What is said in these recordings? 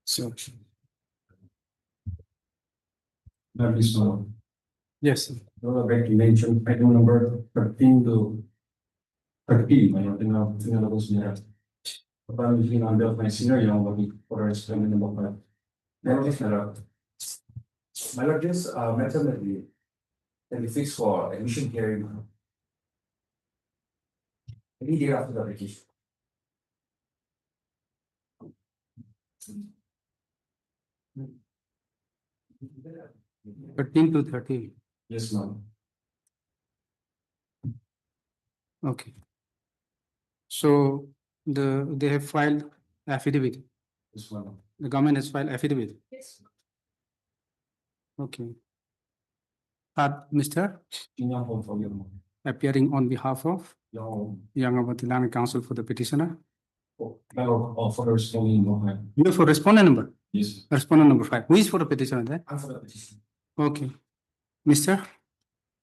So, That is no. yes, No, like you mentioned, item number 13 to 30, I don't know, those there. But I'm looking under my senior young, but for a experiment number 5. That is not. My lord, this method that we fix for admission hearing. Any day after the application. 13 to 30. Yes, ma'am. Okay. So they have filed affidavit. Yes, ma'am. The government has filed affidavit. Yes. Okay. Mr. Young home for your appearing on behalf of young. Yangabati Land Council for the petitioner. For the responding no. You are for respondent number. Yes. Respondent number 5. Who is for the petitioner there? I'm for the petition. Okay. Mr.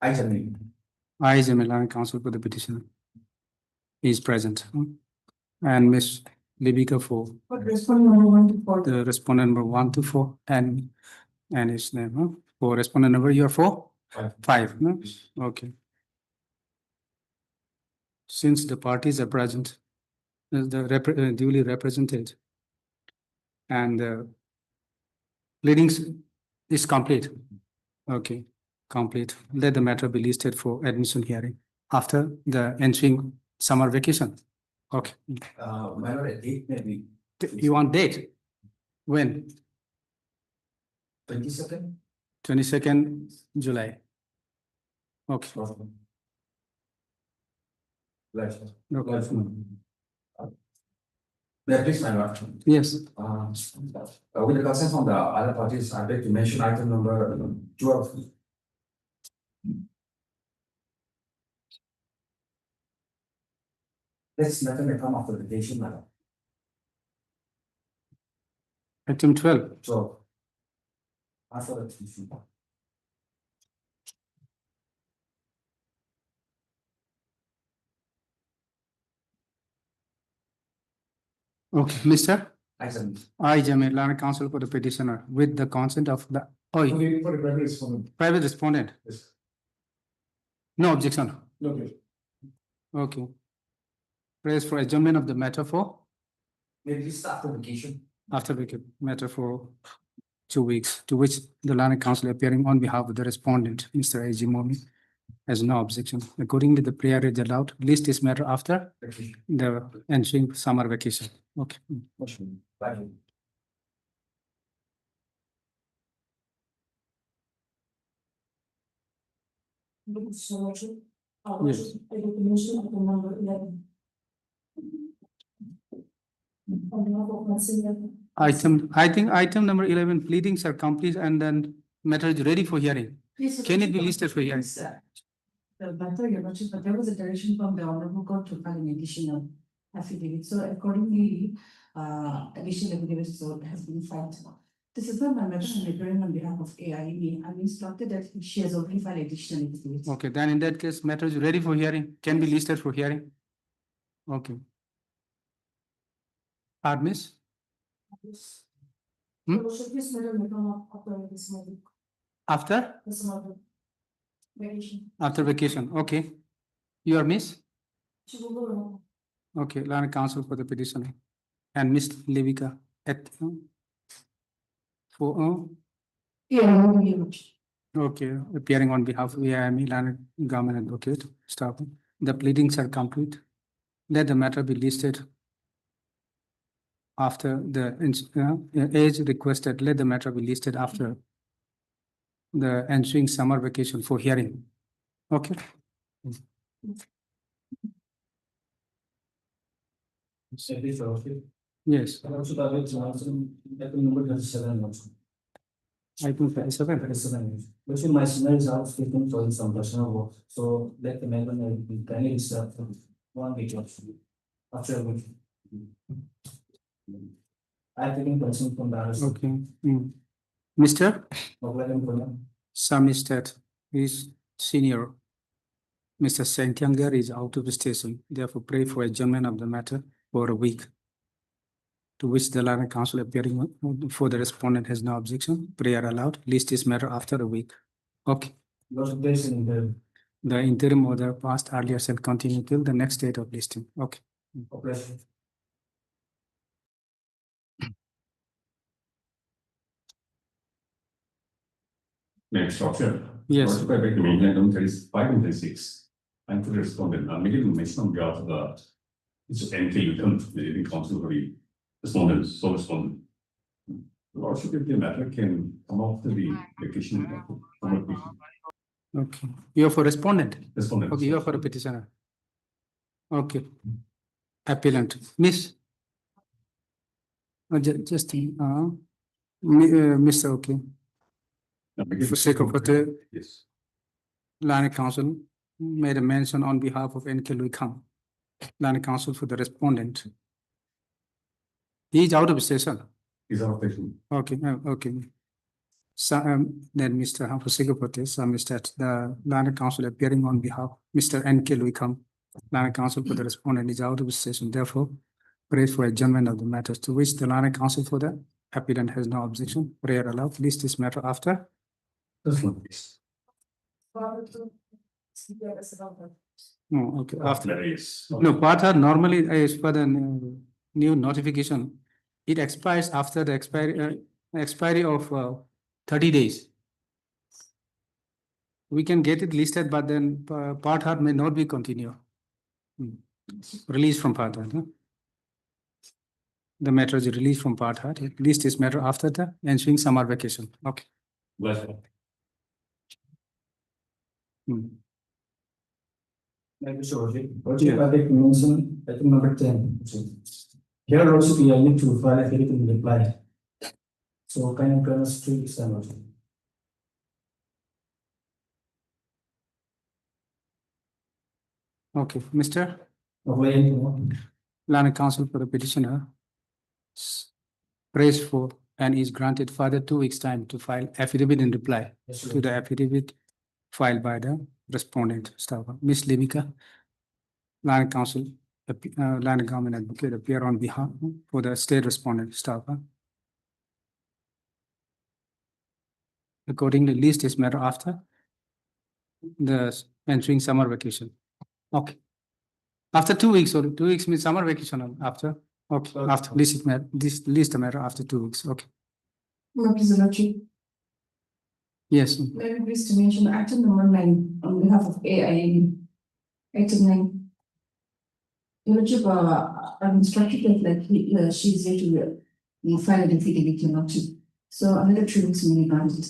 I can. I is a Land Council for the petitioner. He is present. And Miss Libika for What respondent number 1 to 4? the respondent number 1 to 4 and his name. Huh? For respondent number you are 4? 5. No? Okay. Since the parties are present, duly represented, and the pleadings is complete. Okay, complete. Let the matter be listed for admission hearing after the entering summer vacation. Okay. My lord, a date maybe You want date? When? 22nd. 22nd July. Okay. No Okay. question. Please, my lord. Yes. With the consent from the other parties, I'd like to mention item number 12. This matter may come after the petition, madam. Item 12. So. After the petition. Okay, Mr. Item. I, Jamil, Land Council for the petitioner, with the consent of the For the private respondent. private respondent. Yes. No objection. No, please. Okay. Prayers for adjournment of the matter for Maybe start the vacation. after the matter for 2 weeks, to which the Land Council appearing on behalf of the respondent, Mr. A.G. Momi, has no objection. Accordingly, the prayer is allowed. List this matter after Vacation. the entering summer vacation. Okay. Motion. Thank you. So, Yes. Mention of the number 11. On behalf of my senior. I think item number 11, pleadings are complete and then matter is ready for hearing. Please, Can it be listed for hearing? The matter, your worship, but there was a direction from the honorable court to file an additional affidavit. So accordingly, additional affidavit has been filed. This is not my matter, I'm appearing on behalf of AIE. I'm instructed that she has already filed additional affidavits. Okay, then in that case, matter is ready for hearing, can be listed for hearing. Okay. Miss? Hmm? This matter may come up after this matter. After? This matter. Vacation. After vacation, okay. You are Miss? She will go. Okay, Land Counsel for the petitioner. And Miss Levika at for Yeah, very much. okay, appearing on behalf of AIME Land Government Advocate staff. The pleadings are complete. Let the matter be listed after the age requested. Let the matter be listed after the ensuing summer vacation for hearing. Okay. Yes. I think 37. Actually, my senior is out speaking for some personal work, so let the amendment be kindly reserved for 1 week after a week. I taking person from the others. Okay. Mr. Mr. Samistat is senior. Mr. Sentianger is out of the station. Therefore, pray for adjournment of the matter for a week. To which the Land Council appearing for the respondent has no objection. Prayer allowed. List this matter after a week. Okay. The interim order passed earlier shall continue till the next date of listing. Okay. Next option. Yes. First, by the main item 35 and 36. And to the respondent, I'm making a mention on behalf of the it's NK Luton, the council for the respondent, so respondent. The lordship if the matter can come after the vacation. Okay. You are for respondent. Respondent. Okay, you are for a petitioner. Okay. Appellant. Miss. Just Mr. Okay. For sake of the Yes. Land Council made a mention on behalf of NK Luikam, Land Council for the respondent. He is out of session. Is our patient. Okay, okay. So then Mr. Hamfosigopote, Mr. The Land Council appearing on behalf Mr. NK Luikam, Land Council for the respondent is out of session. Therefore, pray for adjournment of the matters to which the Land Council for the appellant has no objection. Prayer allowed. List this matter after. This one, please. No, okay. After. That is. No, Partha normally as per the new notification, it expires after the expiry of 30 days. We can get it listed, but then Partha may not be continued. Release from Partha. No? The matter is released from Partha. List this matter after the ensuing summer vacation. Okay. Bless you. Thank you, sir. I think mention item number 10. Here also we are need to file a written reply. So can you tell us 3 weeks time also? Okay, Mr. Okay. Land Council for the petitioner prays for and is granted further 2 weeks time to file affidavit in reply to the affidavit filed by the respondent staff. Ms. Levika, Land Council, Land Government Advocate appear on behalf for the state respondent staff. Accordingly, list this matter after the entering summer vacation. Okay. After 2 weeks or 2 weeks means summer vacation or after. Okay. After list the matter after 2 weeks. Okay. Representative. Yes. May I please to mention item number 9 on behalf of AIA. Item 9. Lordship, I'm instructed that like she's there to file an affidavit or not to. So another 3 weeks may be granted.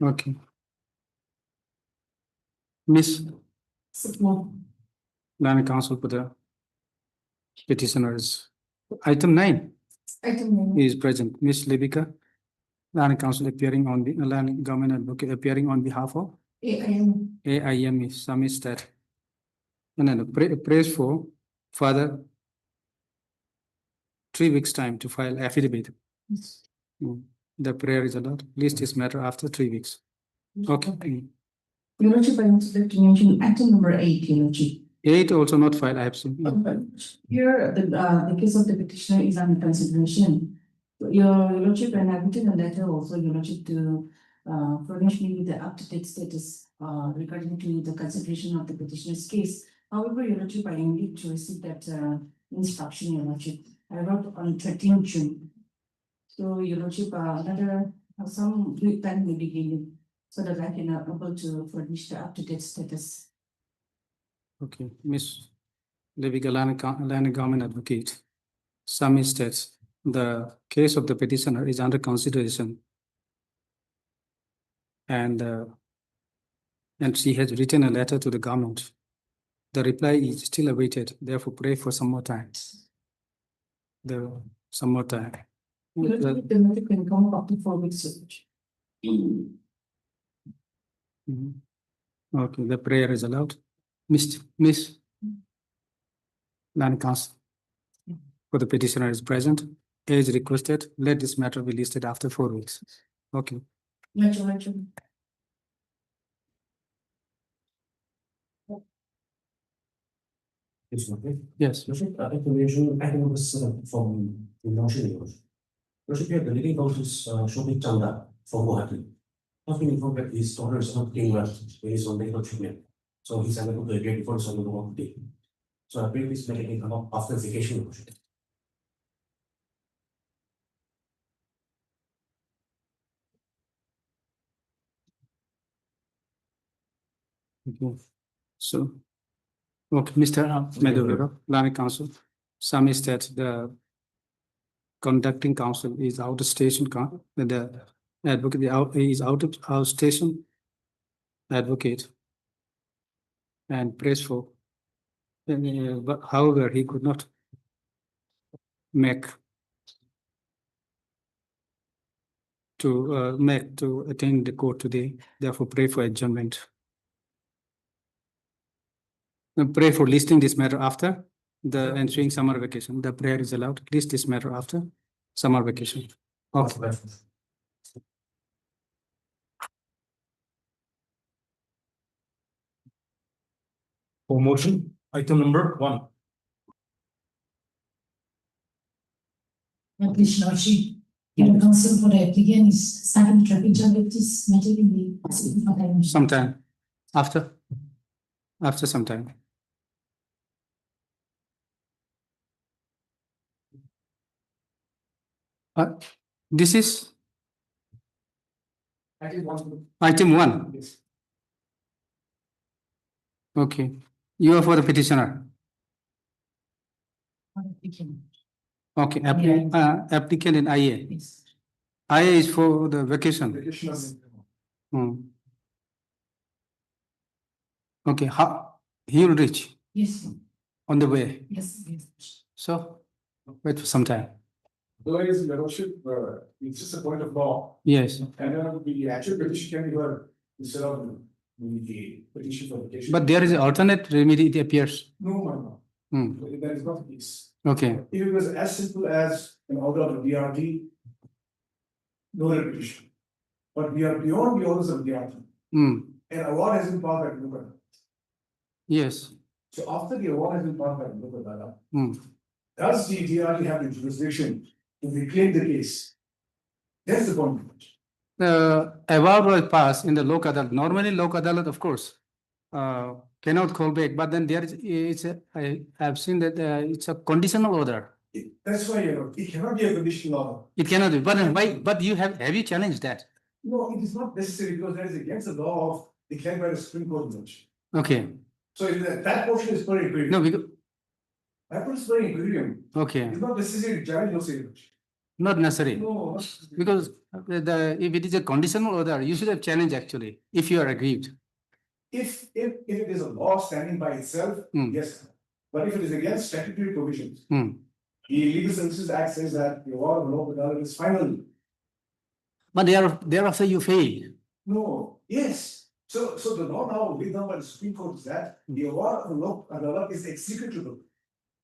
Okay. Miss Support. Land Council for the petitioners. Item 9 Item 9. is present. Miss Levika, Land Council appearing on the Land Government Advocate appearing on behalf of AIM. AIM is Samistat. And then praise for further 3 weeks time to file affidavit. The prayer is allowed. List this matter after 3 weeks. Okay. Your Lordship, I would like to mention item number 8, Your Lordship. 8 also not filed. I have seen. Here, the case of the petitioner is under consideration. Your Lordship, and I've written a letter also, Your Lordship, to furnish me with the up-to-date status regarding to the consideration of the petitioner's case. However, Your Lordship, I am yet to receive that instruction, Your Lordship. I wrote on 13th June. So, Your Lordship, another some time will be given so that I can able to furnish the up-to-date status. Okay, Miss Levika Lana Government Advocate. Some states the case of the petitioner is under consideration, and she has written a letter to the government. The reply is still awaited. Therefore, pray for some more time. Some more time. The matter can come up to 4 weeks. Okay, the prayer is allowed. Miss Land Council, for the petitioner is present, as requested, let this matter be listed after 4 weeks. Okay. Yes. Yes. Information I can from the motion. The living houses shopping Chanda from Gauhati. Nothing informed that his daughter is not doing well based on medical treatment. So he's unable to get before some of the work day. So I bring this matter come up after vacation. Okay. So, okay, Mr. Medovero, Land Council, some state the conducting council is out of station. The advocate is out of station advocate and prays for. But however, he could not make to attend the court today. Therefore, pray for adjournment. Pray for listing this matter after the ensuing summer vacation. The prayer is allowed. List this matter after summer vacation. Okay. For motion, item number 1. Please, Lordship, your counsel for the applicant is starting traffic jam with this matter will be Sometime after some time. This is item 1. Yes. Okay, you are for the petitioner. Okay, applicant in IA. Yes. IA is for the vacation. Okay, how he will reach Yes. on the way. Yes. So wait for some time. Otherwise, Your Lordship, it's just a point of law. Yes, And the actual petition can be heard instead of the petition for vacation. but there is an alternate remedy. It appears. No. That is not the case. Okay. If it was as simple as an order of the DRT, no repetition. But we are beyond the orders of the DRT. An award has been passed by the local. Yes. So after the award has been passed by the local data, does the DRT have the jurisdiction to reclaim the case? That's the point. The award was passed in the local adalat. Normally, local adalat, of course, cannot call back. But then there is I have seen that it's a conditional order. That's why it cannot be a conditional order. It cannot be. But why? But have you challenged that? No, it is not necessary because that is against the law of declared by the Supreme Court judge. Okay. So that portion is per equilibrium. No, because That portion is per equilibrium. okay, It's not necessary to challenge those areas. not necessary. No. Because if it is a conditional order, you should have challenged actually, if you are aggrieved. If it is a law standing by itself, yes. But if it is against statutory provisions, the Legal Services Act says that the award of law without is final. But thereafter you failed. No, yes. So the law now laid down by the Supreme Court is that the award of law is executable.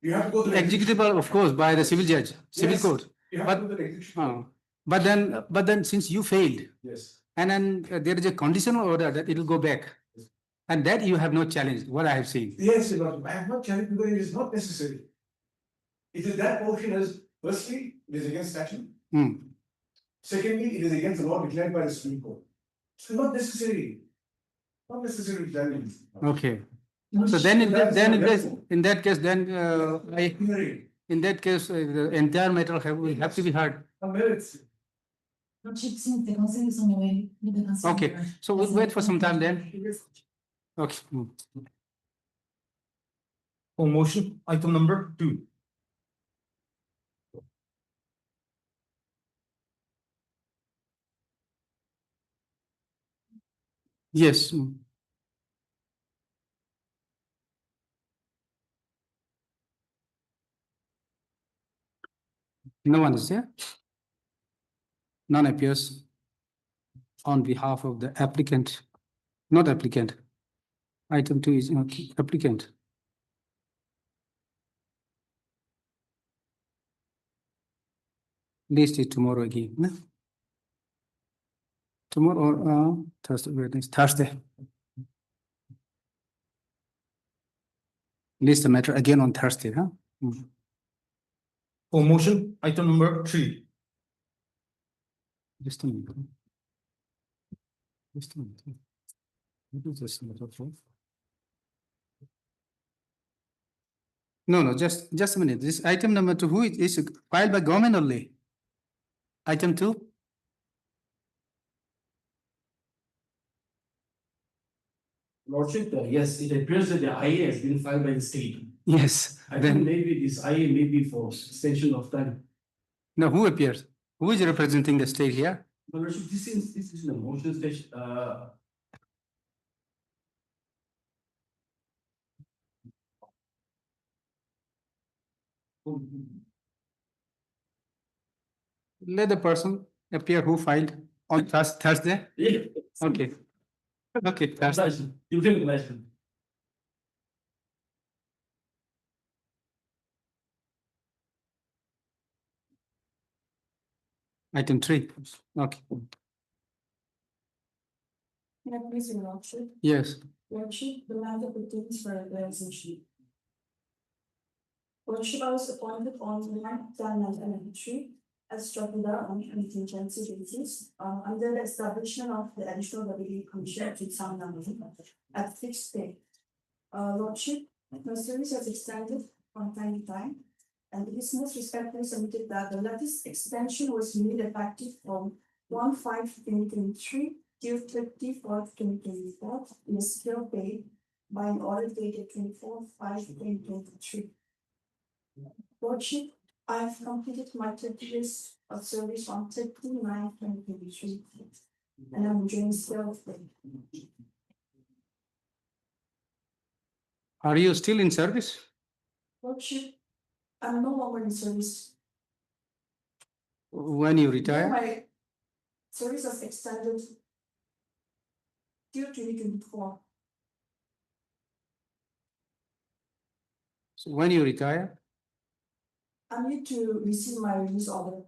You have to go to the Executable, of course, by the civil judge, civil Yes. court. You have But- to go to the execution. Uh, but then since you failed, Yes. and then there is a conditional order that it will go back. And that you have no challenge, what I have seen. Yes, Your Lordship, I have not challenged because it is not necessary. It is that portion is, firstly, it is against statute. Hmm. Secondly, it is against the law declared by the Supreme Court. It's not necessary. Not necessary to challenge. Okay. So then, in that, in that case, then, Hearing, in that case, the entire matter will have to be heard. a merits. Lordship, since the consent is on the way with the consent. Okay, so we'll wait for some time then. Okay. Hmm. For motion, item number 2. Yes. Hmm. No one is there? None appears on behalf of the applicant, not applicant. Item 2 is applicant. List it tomorrow again. No? Tomorrow or Thursday, Wednesday, Thursday. List the matter again on Thursday, huh? Hmm. For motion, item number 3. Just a minute. Just a minute. What is this matter for? No, just a minute. This item number 2, who is filed by government only? Item 2? Lordship, yes, it appears that the IA has been filed by the state. Yes. I think Then, maybe this IA may be for extension of time. now who appears? Who is representing the state here? But Lordship, this is the motion stage, Let the person appear who filed on Thursday. yeah. Okay. Okay, Thursday. You can imagine. Item 3. Okay. Can I please, Your Lordship? Yes. Lordship, the matter pertains for regularization. Lordship, I was appointed on 9th Jan 1993 as Tribunal on contingency basis, under the establishment of the Additional Deputy Commissioner to examine at fixed pay. Lordship, my service has extended from time to time, and it is most respectfully submitted that the latest extension was made effective from 1/5/2023 till 30/4/2024 in a scale paid by an order dated 24/5/2023. Lordship, I have completed my 30 years of service on 39/2023, and I'm enjoying scale of pay. Are you still in service? Lordship, I'm no longer in service. When you retire? My service was extended till 2024. So when you retire? I need to receive my release order.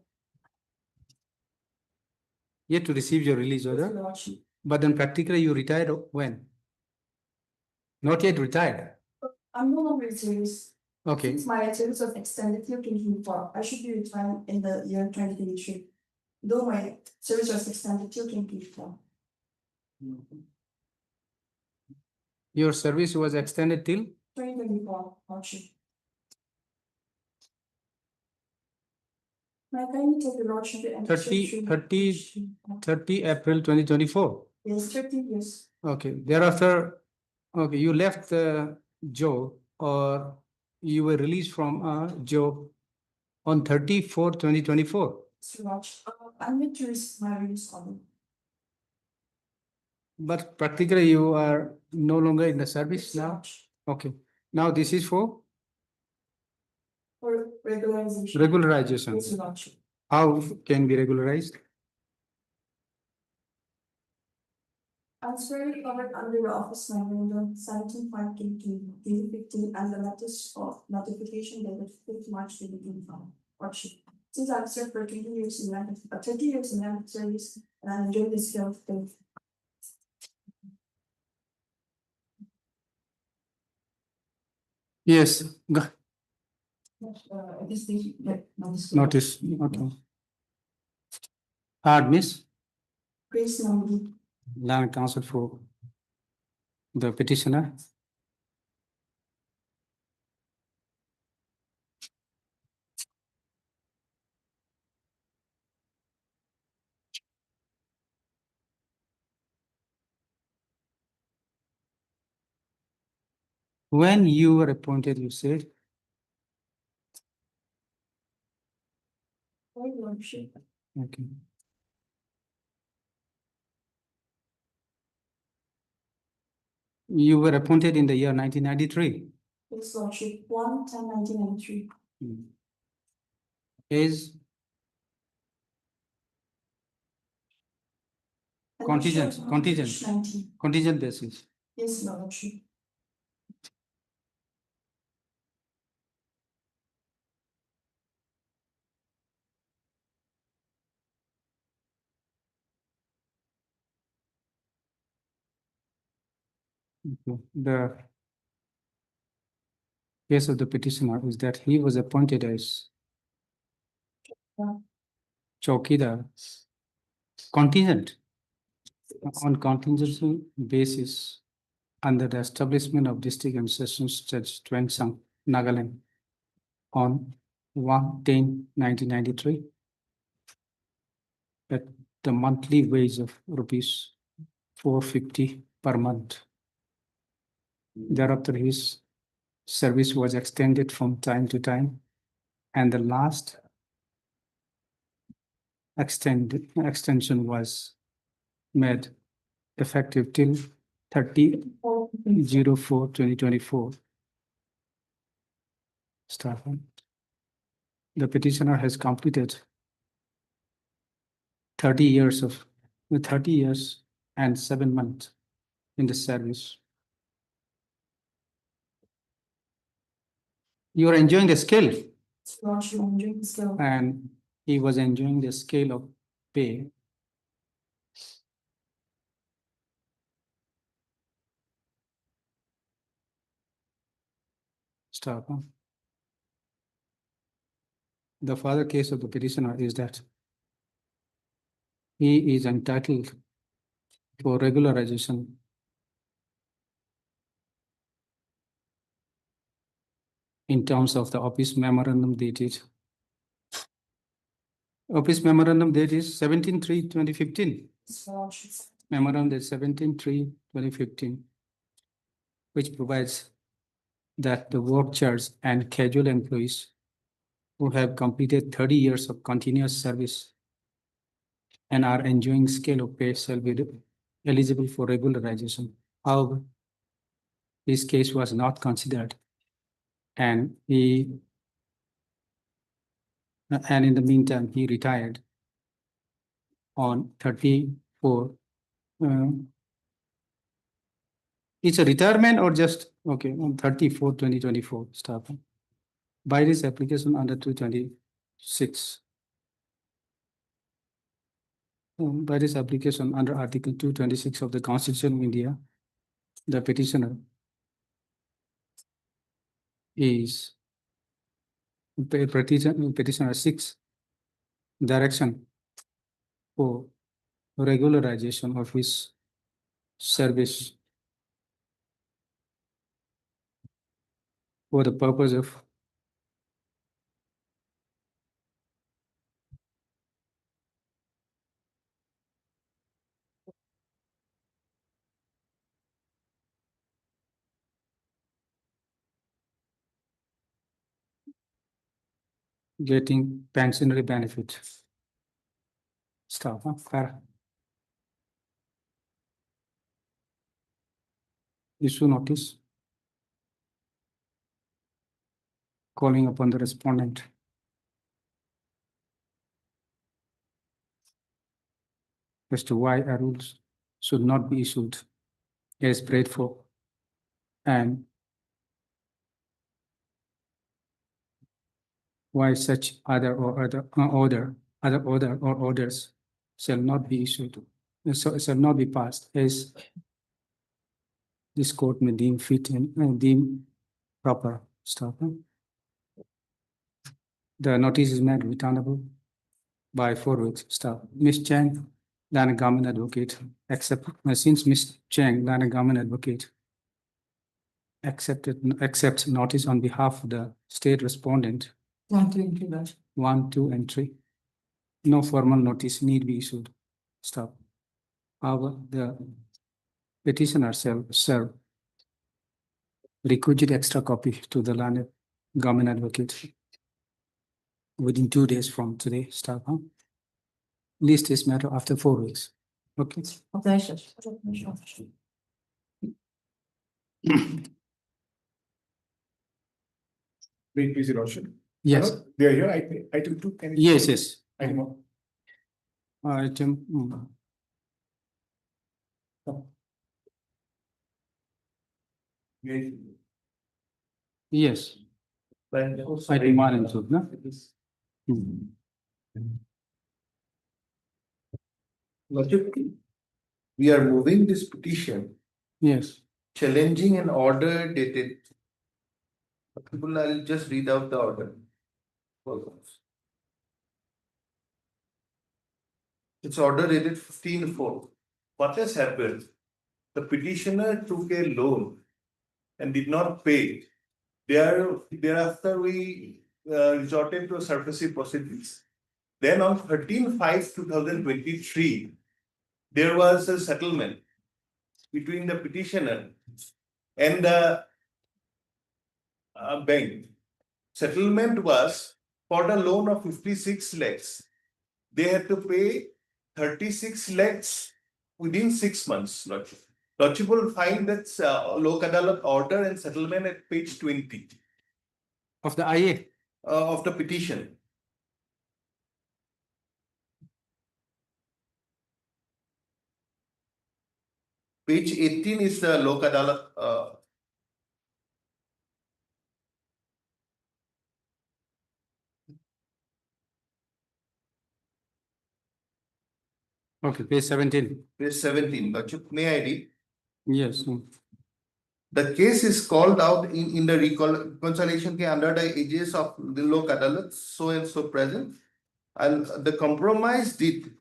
Yet to receive your release order? Lordship. But then practically you retired when? Not yet retired. I'm no longer in service. Okay. Since my service was extended till 2024, I should be retiring in the year 2023. Though my service was extended till 2024. Your service was extended till? 2024, Lordship. May I kindly take the Lordship and 30 April 2024. Yes, 30 years. Okay. Thereafter, okay, you left the job or you were released from a job on 30/4/2024. So Lordship, I need to receive my release order. But practically you are no longer in the service Yes, now? Lordship. Okay. Now this is for For regularization. regularization. Yes, Lordship. How can be regularized? Answer covered under the office memorandum 17.22 and the notice of notification dated 5th March 2025. Worksheet. Since I've served for 20 years in active service and I enjoy this skill of faith. Yes, This is notice, okay. Hard miss, Grace Nambi. land counsel for the petitioner. When you were appointed, you said, Worksheet. okay. You were appointed in the year 1993. His Lordship 1/10/1993. Is contingent basis. Yes, Lordship. Okay. The case of the petitioner is that he was appointed as Chowkidar contingent on contingency basis under the establishment of district and sessions judge Twengsang, Nagaland on 1/10/1993 at the monthly wage of rupees 450 per month. Thereafter, his service was extended from time to time, and the last extension was made effective till 30/04/2024. The petitioner has completed 30 years and 7 months in the service. You are enjoying the skill, Lordship, I'm enjoying the skill. and he was enjoying the scale of pay. Stop. The further case of the petitioner is that he is entitled for regularization in terms of the office memorandum dated. Office memorandum date is 17/3/2015. His Lordship. Memorandum date 17/3/2015, which provides that the work charge and casual employees who have completed 30 years of continuous service and are enjoying scale of pay shall be eligible for regularization. However, his case was not considered, and in the meantime, he retired on 34. It's a retirement or just, okay, on 34/2024 staff. By this application under 226. By this application under Article 226 of the Constitution of India, the petitioner is petitioner seeks direction for regularization of his service for the purpose of getting pensionary benefit. Staff, fair. Issue notice calling upon the respondent as to why a rules should not be issued as prayed for. And why such other order or orders shall not be issued, so shall not be passed as this court may deem fit and deem proper. Stop. The notice is made returnable by 4 weeks. Stop. Ms. Chang, then government advocate, accept, since Ms. Chang, then government advocate, accepts notice on behalf of the state respondent. 1, 2, and 3, Lordship. 1, 2, and 3. No formal notice need be issued. Stop. However, the petitioner shall serve requisite extra copy to the learned government advocate within 2 days from today. Stop. List this matter after 4 weeks. Okay. Objection. Wait, please, Your Lordship. Yes. They are here, item 2. Can you- Yes. Yes. Item 1. Item. Yes. Item 1 and 2. No? Lordship, we are moving this petition Yes. challenging an order dated. People, I'll just read out the order. It's order dated 15/4. What has happened? The petitioner took a loan and did not pay. Thereafter, we resorted to Sarfaesi proceedings. Then on 13/5/2023, there was a settlement between the petitioner and the bank. Settlement was for the loan of 56 lakhs. They had to pay 36 lakhs within 6 months. Lordship will find that Lok Adalat order and settlement at page 20 Of the IA. of the petition. Page 18 is the Lok Adalat. Okay, page 17. Page 17. Lordship, may I read? Yes. The case is called out in the reconciliation under the aegis of the Lok Adalat, so and so present. And the compromise deed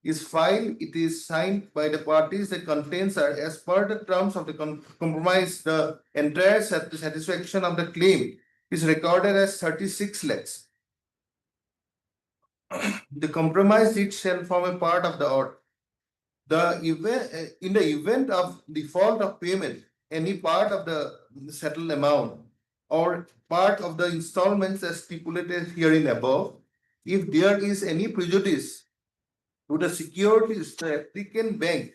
is filed, it is signed by the parties that contains as per the terms of the compromise, the entire satisfaction of the claim is recorded as 36 lakhs. The compromise deed shall form a part of the order. In the event of default of payment, any part of the settled amount or part of the installments as stipulated herein above, if there is any prejudice to the securities, the applicant bank,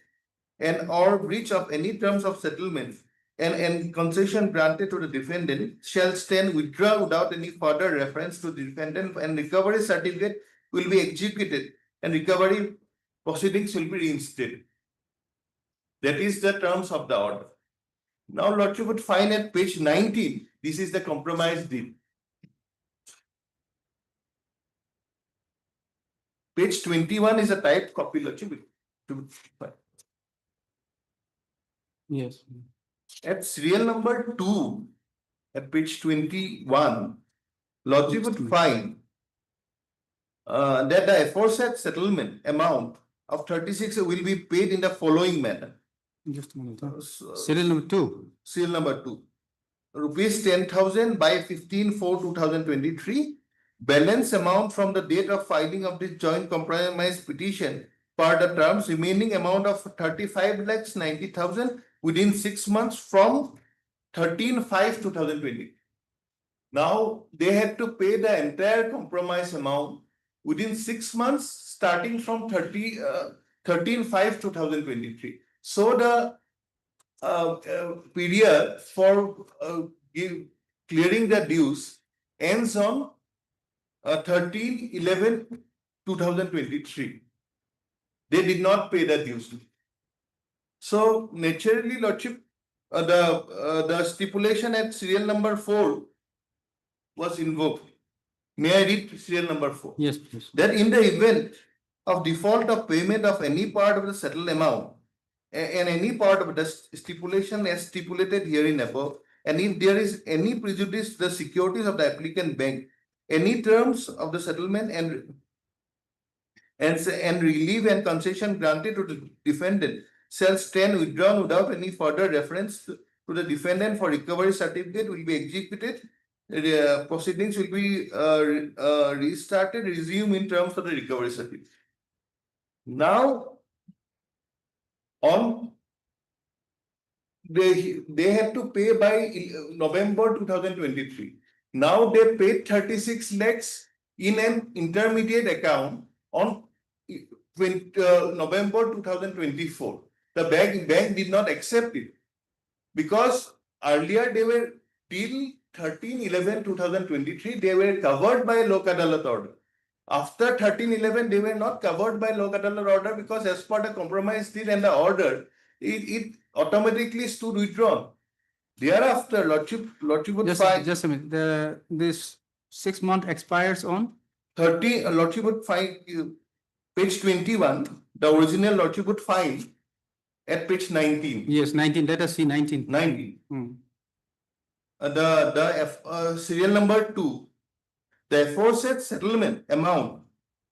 and or breach of any terms of settlement and concession granted to the defendant shall stand withdrawn without any further reference to the defendant, and recovery certificate will be executed and recovery proceedings will be reinstated. That is the terms of the order. Now, Lordship would find at page 19, this is the compromise deed. Page 21 is a typed copy, Lordship. Yes. At serial number 2, at page 21, Lordship would find that the aforesaid settlement amount of 36 will be paid in the following manner. Just a minute. Serial number 2. Serial number 2. Rupees 10,000 by 15/4/2023. Balance amount from the date of filing of the joint compromise petition per the terms, remaining amount of 35,90,000 within 6 months from 13/5/2020. Now they had to pay the entire compromise amount within 6 months starting from 13/5/2023. So the period for clearing the dues ends on 13/11/2023. They did not pay the dues. So naturally, Lordship, the stipulation at serial number 4 was invoked. May I read serial number 4? Yes, please. That in the event of default of payment of any part of the settled amount and any part of the stipulation as stipulated herein above, and if there is any prejudice to the securities of the applicant bank, any terms of the settlement and relief and concession granted to the defendant shall stand withdrawn without any further reference to the defendant for recovery certificate will be executed. Proceedings will be restarted, resumed in terms of the recovery certificate. Now, on they had to pay by November 2023. Now they paid 36 lakhs in an intermediate account on November 2024. The bank did not accept it because earlier they were till 13/11/2023 they were covered by Lok Adalat order. After 13/11 they were not covered by Lok Adalat order because as per the compromise deed and the order, it automatically stood withdrawn. Thereafter, Lordship would find Just a minute. This 6 month expires on 30. Lordship would find page 21. The original Lordship would find at page 19. yes 19. Let us see 19. 19. Hmm. Serial number 2. The aforesaid settlement amount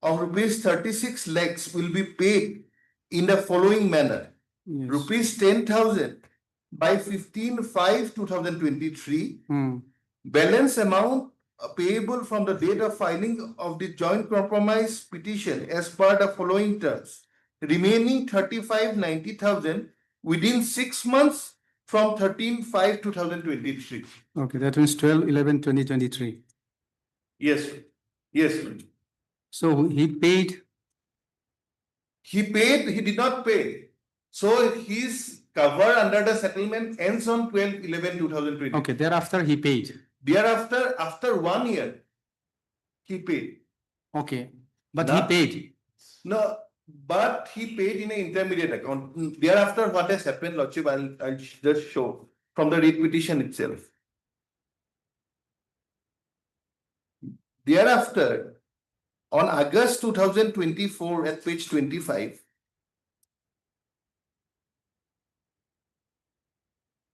of rupees 36 lakhs will be paid in the following manner. Yes. Rupees 10,000 by 15/5/2023. Hmm. Balance amount payable from the date of filing of the joint compromise petition as per the following terms. Remaining 35,90,000 within 6 months from 13/5/2023. Okay, that means 12/11/2023. Yes, yes. So he paid. He did not pay. So his cover under the settlement ends on 12/11/2023. Okay, thereafter he paid. Thereafter, after 1 year, he paid. Okay, but Now- he paid. No, but he paid in an intermediate account. Thereafter, what has happened, Lordship, I'll just show from the writ petition itself. Thereafter, on August 2024 at page 25,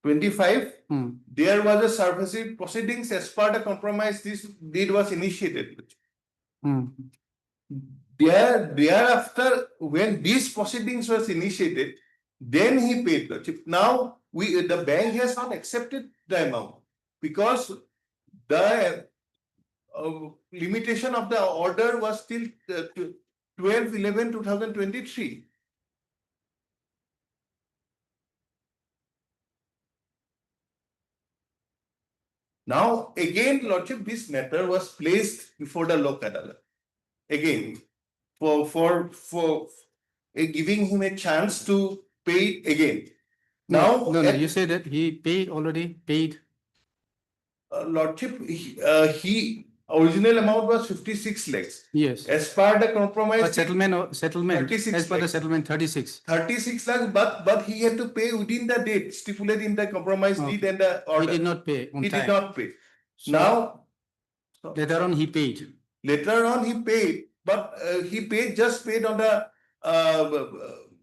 25, Hmm. there was a Sarfaesi proceedings as per the compromise this deed was initiated. Hmm. Thereafter, when these proceedings was initiated, then he paid the chip. Now the bank has not accepted the amount because the limitation of the order was till 12/11/2023. Now again, Lordship, this matter was placed before the Lok Adalat. Again, for giving him a chance to pay it again. Now, No, you say that he paid already, paid. Lordship, he original amount was 56 lakhs. Yes. As per the compromise. But settlement, 36 as per the lakhs. settlement, 36. 36 lakhs, but he had to pay within the date stipulated in the compromise Okay. deed and the order. He did not pay on He time. did not pay. So Now, later on, he paid. later on he paid, but he just paid on the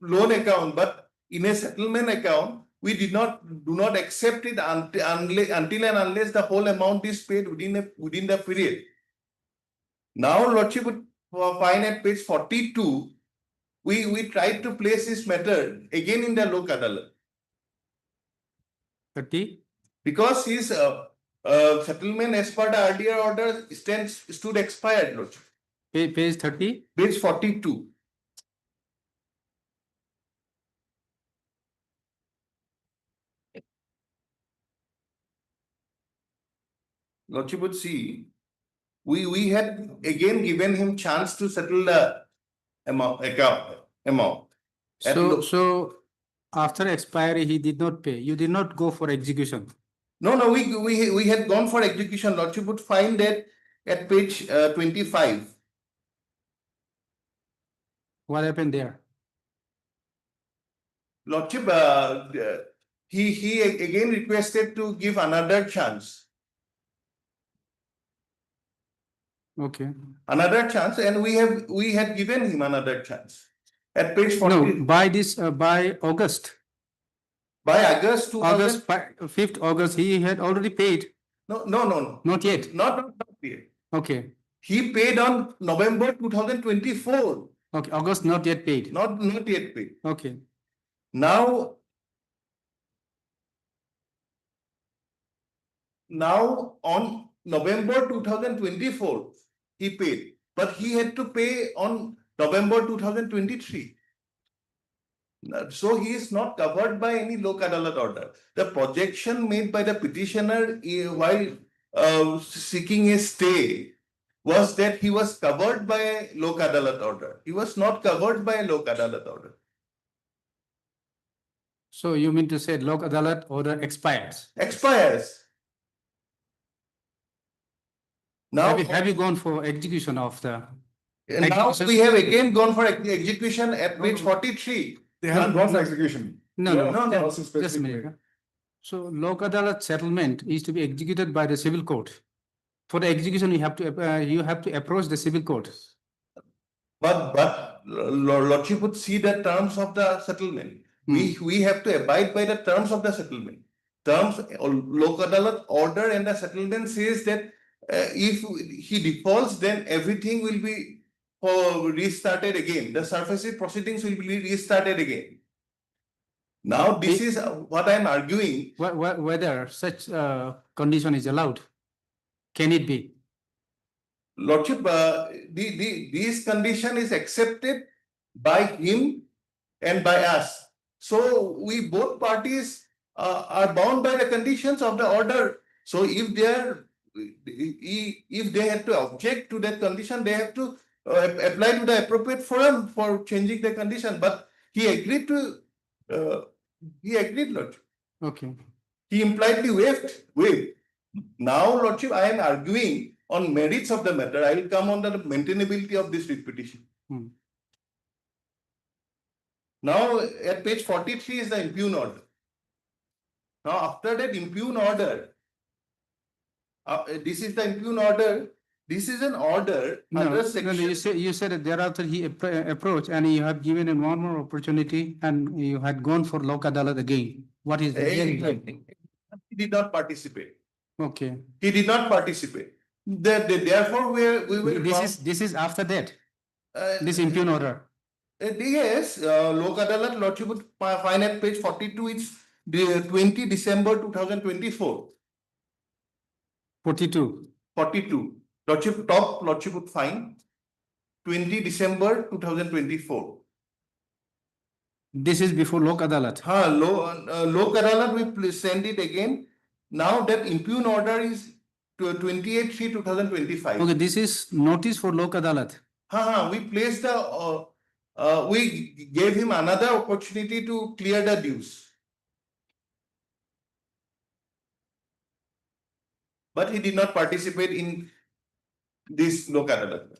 loan account, but in a settlement account, we do not accept it until and unless the whole amount is paid within the period. Now, Lordship would find at page 42, we tried to place this matter again in the Lok Adalat 30. because his settlement as per the earlier order stood expired, Lordship. Page 30. Page 42. Lordship would see, we had again given him chance to settle the amount. At So after expiry, he did not pay. You did not go for execution. No, we had gone for execution. Lordship would find that at page 25. What happened there? Lordship, he again requested to give another chance. Okay. Another chance, and we had given him another chance. At page 40. No, by this, by August, By August 2000. 5th August, he had already paid. No. Not yet. Not yet. Okay. He paid on November 2024. Okay, August not yet paid. Not yet paid. Okay. Now on November 2024, he paid, but he had to pay on November 2023. So he is not covered by any Lok Adalat order. The projection made by the petitioner while seeking a stay was that he was covered by a Lok Adalat order. He was not covered by a Lok Adalat order. So you mean to say Lok Adalat order expires? Expires. Now, Have you gone for execution of the? now we have again gone for execution at page 43. They haven't gone for execution. No, Yeah, no, no, also just a specific minute. way. So Lok Adalat settlement is to be executed by the civil court. For the execution, you have to approach the civil court. But Lordship would see the terms of the settlement. We have to abide by the terms of the settlement. Terms, Lok Adalat order and the settlement says that if he defaults, then everything will be restarted again. The Sarfaesi proceedings will be restarted again. Now, this is what I am arguing. Whether such condition is allowed, can it be? Lordship, this condition is accepted by him and by us. So we both parties are bound by the conditions of the order. So if they have to object to that condition, they have to apply to the appropriate forum for changing the condition. But he agreed to. He agreed, Lordship. Okay. He impliedly waived. Now, Lordship, I am arguing on merits of the matter. I will come on the maintainability of this writ petition. Now, at page 43 is the impugn order. Now, after that impugn order, this is the impugn order. This is an order under section. You said that thereafter he approached and you have given him one more opportunity and you had gone for Lok Adalat again. What is the He did not participate. Okay. He did not participate. Therefore, we will. This is after that. This impugn order. Yes, Lok Adalat Lordship would find at page 42. It's 20 December 2024. 42. Lordship would find 20 December 2024. This is before Lok Adalat. Lok Adalat, we send it again. Now that impugn order is 28/3/2025. Okay, this is notice for Lok Adalat. We placed we gave him another opportunity to clear the dues. But he did not participate in this Lok Adalat.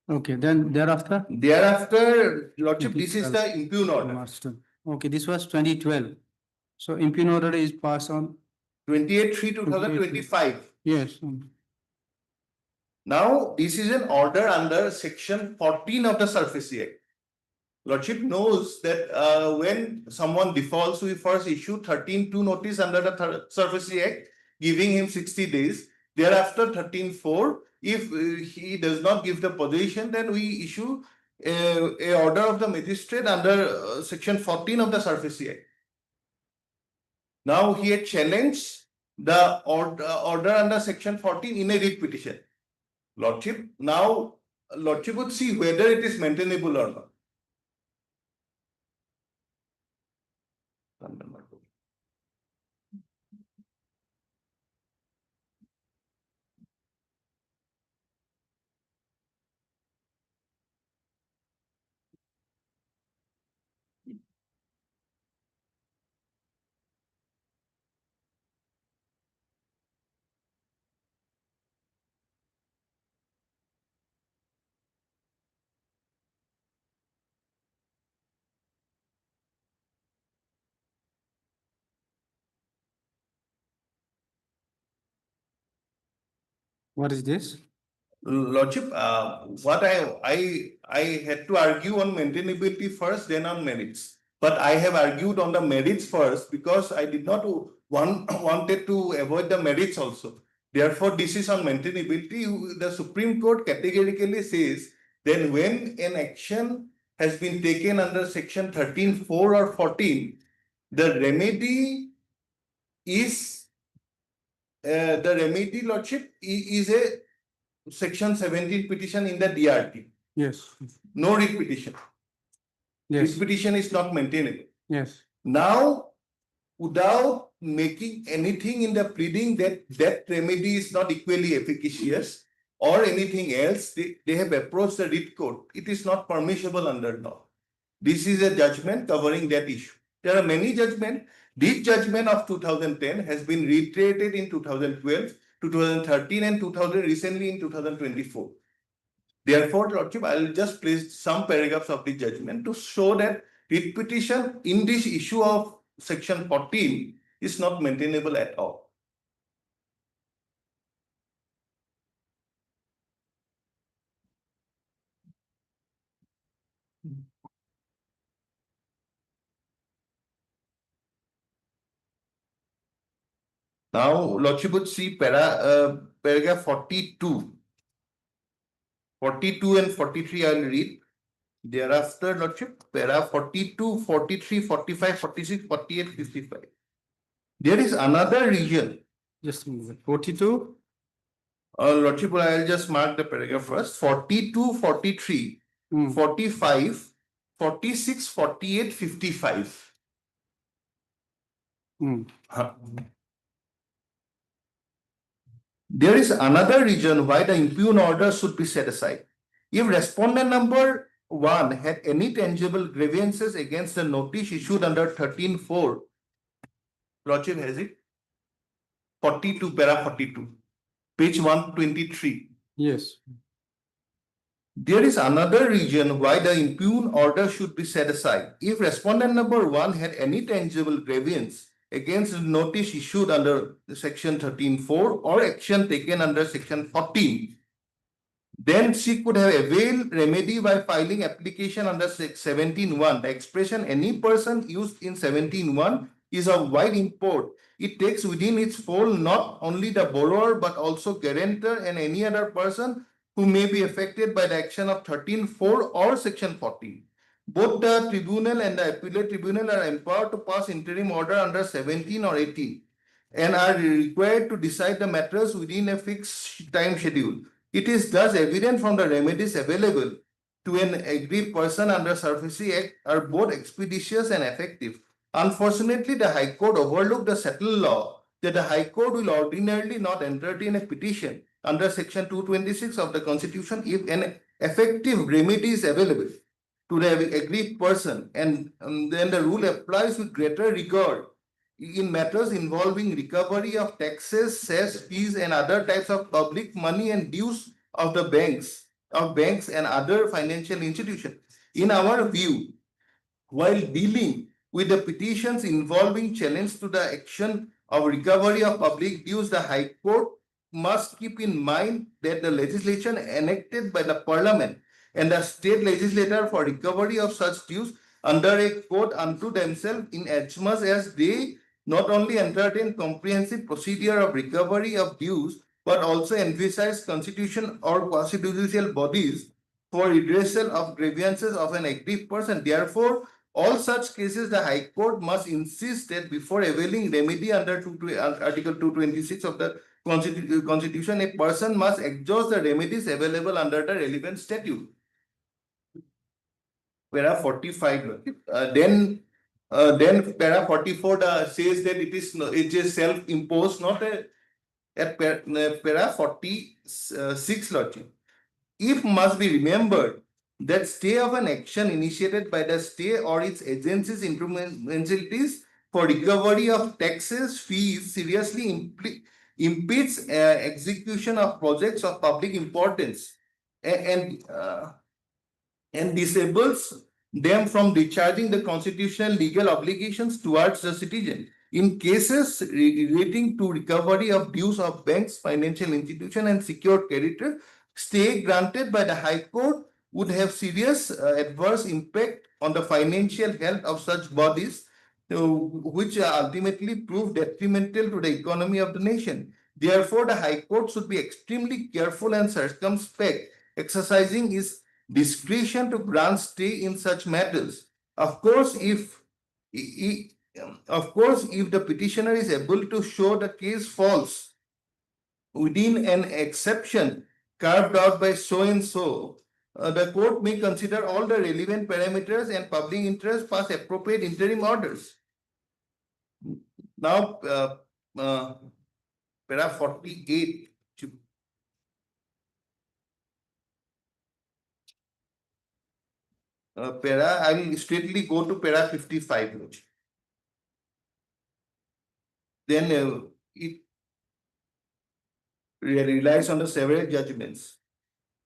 Okay, then thereafter? Thereafter, Lordship, this is the impugn order. Okay, this was 2012. So impugn order is passed on 28/3/2025. Yes. Now, this is an order under section 14 of the Sarfaesi Act. Lordship knows that when someone defaults, we first issue 13(2) notice under the Sarfaesi Act, giving him 60 days. Thereafter, 13(4). If he does not give the position, then we issue a order of the magistrate under section 14 of the Sarfaesi Act. Now, he had challenged the order under section 14 in a writ petition. Lordship, now Lordship would see whether it is maintainable or not. What is this? Lordship, what I had to argue on maintainability first, then on merits. But I have argued on the merits first because I did not wanted to avoid the merits also. Therefore, this is on maintainability. The Supreme Court categorically says then when an action has been taken under section 13(4) or 14, the remedy is Lordship, is a section 17 petition in the DRT. Yes, No writ petition. yes, Writ petition is not maintainable. yes, Now, without making anything in the pleading that that remedy is not equally efficacious or anything else, they have approached the writ court. It is not permissible under law. This is a judgment covering that issue. There are many judgments. This judgment of 2010 has been reiterated in 2012, 2013, and recently in 2024. Therefore, Lordship, I will just place some paragraphs of the judgment to show that writ petition in this issue of section 14 is not maintainable at all. Now, Lordship would see paragraph 42. 42 and 43 I will read. Thereafter, Lordship, para 42, 43, 45, 46, 48, 55. There is another region. just a minute. 42, Lordship, I will just mark the paragraph first. 42, 43, 45, 46, 48, 55. There is another reason why the impugn order should be set aside. If respondent number 1 had any tangible grievances against the notice issued under 13(4), Lordship has it? 42, para 42, page 123. yes, There is another reason why the impugn order should be set aside. If respondent number 1 had any tangible grievance against the notice issued under section 13(4) or action taken under section 14, then she could have availed remedy by filing application under 17(1). The expression any person used in 17(1) is of wide import. It takes within its fold not only the borrower but also guarantor and any other person who may be affected by the action of 13(4) or section 14. Both the tribunal and the appellate tribunal are empowered to pass interim order under 17 or 18 and are required to decide the matters within a fixed time schedule. It is thus evident from the remedies available to an aggrieved person under Sarfaesi Act are both expeditious and effective. Unfortunately, the High Court overlooked the settled law that the High Court will ordinarily not entertain a petition under section 226 of the Constitution if an effective remedy is available to the aggrieved person, and then the rule applies with greater rigor in matters involving recovery of taxes, cess, fees, and other types of public money and dues of the banks and other financial institutions. In our view, while dealing with the petitions involving challenge to the action of recovery of public dues, the High Court must keep in mind that the legislation enacted by the Parliament and the state legislator for recovery of such dues under a code unto themselves, in as much as they not only entertain comprehensive procedure of recovery of dues, but also envisage constitution or quasi-judicial bodies for redressal of grievances of an aggrieved person. Therefore, all such cases, the High Court must insist that before availing remedy under Article 226 of the Constitution, a person must exhaust the remedies available under the relevant statute. Para 45, then para 44 says that it is self-imposed, not at para 46, Lordship. If must be remembered that stay of an action initiated by the state or its agencies instrumentalities for recovery of taxes, fees seriously impedes execution of projects of public importance and disables them from discharging the constitutional legal obligations towards the citizen. in cases relating to recovery of dues of banks, financial institution, and secured creditor, stay granted by the High Court would have serious adverse impact on the financial health of such bodies, which ultimately prove detrimental to the economy of the nation. Therefore, the High Court should be extremely careful and circumspect, exercising its discretion to grant stay in such matters. Of course, if the petitioner is able to show the case false within an exception carved out by so and so, the court may consider all the relevant parameters and public interest, pass appropriate interim orders. Now, para 48. I will straightly go to para 55. Then it relies on the several judgments.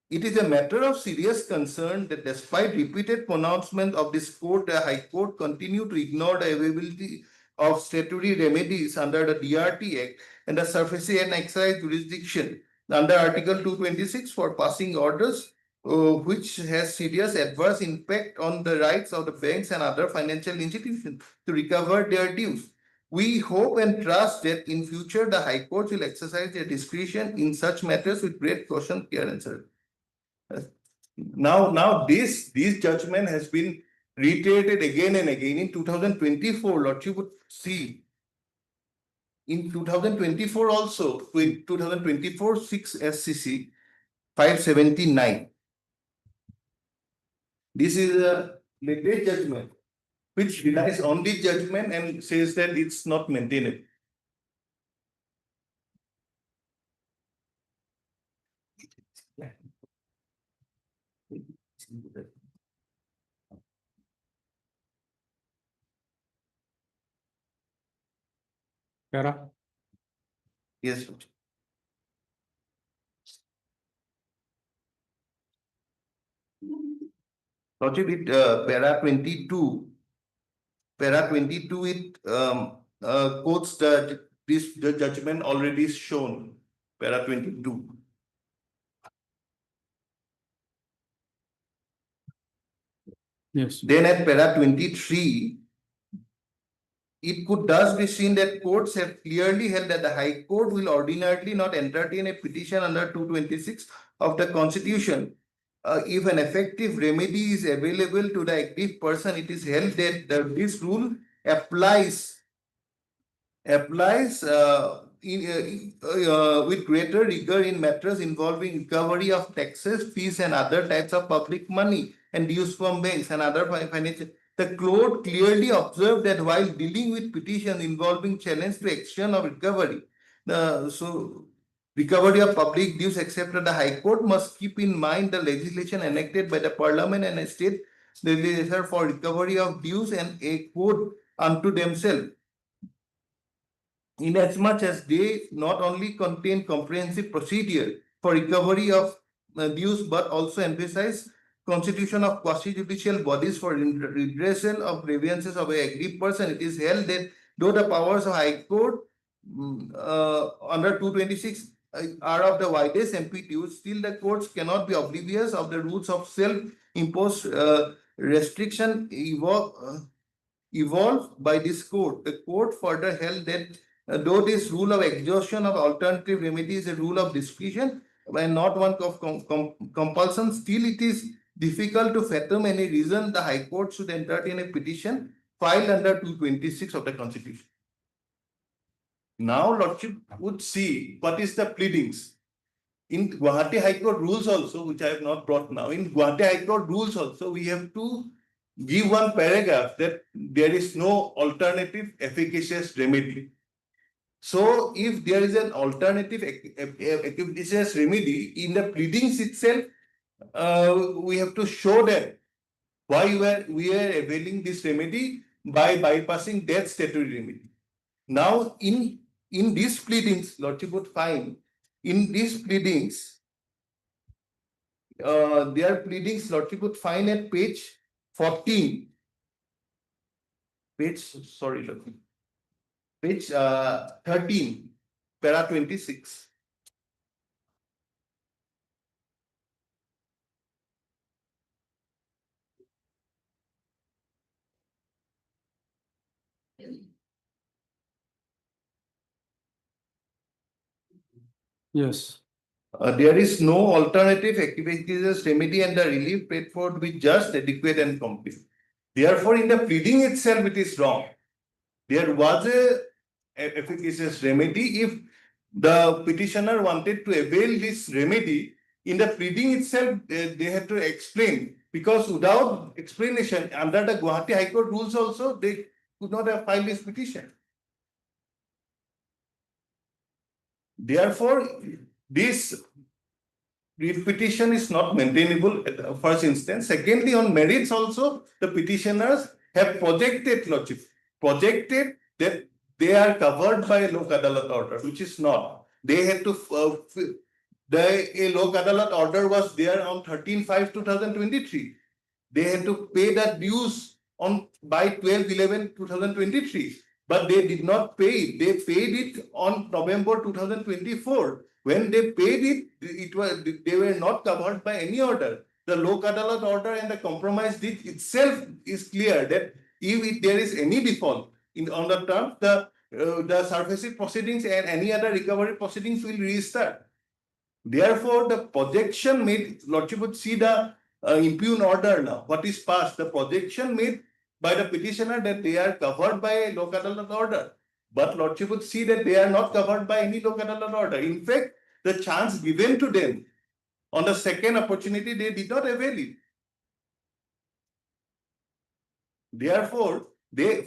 It is a matter of serious concern that despite repeated pronouncements of this court, the High Court continue to ignore the availability of statutory remedies under the DRT Act and the Sarfaesi and Excise jurisdiction under Article 226 for passing orders, which has serious adverse impact on the rights of the banks and other financial institutions to recover their dues. We hope and trust that in future the High Court will exercise their discretion in such matters with great caution, care, and certainty. Now this judgment has been reiterated again and again in 2024. Lord, you would see in 2024 also, with 2024 6 SCC 579. This is a latest judgment which relies on this judgment and says that it's not maintainable. Para? Yes. Lordship, it para 22. Para 22, it quotes the judgment already shown. Para 22. Yes. Then at para 23, it could thus be seen that courts have clearly held that the High Court will ordinarily not entertain a petition under 226 of the Constitution. If an effective remedy is available to the aggrieved person, it is held that this rule applies with greater rigor in matters involving recovery of taxes, fees, and other types of public money and dues from banks and other financial. The court clearly observed that while dealing with petitions involving challenge to action of recovery, recovery of public dues accepted, the High Court must keep in mind the legislation enacted by the Parliament and a state legislature for recovery of dues and a code unto themselves, inasmuch as they not only contain comprehensive procedure for recovery of dues but also emphasize constitution of quasi-judicial bodies for redressal of grievances of an aggrieved person. It is held that though the powers of High Court under 226 are of the widest amplitude, still the courts cannot be oblivious of the rules of self-imposed restriction evolved by this court. The court further held that though this rule of exhaustion of alternative remedy is a rule of discretion and not one of compulsion, still it is difficult to fathom any reason the High Court should entertain a petition filed under 226 of the Constitution. Now, Lordship would see what is the pleadings. In Gauhati High Court rules also, which I have not brought now, in Gauhati High Court rules also, we have to give one paragraph that there is no alternative efficacious remedy. So, if there is an alternative efficacious remedy in the pleadings itself, we have to show that why we are availing this remedy by bypassing that statutory remedy. Now, in these pleadings, Lordship would find in these pleadings, their pleadings, Lordship would find at page 14. Sorry, Lordship. page 13, para 26. Yes. There is no alternative efficacious remedy and the relief paid for to be just, adequate and complete. Therefore, in the pleading itself, it is wrong. There was a efficacious remedy. If the petitioner wanted to avail this remedy, in the pleading itself, they had to explain, because without explanation, under the Gauhati High Court rules also, they could not have filed this petition. Therefore, this petition is not maintainable at the first instance. Secondly, on merits also, the petitioners have projected that they are covered by a Lok Adalat order, which is not. They had to, a Lok Adalat order was there on 13/5/2023. They had to pay that dues by 12/11/2023. But they did not pay it. They paid it on November 2024. When they paid it, they were not covered by any order. The Lok Adalat order and the compromise deed itself is clear that if there is any default on the term, the Sarfaesi proceedings and any other recovery proceedings will restart. Therefore, the projection made, Lordship would see the impugn order now. What is passed? The projection made by the petitioner that they are covered by a Lok Adalat order. But Lordship would see that they are not covered by any Lok Adalat order. In fact, the chance given to them on the second opportunity, they did not avail it. Therefore,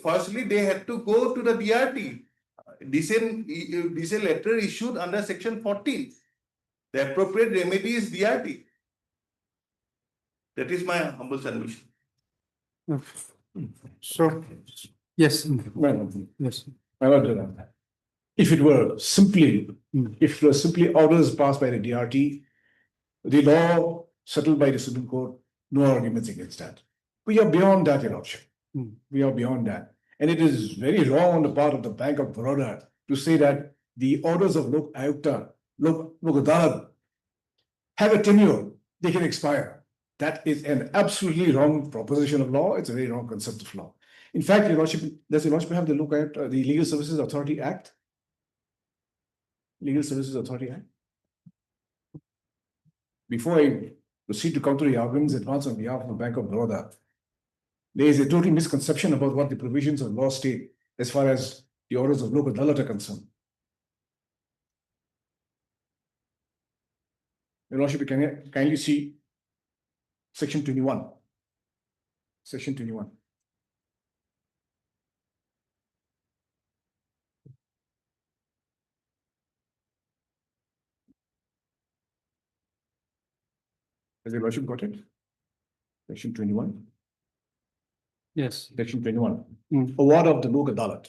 firstly they had to go to the DRT. This is a letter issued under section 14. The appropriate remedy is DRT. That is my humble submission. So, yes, Well, yes. my lord, if it were simply orders passed by the DRT, the law settled by the Supreme Court, no arguments against that. We are beyond that, Your Lordship. We are beyond that. And it is very wrong on the part of the Bank of Baroda to say that the orders of Lok Ayukta, Lok Adalat, have a tenure, they can expire. That is an absolutely wrong proposition of law. It's a very wrong concept of law. In fact, Your Lordship, does Your Lordship have the Lok Ayukta, the Legal Services Authority Act? Legal Services Authority Act? Before I proceed to counter the arguments advanced on behalf of the Bank of Baroda, there is a total misconception about what the provisions of law state as far as the orders of Lok Adalat are concerned. Your Lordship, can you kindly see section 21? Section 21. Has Your Lordship got it? Section 21. Yes. Section 21. Award of the Lok Adalat.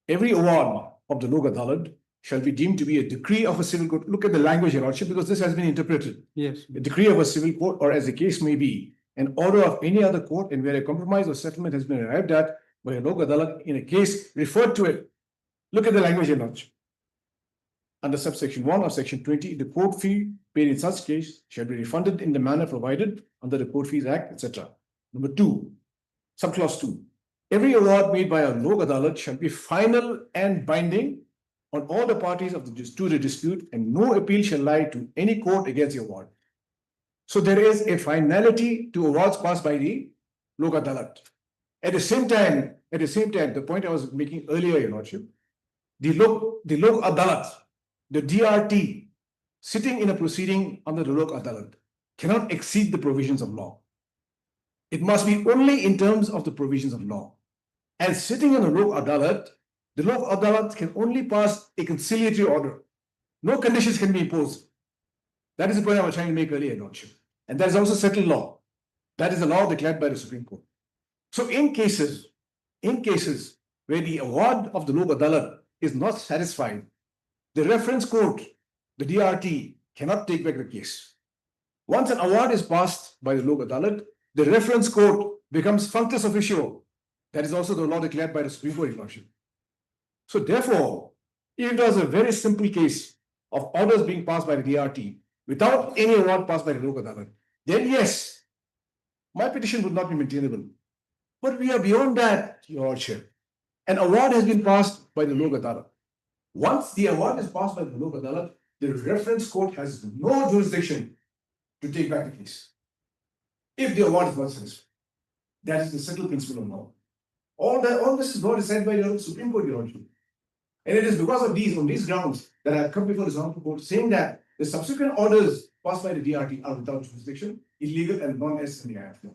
Every award of the Lok Adalat shall be deemed to be a decree of a civil court. Look at the language, Your Lordship, because this has been interpreted. Yes. A decree of a civil court, or as the case may be, an order of any other court, and where a compromise or settlement has been arrived at by a Lok Adalat in a case referred to it. Look at the language, Your Lordship. Under subsection 1 of section 20, the court fee paid in such case shall be refunded in the manner provided under the Court Fees Act, etc. Number 2, subclause 2. Every award made by a Lok Adalat shall be final and binding on all the parties to the dispute, and no appeal shall lie to any court against the award. So there is a finality to awards passed by the Lok Adalat. At the same time, the point I was making earlier, Your Lordship, the Lok Adalat, the DRT, sitting in a proceeding under the Lok Adalat, cannot exceed the provisions of law. It must be only in terms of the provisions of law. And sitting in a Lok Adalat, the Lok Adalat can only pass a conciliatory order. No conditions can be imposed. That is the point I was trying to make earlier, Your Lordship. And that is also settled law. That is the law declared by the Supreme Court. So in cases where the award of the Lok Adalat is not satisfied, the reference court, the DRT, cannot take back the case. Once an award is passed by the Lok Adalat, the reference court becomes functus officio. That is also the law declared by the Supreme Court, Your Lordship. So therefore, if it was a very simple case of orders being passed by the DRT without any award passed by the Lok Adalat, then yes, my petition would not be maintainable. But we are beyond that, Your Lordship. An award has been passed by the Lok Adalat. Once the award is passed by the Lok Adalat, the reference court has no jurisdiction to take back the case. If the award is not satisfied. That is the settled principle of law. All this is not decided by the Supreme Court, Your Lordship. And it is because of on these grounds, that I have come before this honorable court saying that the subsequent orders passed by the DRT are without jurisdiction, illegal and non-S in the Act.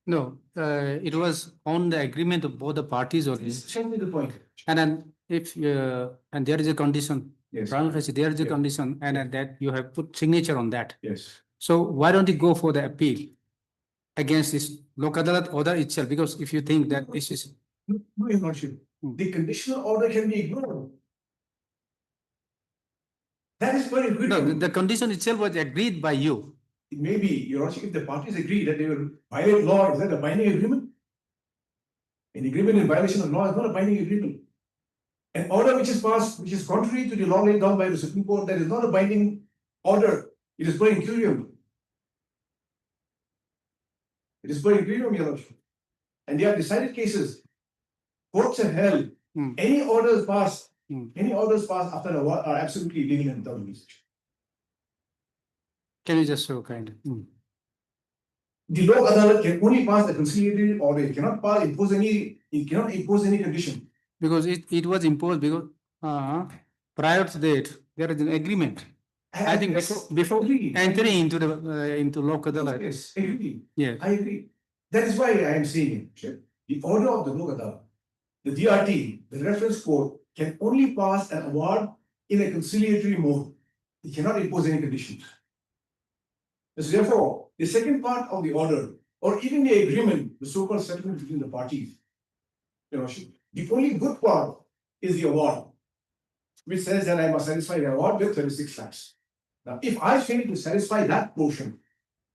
No, it was on the agreement of both the parties only. It's simply the point. And then if, and there is a condition, Yes. there is a Yeah. condition, and that you have put signature on that. Yes. So why don't you go for the appeal against this Lok Adalat order itself? Because if you think that this is, No, Your Lordship. The conditional order can be ignored. That is very good. no, the condition itself was agreed by you. It may be, Your Lordship, if the parties agree that they will violate law, is that a binding agreement? An agreement in violation of law is not a binding agreement. An order which is passed, which is contrary to the law laid down by the Supreme Court, that is not a binding order. It is per incurium. It is per incurium, Your Lordship. And they have decided cases. Courts have held, any orders passed, after an award are absolutely illegal and without jurisdiction. Can you just show kind of? The Lok Adalat can only pass the conciliatory order. It cannot impose any condition. Because it was imposed because prior to that, there is an agreement. I think before Agree. entering into the into Lok Adalat. Yes, agree. Yeah. I agree. That is why I am saying, the order of the Lok Adalat, the DRT, the reference court, can only pass an award in a conciliatory mode. It cannot impose any conditions. So therefore, the second part of the order, or even the agreement, the so-called settlement between the parties, Your Lordship, the only good part is the award, which says that I must satisfy the award with 36 lakhs. Now, if I fail to satisfy that portion,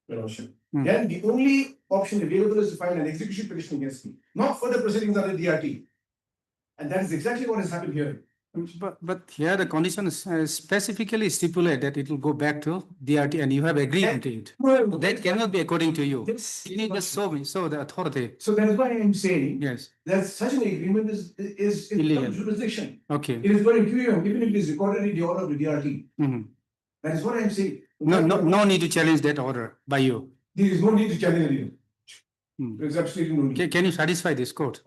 Your Lordship, then the only option available is to file an execution petition against me, not further proceedings under DRT. And that is exactly what has happened here. But here the condition is specifically stipulate that it will go back to DRT and you have agreed on it. That cannot be according to you. Yes. You need just show the authority. So that is why I am saying Yes, that such an agreement is Illegal. without jurisdiction. okay. It is very curious, even if it is recorded in the order of the DRT. Mhm. That is what I am saying. No need to challenge that order by you. There is no need to challenge it. Hmm. There is absolutely no need. Can you satisfy this court?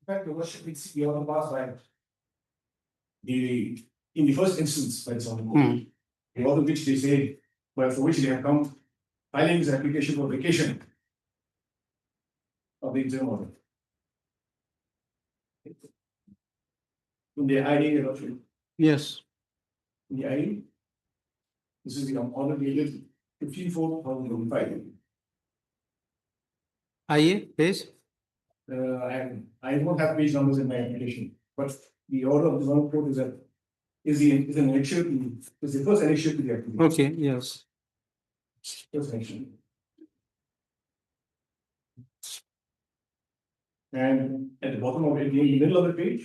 In fact, the worship we see the order passed by in the first instance, for example, the order which they say, well, for which they have come filing this application for vacation of the interim order. In the ID, Your Lordship, Yes. in the ID, this is the order dated 15/4/2005. IA, page? I don't have page numbers in my application, but the order of the one court is an annexure to, is the first annexure to the application. Okay, yes. First annexure. And at the bottom of it, in the middle of the page,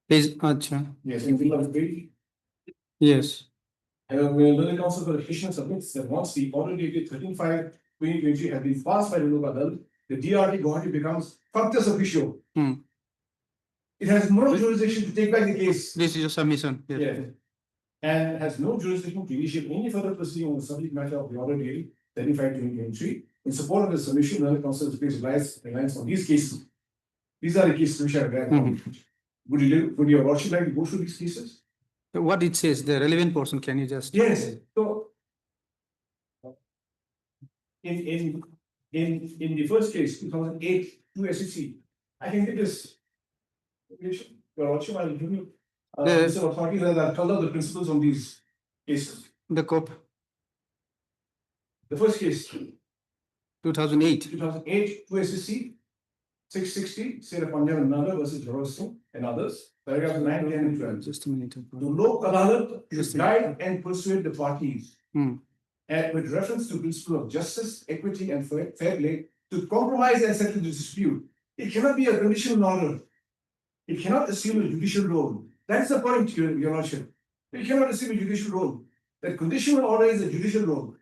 Page, acha. yes, in the middle of the page, Yes. the council for the petitioner submits that once the order dated 13/5/2020 has been passed by the Lok Adalat, the DRT Gauhati becomes factus officio. It has no jurisdiction to take back the case. This is your submission. Yes. Yes. And has no jurisdiction to initiate any further proceeding on the subject matter of the order dated 35/2023. In support of the submission, the council has placed reliance on these cases. These are the cases which are read. Would your lordship like to go through these cases? So what it says, the relevant portion, can you just? Yes, so. In the first case, 2008, 2 SEC, I can get this. Your lordship, I will give you. This authority that are color the principles on these cases. The COP, The first case, 2008. 2008, 2 SEC, 660, State of Punjab and Nanda versus Jerusalem and others, paragraph 9, 10, and 12. Just a minute. The Lok Adalat Just should a guide and persuade the parties. Hmm. And with reference to principle of justice, equity, and fair play, to compromise and settle the dispute It cannot be a conditional order. It cannot assume a judicial role. That is the point, Your Lordship. It cannot assume a judicial role. That conditional order is a judicial role.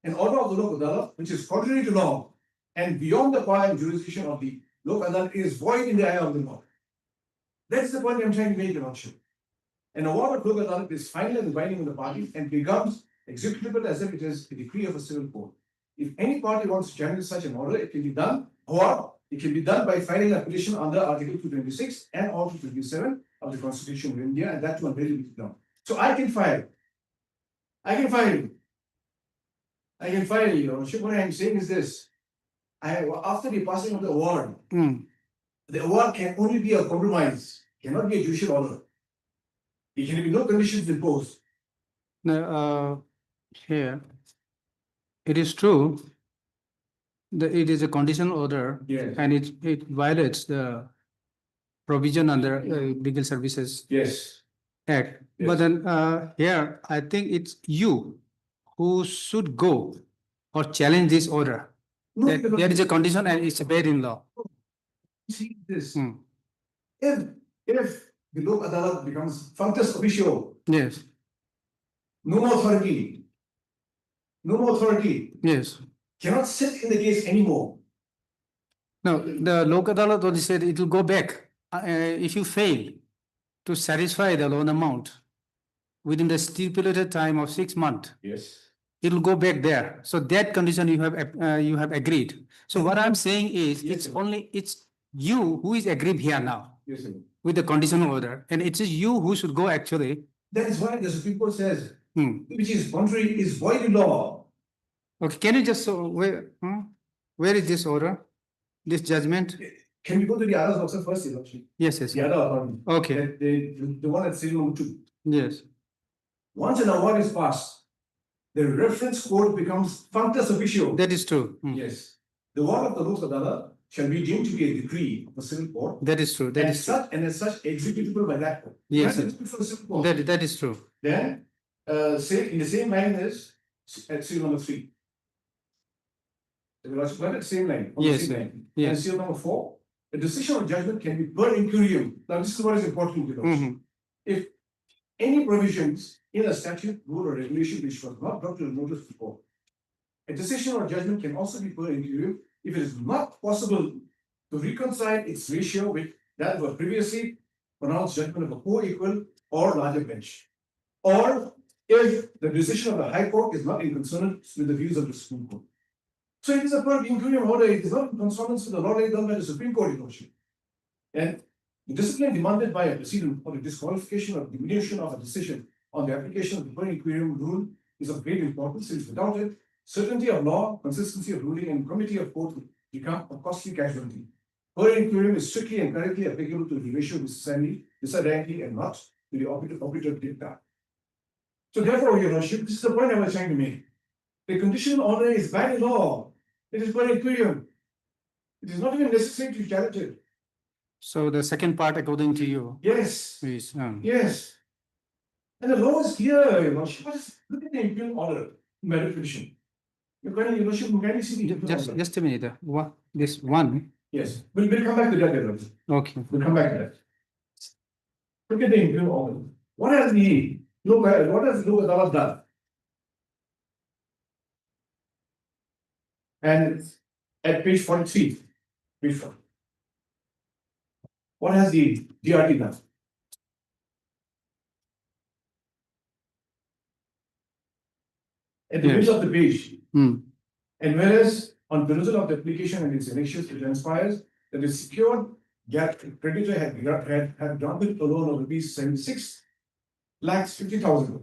An order of the Lok Adalat, which is contrary to law and beyond the power and jurisdiction of the Lok Adalat, is void in the eye of the law. That's the point I'm trying to make, Your Lordship. An award of Lok Adalat is final and binding on the party and becomes executable as if it is a decree of a civil court. If any party wants to challenge such an order, it can be done, or it can be done by filing a petition under Article 226 and Article 227 of the Constitution of India, and that too on very limited ground. So I can file, Your Lordship. What I'm saying is this: after the passing of the award, the award can only be a compromise, cannot be a judicial order. There can be no conditions imposed. Now, here, it is true that it is a conditional order Yes. and it violates the provision under Legal Services Yes. Act. Yes. But then here, I think it's you who should go or challenge this order. No, That there is a condition and it's bad in law. see this. Hmm. If the Lok Adalat becomes functus officio, Yes, no more authority, yes. cannot sit in the case anymore. No, the Lok Adalat only said it will go back if you fail to satisfy the loan amount within the stipulated time of 6 months. Yes. It will go back there. So that condition you have agreed. So what I'm saying is, Yes, sir. it's you who is agreed here now Yes, sir. with the conditional order, and it is you who should go actually. That is why the Supreme Court says, Hmm. which is contrary, is void in law. Okay, can you just where is this order, this judgment? Can we go to the others also first, Your Lordship? Yes, yes. The other authority. Okay. The one that's serial number 2. Yes. Once an award is passed, the reference code becomes functus officio. That is true. Hmm. Yes. The word of the Lok Adalat shall be deemed to be a decree of a civil court. That is true. That And is true. as such executable by that court. Yes, That's sir. a decree for a civil court. That is true. Then, say in the same line as at serial number 3. The Lordship went at the same line. On the Yes, same sir. line. And Yes. serial number 4, a decision of judgment can be per incurium. Now, this is what is important, Your Lordship. Mhm. If any provisions in a statute, rule, or regulation which was not brought to the notice before, a decision or judgment can also be per incurium if it is not possible to reconcile its ratio with that of a previously pronounced judgment of a co-equal or larger bench, or if the decision of the High Court is not in consonance with the views of the Supreme Court. So it is a per incurium order. It is not in consonance with the law laid down by the Supreme Court, Your Lordship. And the discipline demanded by a precedent or the disqualification or diminution of a decision on the application of the per inquirium rule is of great importance, since without it, certainty of law, consistency of ruling, and committee of court will become a costly casualty. Per inquirium is strictly and correctly applicable to the ratio decidedly and not to the operator dicta. So therefore, Your Lordship, this is the point I was trying to make. The conditional order is bad in law. It is per inquirium. It is not even necessary to challenge it. So the second part, according to you, Yes. is Yes. And the law is clear, Your Lordship. Look at the imperial order, merit petition. Your Lordship, can you see the imperial order? just a minute. This one. Yes, we'll come back to that, Your Lordship. Okay. We'll come back to that. Look at the imperial order. What has the Lok Adalat done? And at page 43, page 4. What has the DRT done? At the middle of the page. Hmm. And whereas on perusal of the application and its annexures, it transpires that the secured creditor had granted a loan of rupees 76,50,000.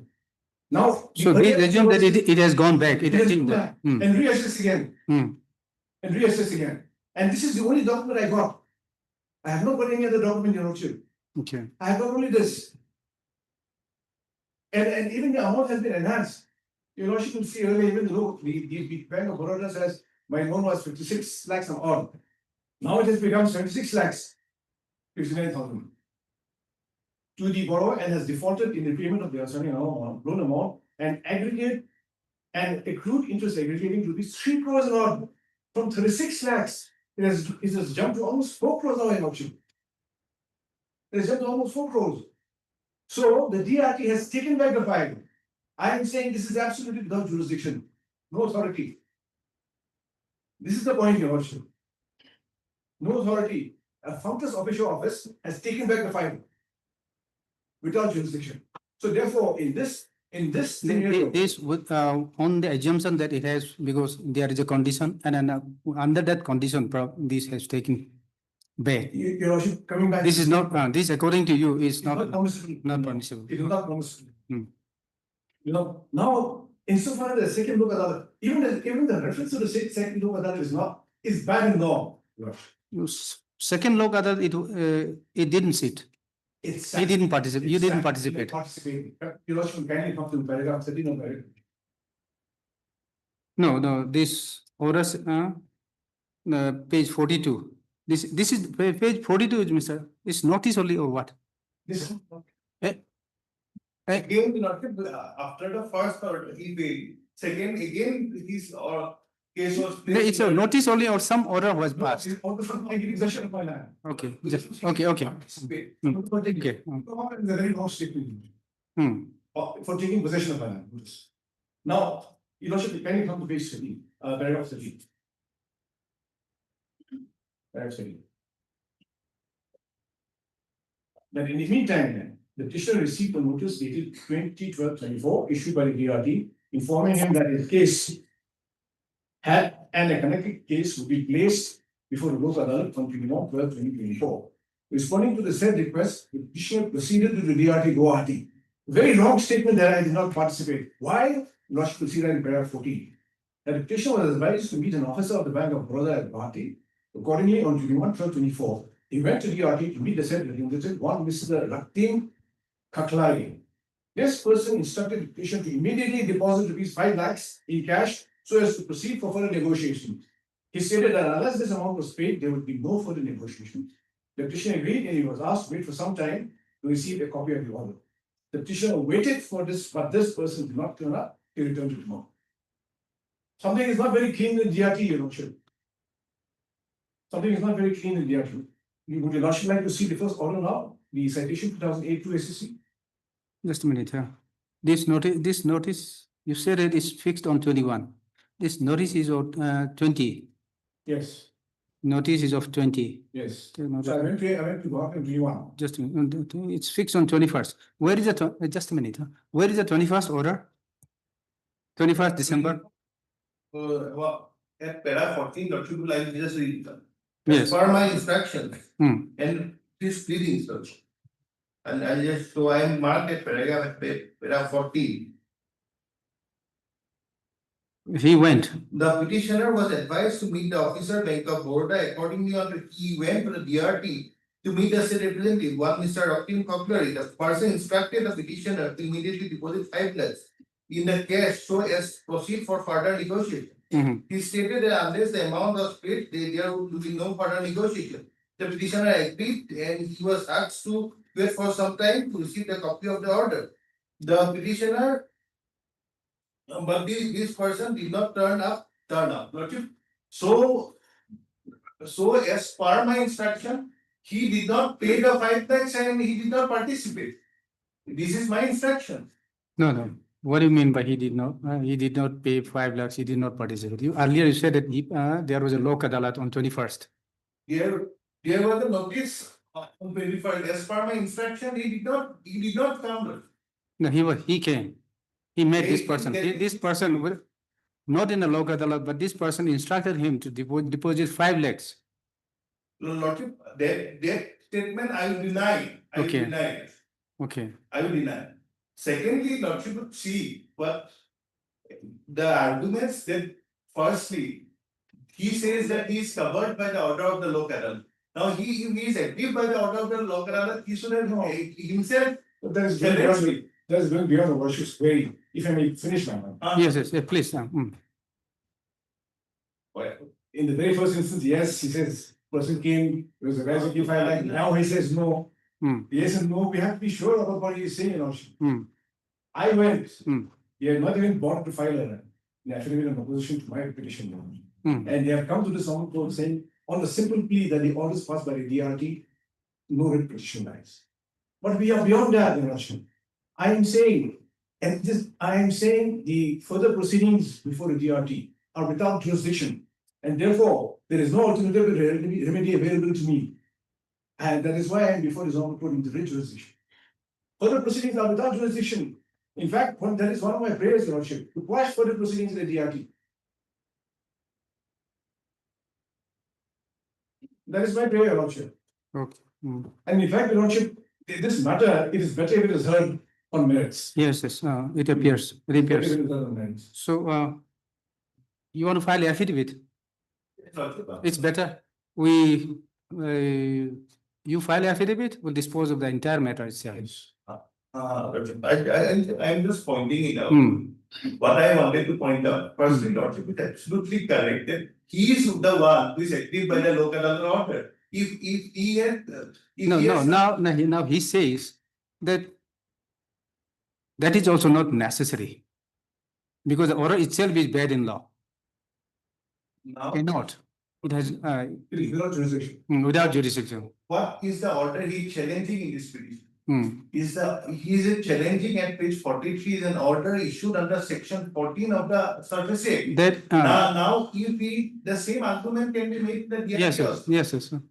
Now. So we assume that it has gone back. It has gone been there. back and reassess again. And reassess again. And this is the only document I got. I have not got any other document, Your Lordship. Okay. I have got only this. And even the amount has been enhanced. Your Lordship will see earlier, even though the Bank of Baroda says my loan was 56 lakhs and odd. Now it has become 76 lakhs, 59,000 to the borrower, and has defaulted in the payment of the outstanding loan amount, and aggregate and accrued interest aggregating to be 3 crores and odd from 36 lakhs it has jumped to almost 4 crores now in auction. It has jumped to almost 4 crores. So the DRT has taken back the file. I am saying this is absolutely without jurisdiction, no authority. This is the point, Your Worship. No authority. A functus officio office has taken back the file without jurisdiction. So therefore, in this scenario, This would, on the assumption that it has, because there is a condition and then under that condition, this has taken back. Your Worship, coming back. This is not, this according to you is It's not not, permissible. not permissible. It is not permissible. Hmm. You know, now, insofar as the second look at even the reference to the second look at is bad in law. Your Worship. Second look other, it didn't sit. It's He didn't participate, you it's didn't sad. participate. Your Worship, kindly come to paragraph 13 of paragraph. No, this orders, page 42. This is page 42, Mr. It's notice only or what? This. Again, after the first order, he paid. Second, again, his case was. It's a notice only or some order was passed. Possession of my land. Okay, okay. Okay. Okay. It's a very long statement. Hmm. For taking possession of my land. Now, you know, should kindly come to page 30, paragraph 30. Paragraph 30. That in the meantime, then, the petitioner received a notice dated 20/12/24 issued by the DRT informing him that his case had and a connected case would be placed before the local adult on 21/12/2024. Responding to the said request, the petitioner proceeded to the DRT Gauhati. Very wrong statement that I did not participate. Why? Not proceeded in paragraph 14. That the petitioner was advised to meet an officer of the Bank of Baroda at Gauhati. Accordingly, on 21/12/24, he went to DRT to meet the said representative, one Mr. Raktim Kaklari. This person instructed the petitioner to immediately deposit rupees 5 lakhs in cash so as to proceed for further negotiations. He stated that unless this amount was paid, there would be no further negotiations. The petitioner agreed and he was asked to wait for some time to receive a copy of the order. The petitioner waited for this, but this person did not turn up. He returned to tomorrow. Something is not very clean in DRT, Your Lordship. Something is not very clean in DRT. Would Your Lordship like to see the first order now? The citation 2008 to SEC? Just a minute, This notice, you said it is fixed on 21. This notice is of 20. Yes, Notice is of 20. yes. Okay, no, So I went to Gauhati in 21. just a minute, it's fixed on 21st. Where is the, just a minute, where is the 21st order? 21st December? At para 14, Dr. I just read it. Yes. For my instructions Hmm. and his pleading search. And I just, so I am marked at paragraph 14. He went. The petitioner was advised to meet the officer Bank of Baroda. Accordingly, he went to the DRT to meet the state representative, one Mr. Raktim Kaklari. The person instructed the petitioner to immediately deposit 5 lakhs in the cash so as proceed for further negotiation. Mhm. He stated that unless the amount was paid, there would be no further negotiation. The petitioner agreed and he was asked to wait for some time to receive the copy of the order. The petitioner, but this person did not turn up. So as per my instruction, he did not pay the 5 lakhs and he did not participate. This is my instruction. No. What do you mean by he did not pay 5 lakhs, he did not participate? Earlier you said that there was a Lok Adalat on 21st. There was a notice on 21st. As per my instruction, he did not come. No, he came. He met this He- person. he- This person, not in a Lok Adalat, but this person instructed him to deposit 5 lakhs. Lordship, that statement I will deny. I will Okay. deny it. Okay. I will deny. Secondly, Lordship would see what the arguments that firstly, he says that he is covered by the order of the local. Now he is aggrieved by the order of the local, he should have himself. But that is going beyond the worship's way. If I may finish my mind. Yes, please. In the very first instance, yes, he says, person came, there was a guy who gave 5 lakhs. Now he says no. Hmm. Yes and no, we have to be sure about what he is saying, Hmm. I went. Hmm. They have not even bothered to file an affidavit in opposition to my petition. Hmm. And they have come to this court saying on the simple plea that the orders passed by the DRT, no writ petition lies. But we are beyond that, Your Worship. I am saying, the further proceedings before the DRT are without jurisdiction, and therefore there is no alternative remedy available to me. And that is why I am before this honorable court in the writ jurisdiction. Further proceedings are without jurisdiction. In fact, that is one of my prayers, Your Worship, to quash further proceedings in the DRT. That is my prayer, Your Lordship. Okay. And in fact, Your Lordship, this matter, it is better if it is heard on merits. Yes, yes, it appears, it Better if appears. it is heard on merits. So, you want to file affidavit? It's better. We, you file affidavit, we'll dispose of the entire matter itself. I'm just pointing it out. What I wanted to point out, firstly, Lordship is absolutely correct that he is the one who is agreed by the local order. If he had. Now he says that that is also not necessary. Because the order itself is bad in law. Now, Cannot. It has, It is without jurisdiction. without jurisdiction. what is the order he is challenging in this petition? Hmm. He is challenging at page 43 is an order issued under section 14 of the Sarfaesi Act. That, Now, if the same argument can be made in the DRT yes, also. yes, yes, yes.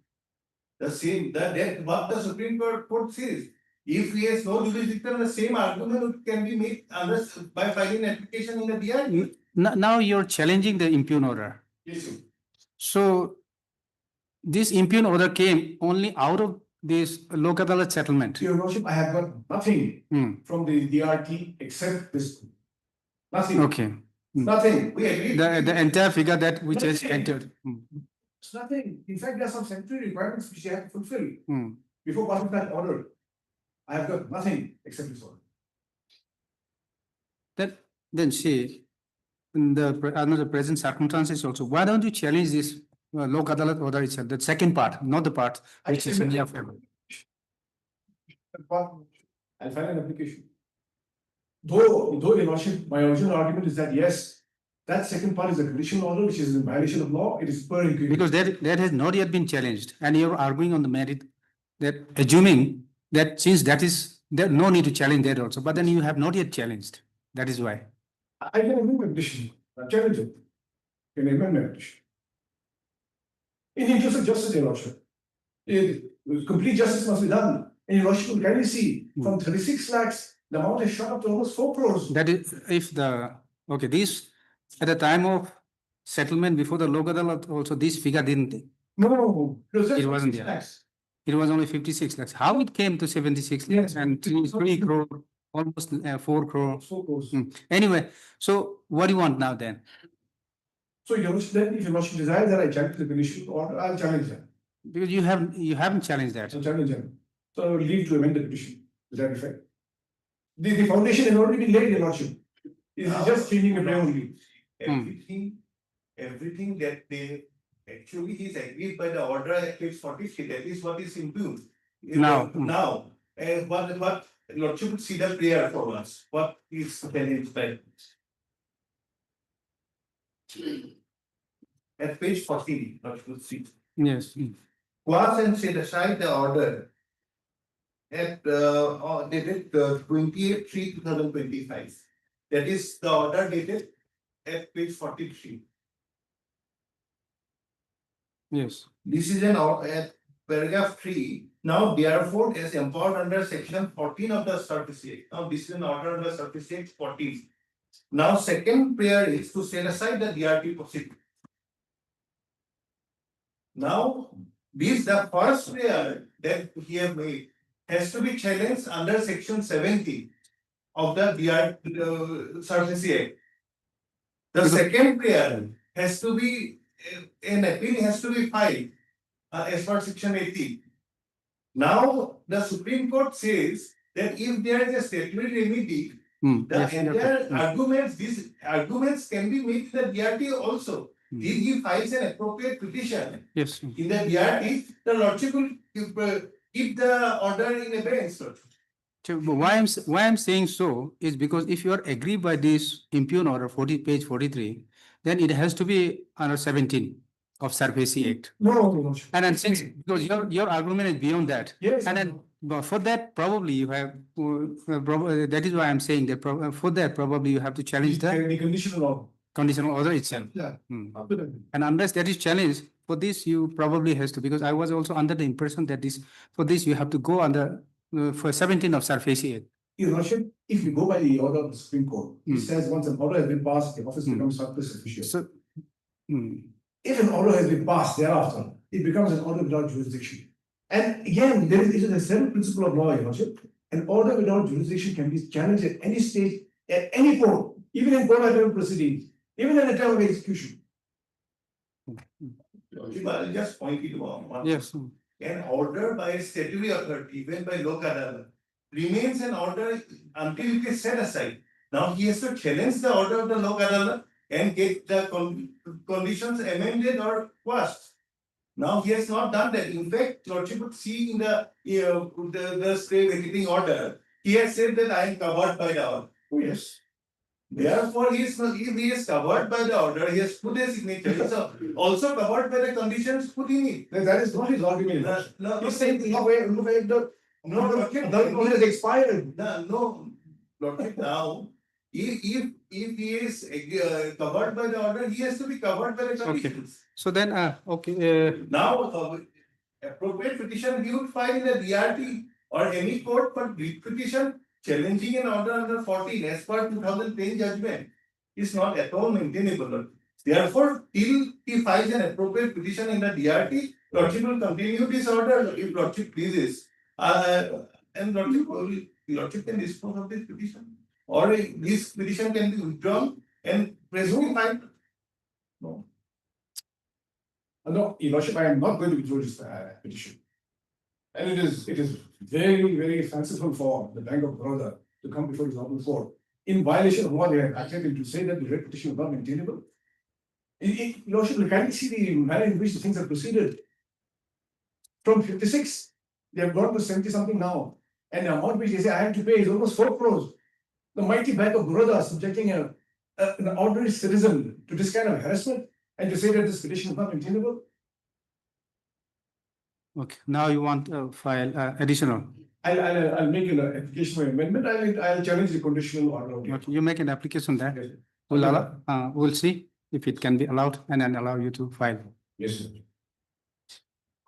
The same, that what the Supreme Court says. If he has no jurisdiction, the same argument can be made unless by filing an application in the DRT. Now you're challenging the impugn order. Yes, sir. So this impugn order came only out of this local adalat settlement. Your Lordship, I have got nothing from the DRT except this. Nothing. Okay. Nothing. We agree. The entire figure that which has Nothing. entered. It's nothing. In fact, there are some sanitary requirements which you have to fulfill Hmm. before passing that order. I have got nothing except this order. Then see, in the under the present circumstances also, why don't you challenge this local adalat order itself, the second part, not the part which is in your favor? I'll file an application. Though Your Lordship, my original argument is that yes, that second part is a conditional order which is in violation of law. It is per inquiry. Because that has not yet been challenged, and you're arguing on the merit that assuming that since that is, there no need to challenge that also, but then you have not yet challenged. That is why. I can amend my petition. I challenge it. Can amend my petition. In the interest of justice, Your Lordship. Complete justice must be done. And Your Lordship will kindly see from 36 lakhs, the amount has shot up to almost 4 crores. That is, if the, okay, this, at the time of settlement before the local adalat also, this figure didn't, No, It wasn't 56 there. lakhs. it was only 56 lakhs. How it came to 76 lakhs and 3 crore, almost 4 crore. 4 crores. Anyway, so what do you want now then? So Your Lordship, then if Your Lordship desires that I challenge the conditional order, I'll challenge that. Because you haven't challenged that. I'll challenge them. So I will leave to amend the petition. Is that effect? The foundation has already been laid, Your Lordship. It's just changing the name only. Everything that they, actually is agreed by the order at page 43, that is what is impugned. Now. Now, what Lordship would see the prayer for us, what is challenged by. At page 14, Lordship would see. Yes. Quash and set aside the order at dated 28/3/2025. That is the order dated at page 43. Yes. This is an order at paragraph 3. Now therefore is empowered under section 14 of the Sarfaesi Act. Now this is an order under Sarfaesi Act 14. Now second prayer is to set aside the DRT proceeding. Now this the first prayer that he have made has to be challenged under section 70 of the Sarfaesi Act. The second prayer has to be an appeal has to be filed as per section 80. Now the Supreme Court says that if there is a statutory remedy, the Yes, entire arguments, these arguments can be made in the DRT also. If he files an appropriate petition Yes. in the DRT, the Lordship will keep the order in abeyance. So why I'm saying so is because if you are agreed by this impugn order page 43, then it has to be under 17. of Sarfaesi Act. No, Your Lordship. And then since, because your argument is beyond that. Yes. And then for that, probably you have, that is why I'm saying that for that, probably you have to challenge the The conditional order. conditional order itself. Yeah. Hmm. Absolutely. And unless that is challenged, for this, you probably has to, because I was also under the impression that for this, you have to go under, for 17 of Sarfaesi Act. Your Lordship, if you go by the order of the Supreme Court, it Hmm. says once an order has been passed, the office Hmm. becomes surplus official. So, hmm. If an order has been passed thereafter, it becomes an order without jurisdiction. And again, it is a settled principle of law, Your Lordship. An order without jurisdiction can be challenged at any stage, at any court, even in court proceedings, even at the time of execution. I'll just point it out. Yes. An order by a statutory authority, even by Lok Adalat, remains an order until it is set aside. Now he has to challenge the order of the Lok Adalat and get the conditions amended or quashed. Now he has not done that. In fact, Lordship would see in the stay vacating order, he has said that I am covered by the order. Oh, yes. Therefore, if he is covered by the order, he has put a signature, he is also covered by the conditions put in it. That is not his argument. No, He's saying the order has expired. No, Lordship, now, if he is covered by the order, he has to be covered by the conditions. So then, Now, appropriate petition he would file in the DRT or any court for petition challenging an order under 14 as per 2010 judgment is not at all maintainable. Therefore, till he files an appropriate petition in the DRT, Lordship will continue this order if Lordship pleases. And Lordship can dispose of this petition. Or this petition can be withdrawn and presumably filed. No. No, Your Lordship, I am not going to withdraw this petition. And it is very, very fanciful for the Bank of Baroda to come before his honorable court in violation of what they have acted to say that the red petition was not maintainable. Your Lordship, can you see the manner in which the things have proceeded? From 56, they have gone to 70 something now. And the amount which they say I have to pay is almost 4 crores. The mighty Bank of Baroda subjecting an ordinary citizen to this kind of harassment and to say that this petition is not maintainable. okay, now you want to file additional. I'll make an application for amendment. I'll challenge the conditional order. Okay, you make an application there. Yes, We'll see if it can be allowed and then allow you to file. yes, sir.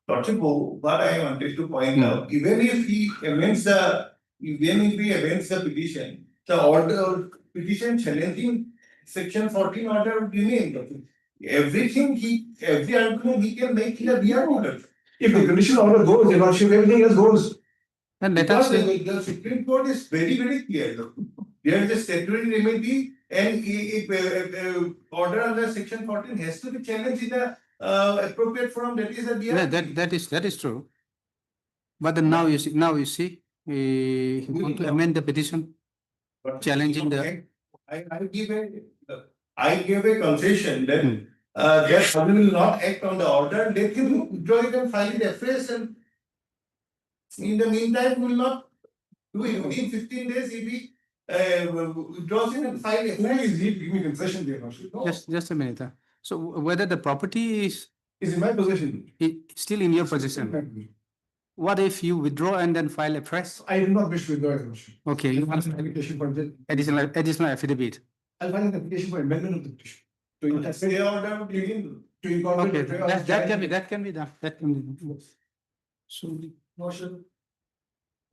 Lordship, what I wanted to point out, even if he amends the petition, the order petition challenging section 14 order will remain. Every argument he can make in the DR order. If the conditional order goes, Your Lordship, everything else goes. Then let us Because say, the Supreme Court is very, very clear. There is a statutory remedy and order under section 14 has to be challenged in the appropriate forum, that is the yeah, DR. that is true. But then now you see, you want to amend the petition, challenging the. I gave a concession that that someone will not act on the order, let him withdraw it and file it afresh, and in the meantime, will not do it within 15 days if he withdraws it and file Who afresh. is he to give me concession, Your Lordship? No, Just a minute. So whether the property is it's in my possession. still in your possession, what if you withdraw and then file a fresh? I do not wish to withdraw, Your Lordship. Okay, you want an application for additional affidavit. I'll file an application for amendment of the petition. To Stay order begin. incorporate. Okay, that can be done. That can be done. So, Motion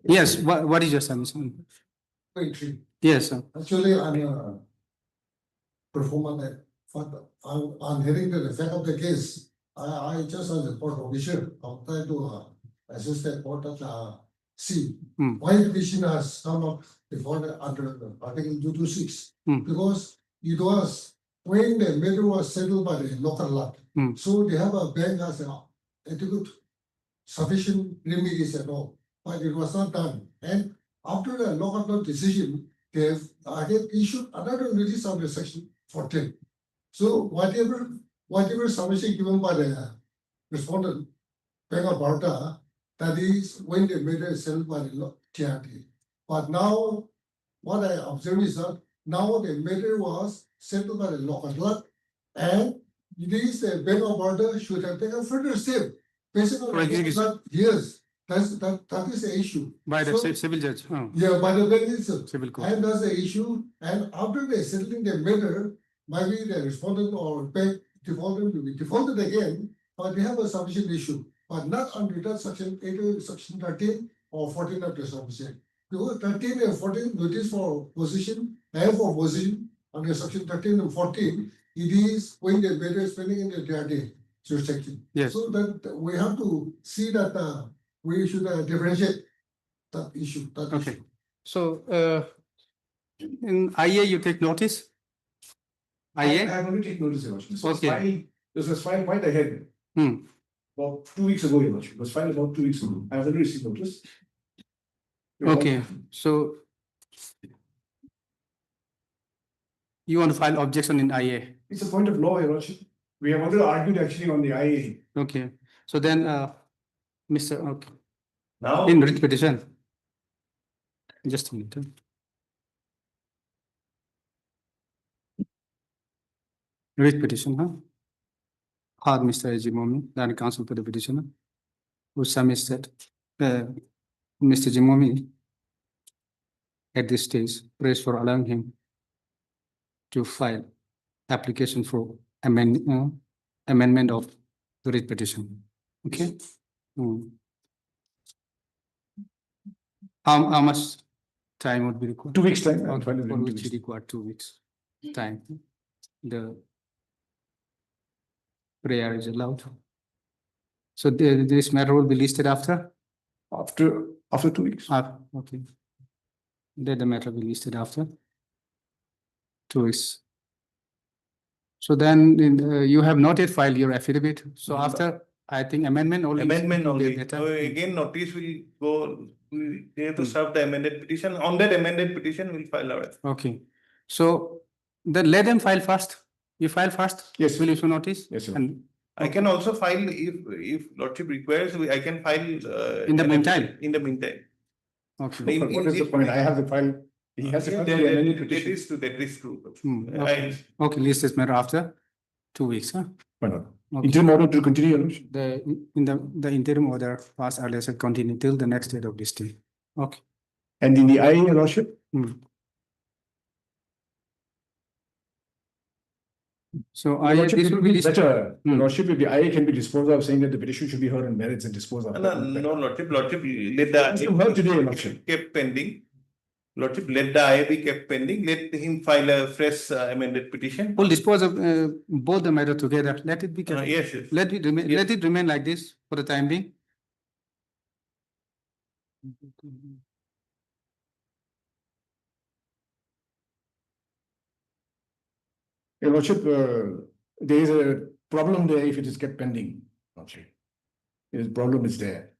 yes, what is your submission? 23. Yes, sir. Actually, I'm a performer on hearing the effect of the case. I just as a court official, I'm trying to assist the court at see why the petition has come up before under the Article 226. Because it was when the matter was settled by the local lot. So they have a bank as an adequate sufficient remedies and all, but it was not done. And after the local law decision, they have again issued another notice under section 14. So whatever submission given by the respondent, Bank of Baroda, that is when the matter is settled by the TRT. But now, what I observed is that now the matter was settled by the local lot, and This bench of order should have taken further step. Based on For execution. yes, that is the issue. By the So- civil judge, Yeah, by the bench itself. civil court. And that's the issue, and after they settling the matter, maybe the respondent or bank defaulted will be defaulted again, but they have a sufficient issue, but not under that section 8, section 13 or 14 of the subsection. Because 13 and 14 notice for position, and for position under section 13 and 14, it is when the matter is pending in the DRD jurisdiction. Yes. So that we have to see that we should differentiate that issue. That Okay. issue. So, in IA, you take notice? I IA? have already taken notice, Your Worship. This was Okay. filed, this was filed quite ahead. Hmm. About 2 weeks ago, Your Worship. It was filed about 2 weeks ago. I have already received notice. Okay, so you want to file objection in IA? It's a point of law, Your Worship. We have already argued actually on the IA. Okay, so then, Mr. Okay, Now, in writ petition. Just a minute. Writ petition, Hard Mr. A.G. Momi, land counsel for the petitioner, who submits that, Mr. Jimomi at this stage, prays for allowing him to file application for amendment of the writ petition. Okay? How much time would be required? 2 weeks time. I'll Okay, file it for in 2 which weeks. you require 2 weeks time. The prayer is allowed. So this matter will be listed after? After 2 weeks. Okay. Then the matter will be listed after 2 weeks. So then you have not yet filed your affidavit. So after, I think amendment only. amendment will be only. better. So again, notice will go, they have to serve the amended petition. On that amended petition, we'll file our. Okay. So then let them file first. You file first? Yes. Will issue notice? Yes, sir. And I can also file if lordship requires, I can file. In the meantime? In the meantime. okay. But what is the point? I have the file. He has the file. the amended That petition. is true, that is true. Okay. Okay, list this matter after 2 weeks, Why not? Okay. Interim order to continue, Your Worship. The interim order pass earlier shall continue till the next date of this day. Okay. And in the IA, Your Worship, So Your I, Worship, this it will would be be listed. better, Your Worship, if the IA can be disposed of, saying that the petition should be heard on merits and disposed of. No, lordship, let It's been heard today, Your Worship. kept pending. Lordship, let the IA be kept pending, let him file a fresh amended petition. We'll dispose of both the matter together. Let it be. Yes, yes. Let it remain like this for the time being. Your Worship, there is a problem there if it is kept pending, Lordship. The problem is there.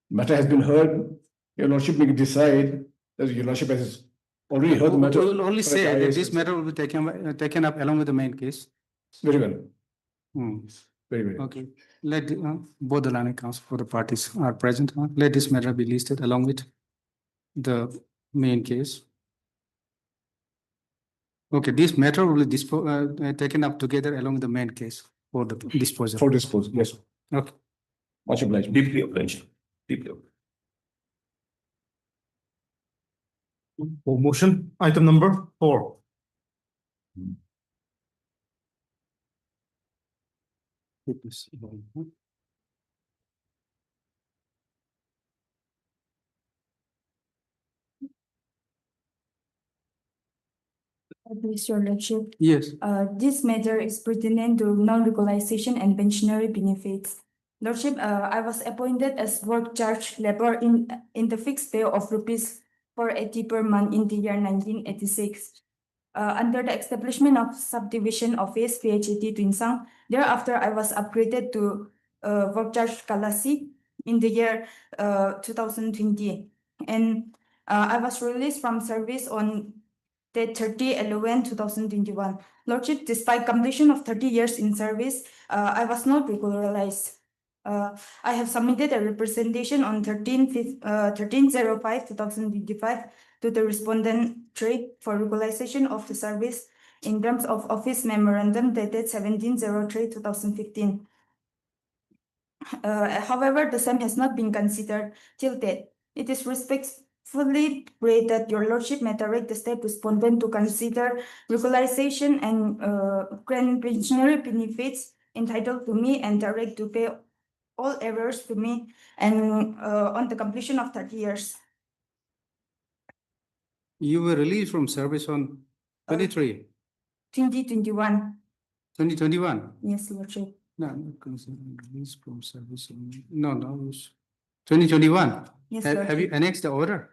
Matter has been heard, Your Lordship may decide, that Your Lordship has already heard the matter. We will only but say IA that is this concerned. matter will be taken up along with the main case. Very well, Hmm. very. Okay, let both the land counsel for the parties are present. Let this matter be listed along with the main case. Okay, this matter will be taken up together along with the main case for the disposal. For disposal, yes. Okay. Much obliged. Deeply obliged, deeply obliged. For motion, item number 4. Please, Your Lordship. Yes. This matter is pertinent to non-regularization and pensionary benefits. Lordship, I was appointed as work charge labor in the fixed pay of rupees 480 per month in the year 1986. Under the establishment of subdivision office PHAT Twinsang, thereafter I was upgraded to work charge Kalasi in the year 2020. And I was released from service on date 30/11/2021. Lordship, despite completion of 30 years in service, I was not regularized. I have submitted a representation on 13/05/2025 to the respondent 3 for regularization of the service. in terms of office memorandum dated 17/03/2015. However, the same has not been considered till date. It is respectfully pray that your lordship may direct the state respondent to consider regularization and grant pensionary benefits entitled to me and direct to pay all errors to me and on the completion of 30 years. You were released from service on 23, 2021. 2021. Yes, lordship. No, not considered release from service. No, no, it was 2021. Yes, Have you lordship. annexed the order?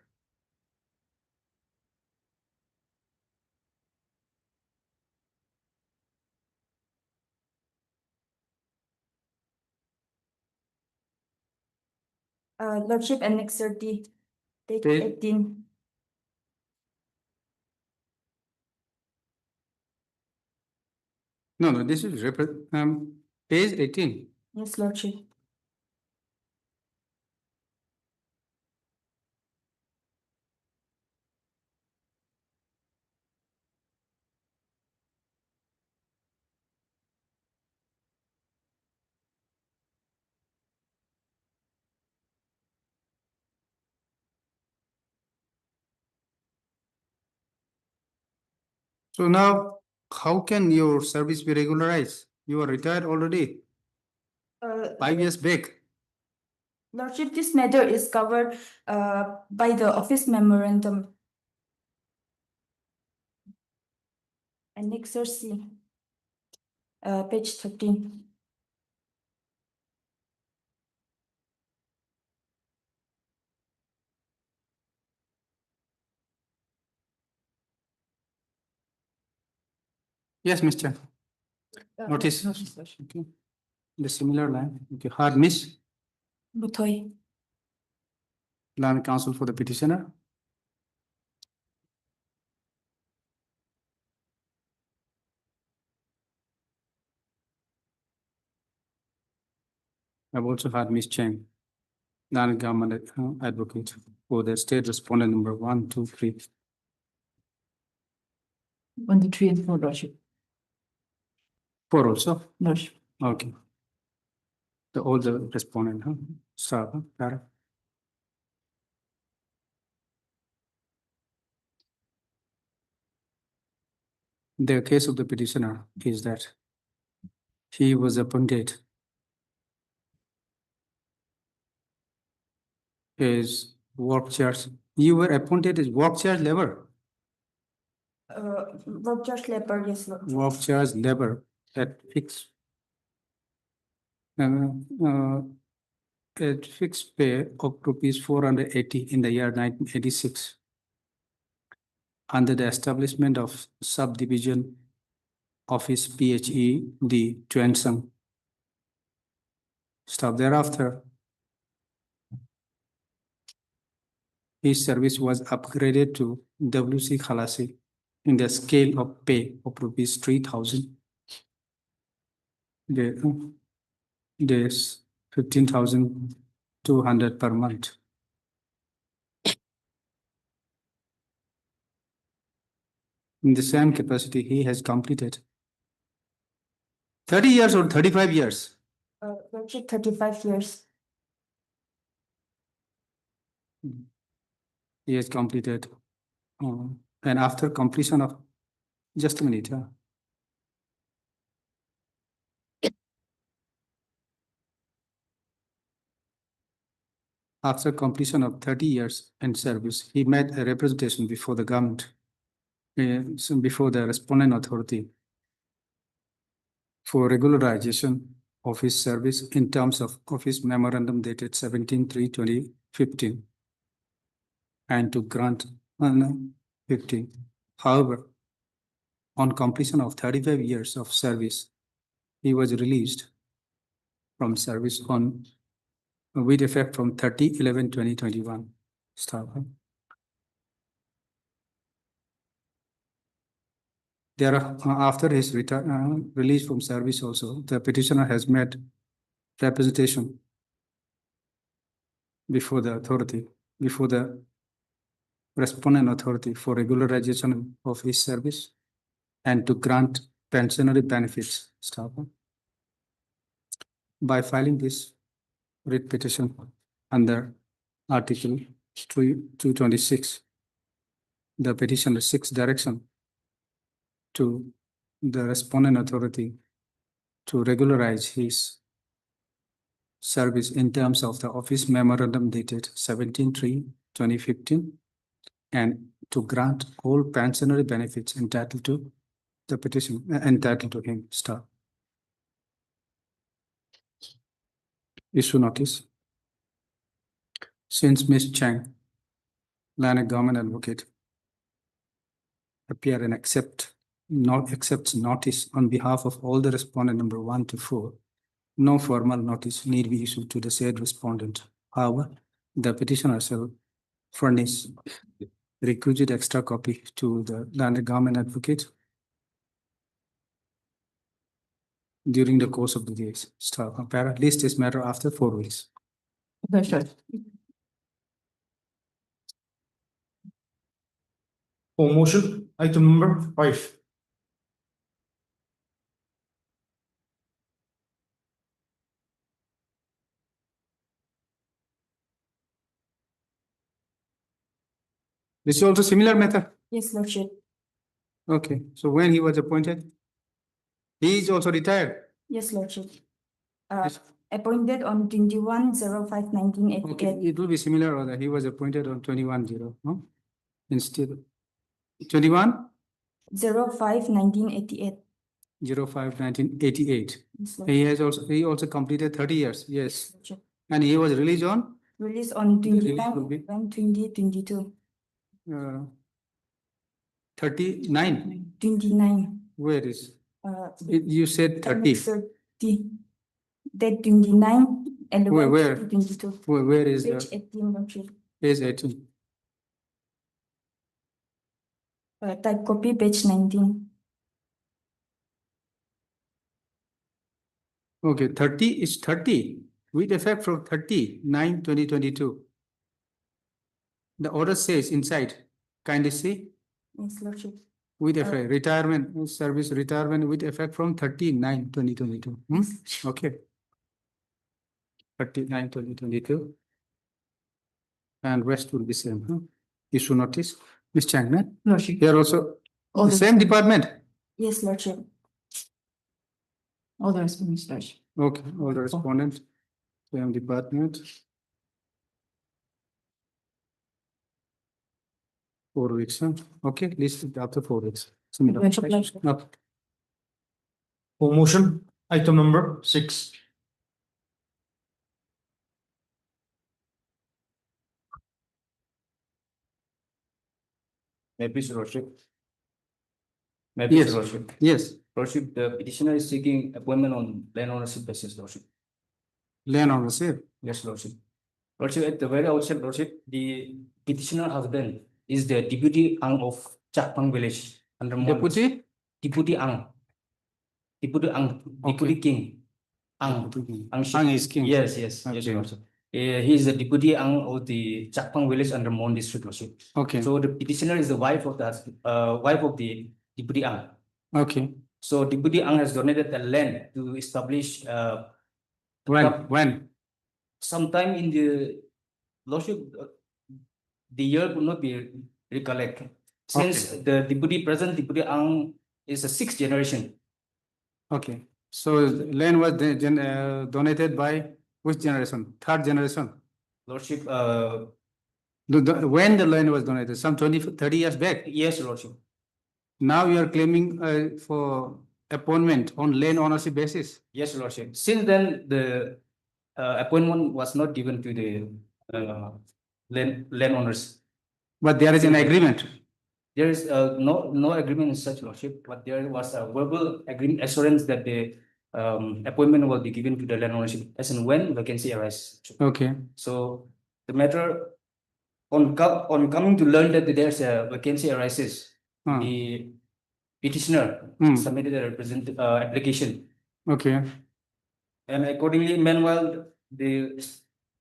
Lordship Annex 30, page Page- 18. No, no, this is page 18. Yes, lordship. So now, how can your service be regularized? You are retired already, 5 years back. Lordship, this matter is covered by the office memorandum. Annexure C, page 13. Yes, Mr. Notice. Okay. The similar line. Okay, hard miss. Butoy. Land counsel for the petitioner. I've also had Miss Cheng, non-government advocate for the state respondent number 1, 2, 3. 1, 2, 3, and 4, lordship. 4 also. Lordship. Okay. All the respondent, huh? Sir, huh? Para. The case of the petitioner is that he was appointed as work charge. You were appointed as work charge labor. Work charge labor, yes, lord. Work charge labor at fixed pay of rupees 480 in the year 1986 under the establishment of subdivision office PHE the Tuensang. Stop thereafter. His service was upgraded to WC Khalasi in the scale of pay of rupees 3,000. There's 15,200 per month. In the same capacity, he has completed 30 years or 35 years. Lordship, 35 years. He has completed. And after completion of, just a minute. After completion of 30 years in service, he made a representation before the government, before the respondent authority for regularization of his service in terms of office memorandum dated 17/3/2015 and to grant 15. However, on completion of 35 years of service, he was released from service on with effect from 30/11/2021. After his release from service also, the petitioner has made representation before the authority, before the respondent authority for regularization of his service and to grant pensionary benefits. Stop. By filing this writ petition under Article 226, the petitioner seeks direction to the respondent authority to regularize his service in terms of the office memorandum dated 17/3/2015 and to grant all pensionary benefits entitled to the petition, entitled to him. Stop. Issue notice. Since Ms. Chang, Land Government Advocate, appear and accepts notice on behalf of all the respondent number 1 to 4, no formal notice need be issued to the said respondent. However, the petitioner shall furnish requisite extra copy to the Land Government Advocate during the course of the days. Stop. Compare list this matter after 4 weeks. For motion, item number 5. This is also similar matter. Yes, Lordship. Okay, so when he was appointed, he is also retired. Yes, Lordship. Yes. Appointed on 21/05/1988. Okay, it will be similar or that he was appointed on 21/0, no? Instead 21 05/1988. 05/1988. Yes, He also completed 30 years. Yes, Lordship. and he was released on Released on The release will be- 2022. 39. 29. Where is Uh, you said 30? 30. That 29 and Where? 22. Where is Page the 18, Lordship. page 18? Type copy, page 19. Okay, 30 is 30 with effect from 30/9/2022. The order says inside, kindly see, Yes, Lordship. with effect, retirement, service retirement with effect from 30/9/2022. Okay. 30/9/2022. And rest will be same. Issue notice. Ms. Changman, Lordship. here also, All the the- same department. Yes, Lordship. All the respondents, Lordship. Okay, all the respondents, same department. 4 weeks, huh? Okay, list it after 4 weeks. Lordship. Okay. For motion, item number 6. May I please, Lordship? May I please, Yes. Lordship? Yes, Lordship, the petitioner is seeking appointment on land ownership basis, Lordship. land ownership. Yes, Lordship. Lordship, at the very outset, Lordship, the petitioner husband is the deputy ang of Chakpang village under Deputy? Deputy ang. Deputy ang, deputy king. Ang. Ang is king. Yes, yes, yes, Okay. Lordship. He is the deputy ang of the Chakpang village under Mon district, Lordship. Okay, So the petitioner is the wife of the deputy ang. okay. So deputy ang has donated the land to establish When? sometime in the Lordship, the year could not be recollect. Since the present deputy ang is a 6th generation. Okay, so land was donated by which generation? 3rd generation? Lordship, When the land was donated? Some 20-30 years back? yes, Lordship. Now you are claiming for appointment on land ownership basis? Yes, Lordship. Since then, the appointment was not given to the landowners. But there is an agreement. There is no agreement in such, Lordship, but there was a verbal agreement assurance that the appointment will be given to the land ownership as and when vacancy arises. Okay, So the matter on coming to learn that there's a vacancy arises, the petitioner submitted a application, okay, and accordingly, meanwhile, the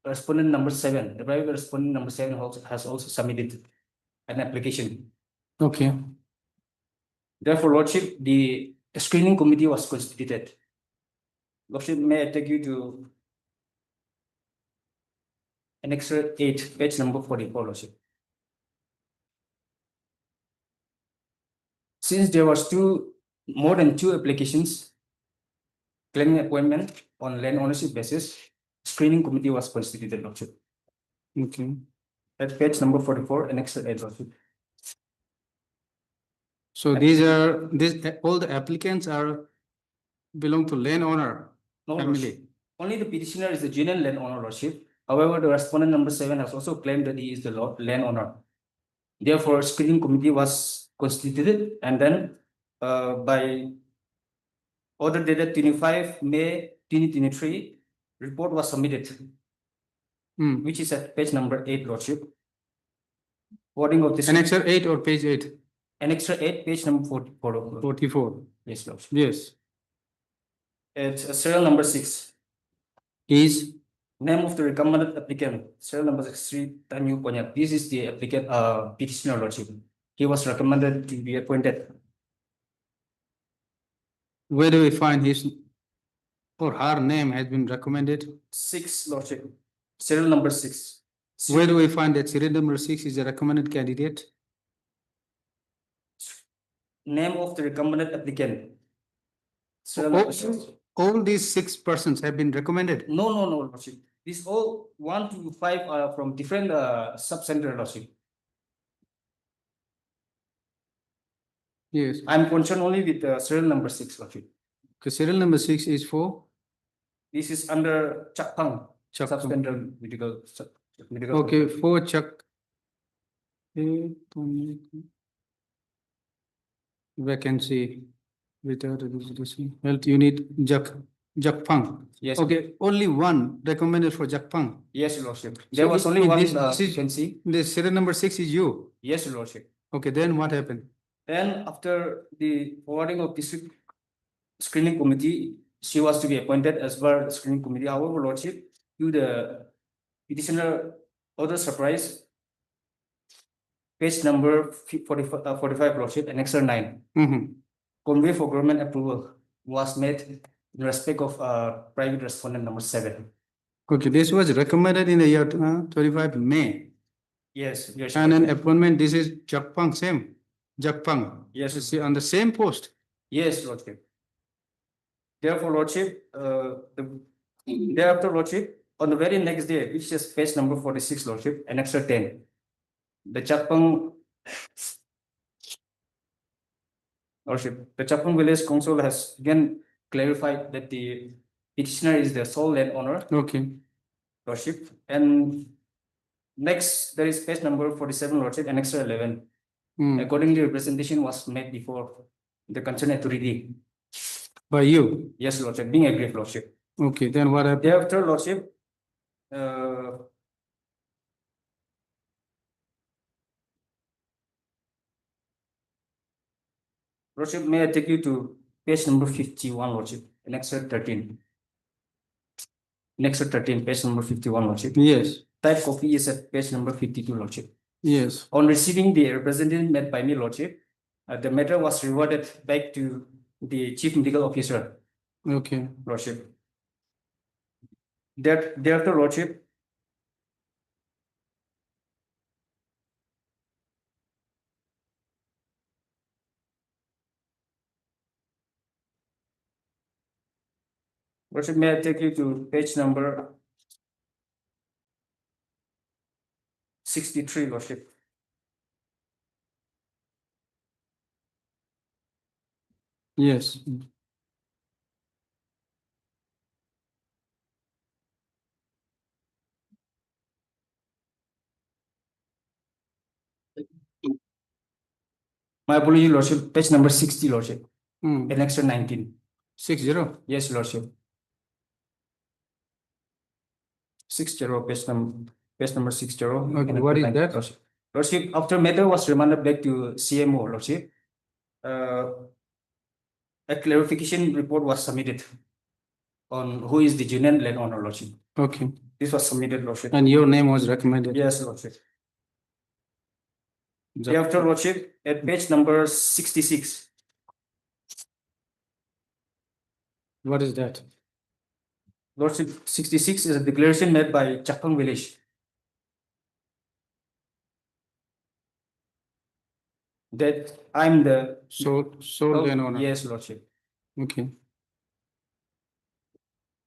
respondent number 7, the private respondent number 7 has also submitted an application. okay. Therefore, Lordship, the screening committee was constituted. Lordship, may I take you to Annex 8, page number 44, Lordship. Since there was more than two applications claiming appointment on land ownership basis, screening committee was constituted, Lordship. Okay. At page number 44, Annex 8, Lordship. So all the applicants belong to landowner No, family. Lordship. Only the petitioner is the genuine landowner, Lordship. However, the respondent number 7 has also claimed that he is the landowner. Therefore, screening committee was constituted, and then by order dated 25 May 2023, report was submitted, which is at page number 8, Lordship. Wording of this Annex 8 or page 8? Annex 8, page number 44. 44. Yes, Lordship. Yes. It's serial number 6. Is name of the recommended applicant, serial number 63, Tanyu Ponyat. This is the applicant petitioner, Lordship. He was recommended to be appointed. Where do we find his or her name has been recommended? 6, Lordship. Serial number 6. Where do we find that serial number 6 is a recommended candidate? Name of the recommended applicant. Serial number 6. All these 6 persons have been recommended? No, Lordship. These all 1 to 5 are from different sub-center, Lordship. Yes. I'm concerned only with serial number 6, Lordship. Okay, serial number 6 is for? This is under Chakpang, Chakpang. sub-center medical. Okay, for Chak. Vacancy without registration. Health unit Jakpang. Yes. Okay, only one recommended for Jakpang. Yes, Lordship. There was only one vacancy. The serial number 6 is you. Yes, Lordship. Okay, then what happened? Then after the forwarding of district screening committee, she was to be appointed as per the screening committee. However, Lordship, to the petitioner order surprise, page number 45, Lordship, Annex 9. Convey for government approval was made in respect of private respondent number 7. Okay, this was recommended in the year 25 May. Yes. And an appointment, this is Jakpang, same. Jakpang. Yes. You see, on the same post. Yes, Lordship. Therefore, Lordship, thereafter, Lordship, on the very next day, which is page number 46, Lordship, Annex 10, the Chakpang Lordship, the Chakpang Village Council has again clarified that the petitioner is the sole landowner. Okay. Lordship, and next there is page number 47, Lordship, Annex 11. Accordingly, representation was made before the concerned authority. By you? Yes, Lordship, being aggrieved, Lordship. Okay, then what happened? Thereafter, Lordship, Lordship, may I take you to page number 51, Lordship, Annex 13. Annex 13, page number 51, Lordship. Yes. Type copy is at page number 52, Lordship. Yes. On receiving the representation made by me, Lordship, the matter was rewarded back to the Chief Medical Officer. Okay. Lordship. Thereafter, Lordship, Lordship, may I take you to page number 63, Lordship. Yes. My apology, Lordship, page number 60, Lordship. Annex 19. 60? Yes, Lordship. 60, page number 60. Okay, what is that? Lordship, after matter was remanded back to CMO, Lordship, a clarification report was submitted on who is the genuine landowner, Lordship. Okay. This was submitted, Lordship. And your name was recommended? Yes, Lordship. Thereafter, Lordship, at page number 66, What is that? Lordship, 66 is a declaration made by Chakpang village. That I'm the Sole land owner. Yes, Lordship. Okay.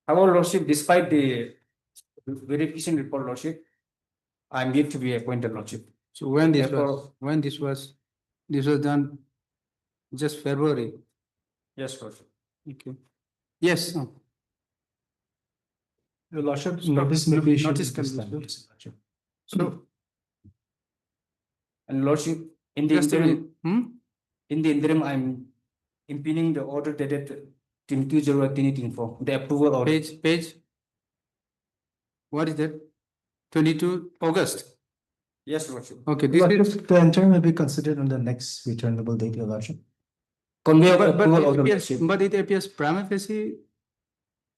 However, Lordship, despite the verification report, Lordship, I'm yet to be appointed, Lordship. So when this Therefore- was, this was done just February. Yes, Lordship. Okay. Yes. Your lordship, Notice maybe can be done. issued. So And Lordship, in the just a minute. interim, in the interim, I'm impugning the order dated 22/0/2024, the approval order. Page. What is that? 22 August. Yes, Lordship. Okay, this is. Lordship, the interim will be considered on the next returnable date, your lordship. Convey of But approval it order, appears, Lordship. but it appears prima facie,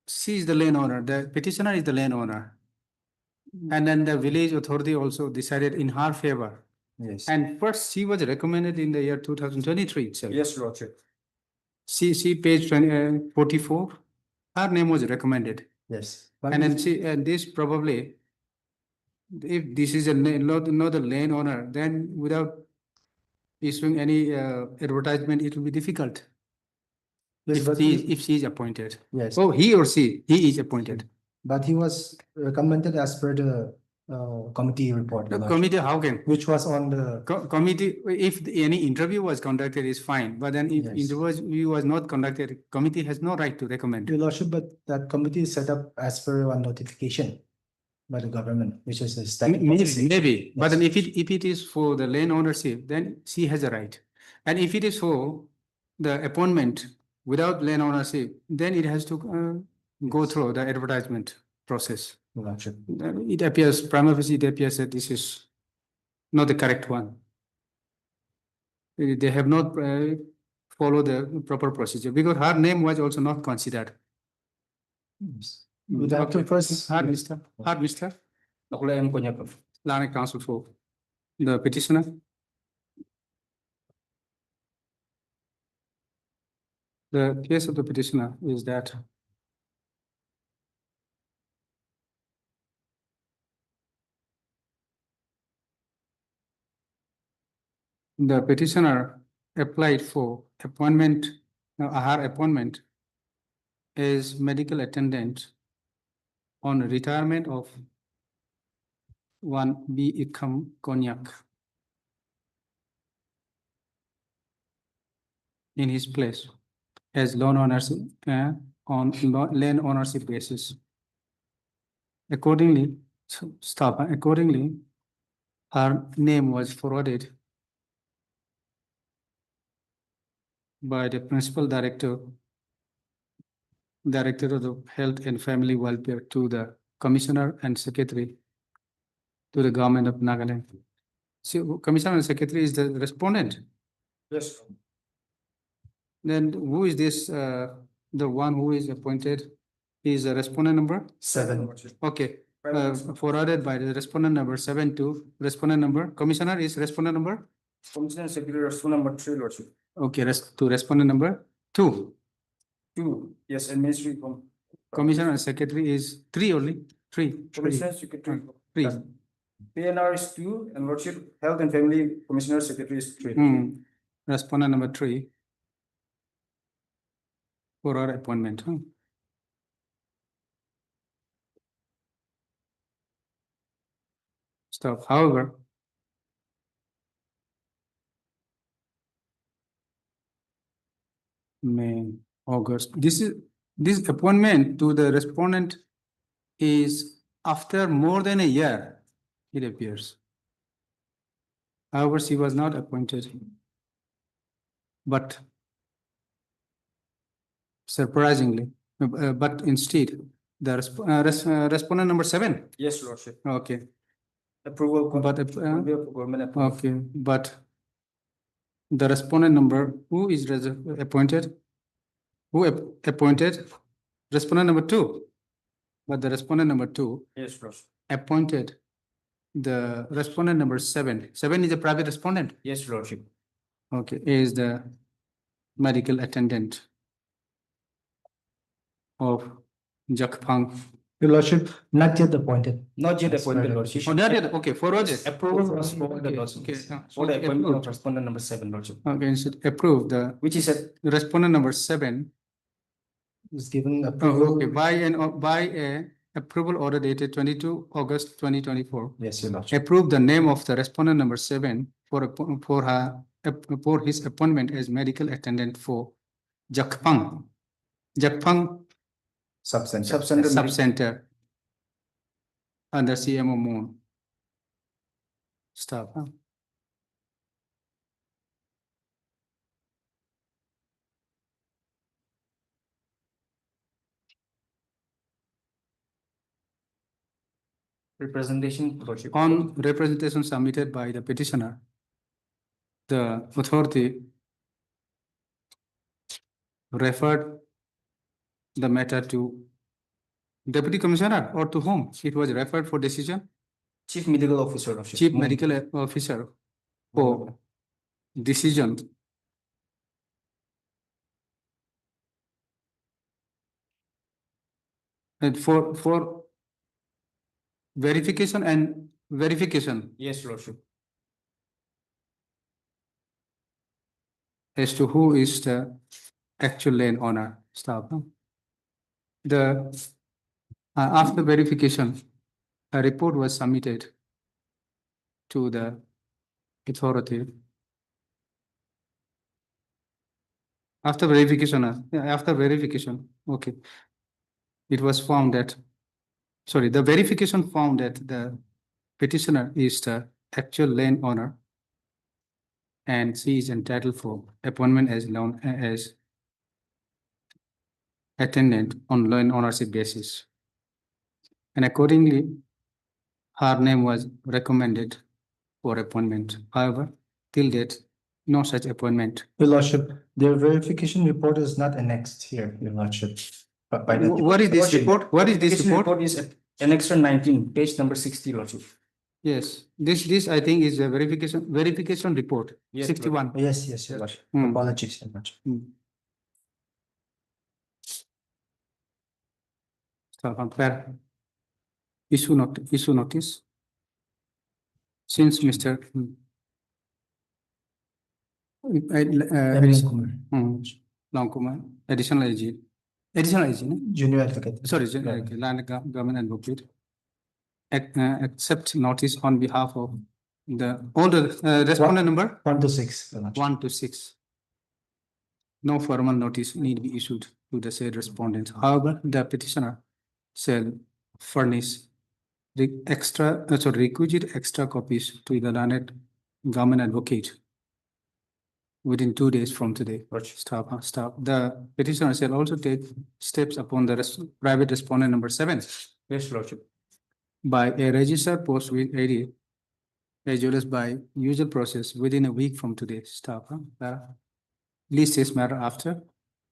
she is the land owner, the petitioner is the land owner. And then the village authority also decided in her favor. Yes. And first, she was recommended in the year 2023 itself. Yes, Lordship. See page 44, her name was recommended. Yes. And then and this probably, if this is not the land owner, then without issuing any advertisement, it will be difficult. Yes, If but she is appointed. yes, Oh, he or she, he is appointed. but he was recommended as per the committee report, The your lordship, committee, how can? which was on the, Committee, if any interview was conducted is fine, but then if Yes. interview was not conducted, committee has no right to recommend. your lordship, but that committee is set up as per one notification by the government, which is the statute. Maybe, but then Yes. if it is for the land ownership, then she has a right. And if it is for the appointment without land ownership, then it has to go through the advertisement process. Your lordship. It appears, prima facie, it appears that this is not the correct one. They have not followed the proper procedure because her name was also not considered. Yes. Would have to first. Hard Mr. Nakulay ang kunya po. Land Council for the petitioner. The case of the petitioner is that the petitioner applied for appointment, her appointment as medical attendant on retirement of one B. Ikam Konyak in his place as loan ownership on land ownership basis. Accordingly, her name was forwarded by the principal director of the Health and Family Welfare to the Commissioner and Secretary to the Government of Nagaland. So Commissioner and Secretary is the respondent. Yes. Then who is this, the one who is appointed is a respondent number? 7. Okay, forwarded by the respondent number 7 to respondent number. Commissioner is respondent number? Commissioner Secretary, Respondent number 3, Lordship. Okay, to respondent number 2. 2, yes, and Ministry Commissioner and Secretary is 3 only, 3. Commissioner Secretary. 3. PNR is 2, and Lordship, Health and Family Commissioner Secretary is 3. Respondent number 3 for our appointment. Stop. However, May, August. This appointment to the respondent is after more than a year, it appears. However, she was not appointed. But surprisingly, but instead, the respondent number 7. Yes, Lordship. Okay. Approval. But Convey of government approval. okay, but the respondent number who is appointed? Who appointed? Respondent number 2. But the respondent number 2 Yes, Lordship. appointed the respondent number 7. 7 is a private respondent. Yes, Lordship. Okay, is the medical attendant. of Jakphang. Your lordship, not yet appointed. Not yet As per appointed, the lordship. Oh, that is, okay, forwarded. Approval was forwarded, Okay, lordship. okay, For the appointment of approved. respondent number 7, lordship. Okay, you should approve the Which is a respondent number 7. Is given Oh, approval. okay, by a approval order dated 22 August 2024. Yes, your lordship. Approve the name of the respondent number 7 for his appointment as medical attendant for Jakphang Subcenter. Subcenter under CMO Moon staff. representation, lordship. On representation submitted by the petitioner, the authority referred the matter to Deputy Commissioner or to whom it was referred for decision? Chief Medical Officer, lordship. Chief Medical Officer for decision. And for verification and verification Yes, lordship. as to who is the actual land owner staff. After verification, a report was submitted to the authority. After verification, okay. It was found that, sorry, the verification found that the petitioner is the actual land owner and she is entitled for appointment as attendant on land ownership basis. And accordingly, her name was recommended for appointment. However, till date, no such appointment. Your lordship, the verification report is not annexed here, your lordship. But by the. What is this report? What is this Verification report? is annexure 19, page number 60, lordship. Yes, this I think is a verification report, Yes, 61. Yes, yes, your lordship. Hmm. Apologies, your lordship. So compare issue notice. Since Mr. Longkumar, additional AG, no? Junior advocate. Sorry, land government advocate. Accept notice on behalf of all the respondent number 1 to 6, your lordship. 1 to 6. No formal notice need be issued to the said respondent. However, the petitioner shall furnish the requisite extra copies to the learned government advocate within 2 days from today. Stop. The petitioner shall also take steps upon the private respondent number 7. Yes, lordship. By a registered post with ID, as well as by usual process within a week from today. Stop. List this matter after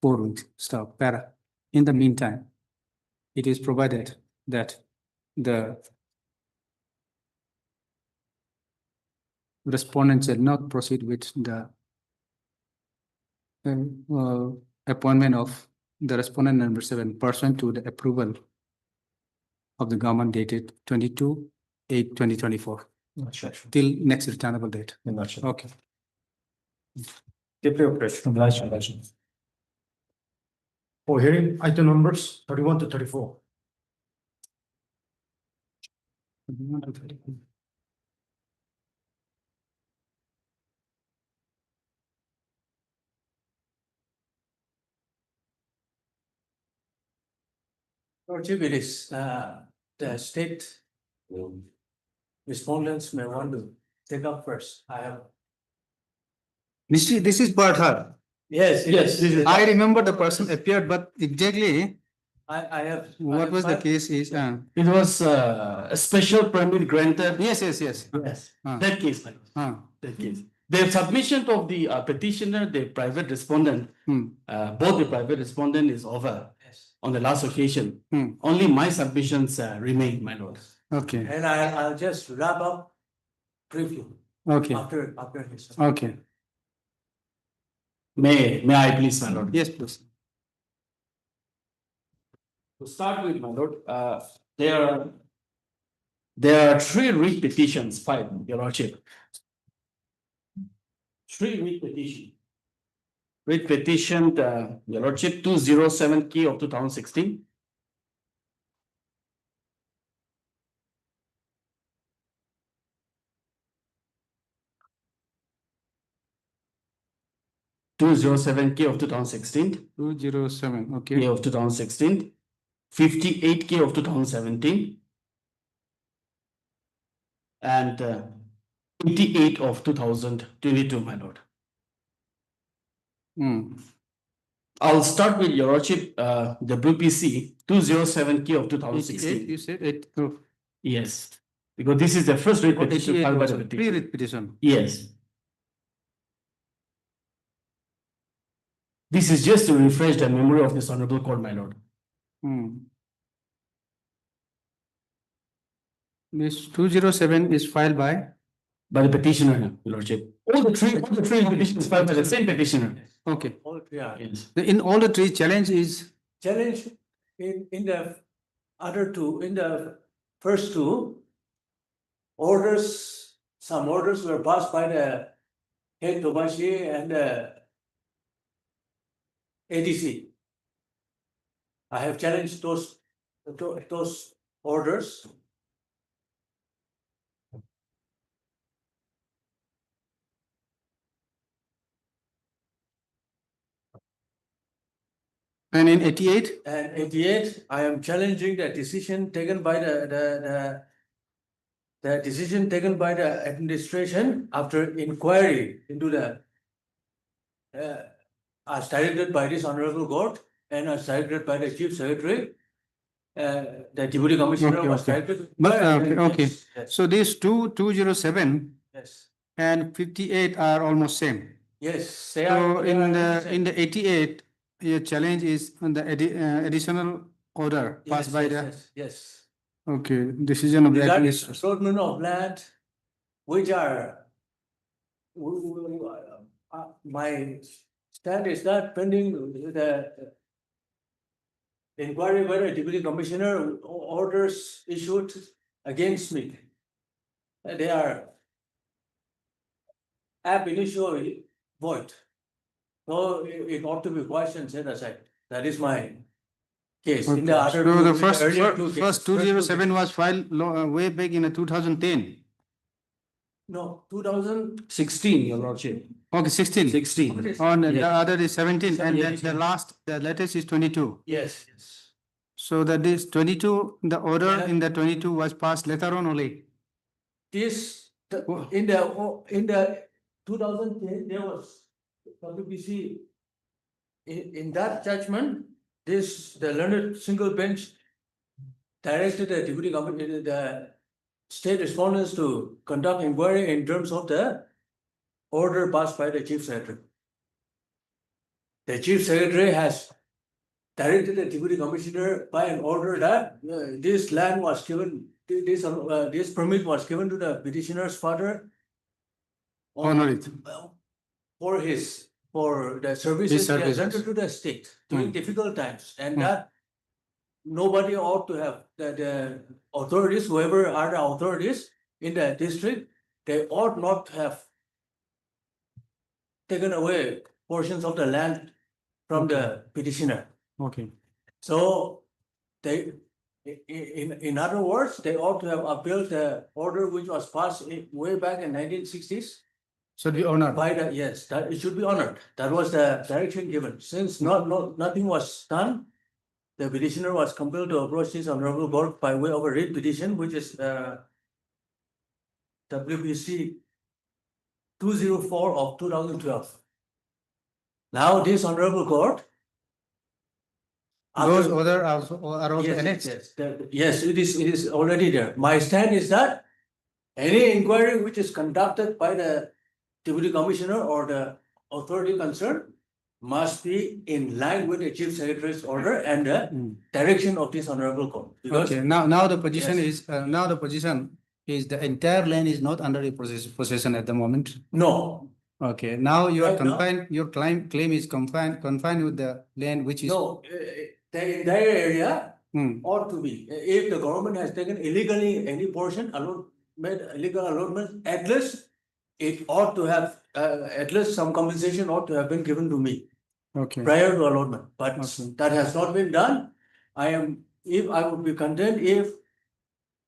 4 weeks. Stop. Para. In the meantime, it is provided that the respondent shall not proceed with the appointment of the respondent number 7 pursuant to the approval of the government dated 22/8/2024 till next returnable date. Your lordship. Okay. Deputy Operation. Congratulations. For hearing item numbers 31 to 34. Lordship, it is the state respondents may want to take up first. I have. This is Bhartar. Yes, yes. I remember the person appeared, but exactly I have. what was the case is, It was a special permit granted. yes. Yes, that case, Uh, that case. The submission of the petitioner, the private respondent, both the private respondent is over on the last occasion. Only my submissions remain, my lord. Okay, And I'll just wrap up briefly okay, after his. okay. May I please, my lord? Yes, please. To start with, my lord, there are three writ petitions filed, your lordship. Three writ petition. Writ petition, your lordship, 207K of 2016. Two zero seven K of 2016. 207, okay. K of 2016. 58K of 2017. And 88 of 2022, my lord. Hmm. I'll start with your lordship, WPC 207K of 88, 2016. you said it, oh, Yes, because this is the first writ petition 88 filed by the was a petition. pre-writ petition. Yes. This is just to refresh the memory of this honorable court, my lord. Hmm. This 207 is filed by, By the petitioner, your lordship. All the three petitions filed by the same petitioner. okay. All three are. Yes. In all the three, challenge is, Challenge in the other two, in the first two, orders, some orders were passed by the head Tobashi and the ADC. I have challenged those orders. and in 88, And 88, I am challenging the decision taken by the decision taken by the administration after inquiry into the as directed by this honorable court and as directed by the chief secretary. The deputy commissioner Okay, was okay. directed. But, okay. Yes, So these 207 yes, and 58 are almost same. yes, they So are. in the 88, your challenge is on the additional order Yes, passed by yes, the, yes, yes. okay, decision of the Regarding administration. assortment of land, which are my stand is that pending the inquiry by the deputy commissioner orders issued against me. They are ab initio void. So it ought to be questioned set aside. That is my case. In the Okay. other So two, the in the earlier two first cases, 207 was filed way back in 2010. No, 2000. 16, your lordship. Okay, 16. 16. On the Yeah. other is 17 and then Yeah. the latest is 22. Yes, yes. So that is 22, the order Yeah. in the 22 was passed later on only. This, Wha- in the 2010, there was WPC. In that judgment, the learned single bench directed the deputy commissioner, the state respondents to conduct inquiry in terms of the order passed by the chief secretary. The chief secretary has directed the deputy commissioner by an order that this land was given, this permit was given to the petitioner's father Honor it. for the services he has services. rendered to the state during Hmm. difficult times, and Hmm. that nobody ought to have, the authorities, whoever are the authorities in the district, they ought not to have taken away portions of the land from the petitioner. Okay. So they, in other words, they ought to have appealed the order which was passed way back in 1960s. Should be honored. By the, yes, that it should be honored. That was the direction given. Since nothing was done, the petitioner was compelled to approach this honorable court by way of a writ petition, which is WPC 204 of 2012. Now this honorable court. Those after- order are also Yes, annexed. yes, it is already there. My stand is that any inquiry which is conducted by the deputy commissioner or the authority concerned must be in line with the chief secretary's order and the Hmm. direction of this honorable court. Because Okay, now the position Yes. is, now the position is the entire land is not under the possession at the moment. no, Okay, now you are Right now- confined, your claim is confined with the land which is. no, the entire area ought to be, if the government has taken illegally any portion, made illegal allotment, at least it ought to have, at least some compensation ought to have been given to me Okay. prior to allotment, but Okay. that has not been done. I would be content if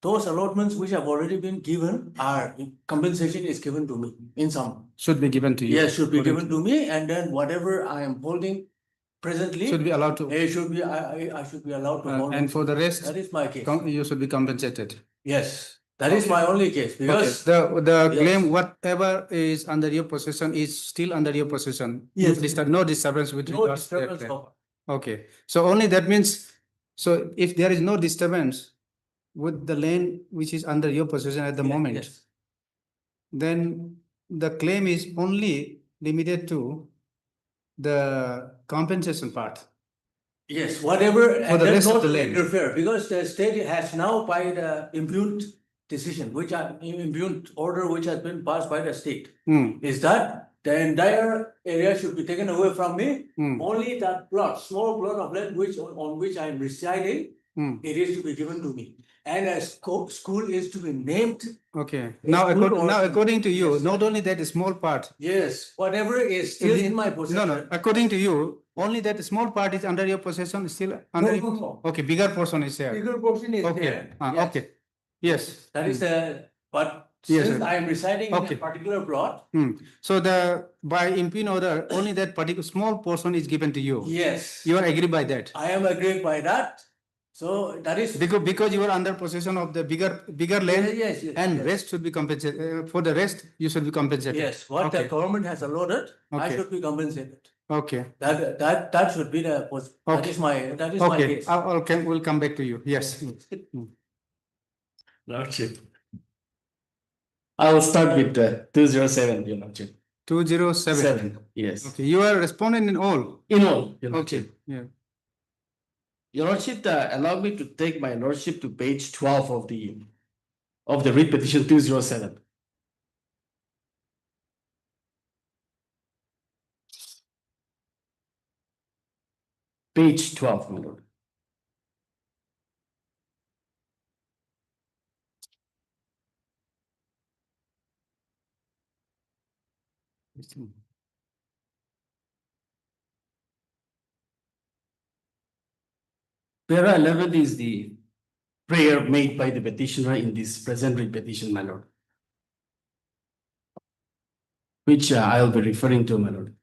those allotments which have already been given are, compensation is given to me in some. Should be given to you. Yes, should be according given to me, and then whatever I am holding presently. Should be allowed to. It should be, I should be allowed to hold. And for the rest, That is my case. you should be compensated. Yes, that is my only case, Okay, because. the Yes. claim, whatever is under your possession is still under your possession. Yes. No disturbance with No regards to that disturbance claim. of. Okay, so only that means, so if there is no disturbance with the land which is under your possession at the moment, Yes. then the claim is only limited to the compensation part. Yes, whatever, For and the then rest of not the to land. interfere, because the state has now by the impugned decision, impugned order which has been passed by the state, is that the entire area should be taken away from me. Only that plot, small plot of land on which I am residing, it is to be given to me. And a school is to be named. Okay, A now school according to you, Yes. not only that small part. Yes, whatever is still in my possession. No, according to you, only that small part is under your possession, still under. No. Okay, bigger portion is there. Bigger portion is Okay, there. Yes. okay, yes. That is but Yes, since sir. I am residing in Okay. a particular plot, So by impugned order, only that particular small portion is given to you. yes, You are agree by that? I am agreed by that. So that is. Because you are under possession of the bigger land, Yes, and yes. rest should be compensated, for the rest, you should be compensated. Yes, what the Okay. government has allotted, I Okay. should be compensated. Okay, That should be that Okay. is my okay, case. we'll come back to you, yes. Lordship. I will start with 207, Your Lordship. 207. Yes. Okay, you are responding in all. In all, Your Okay, Lordship. yeah. Your Lordship, allow me to take my Lordship to page 12 of the writ petition 207. Page 12, my lord. Para 11 is the prayer made by the petitioner in this present writ petition, my lord. Which I'll be referring to, my lord.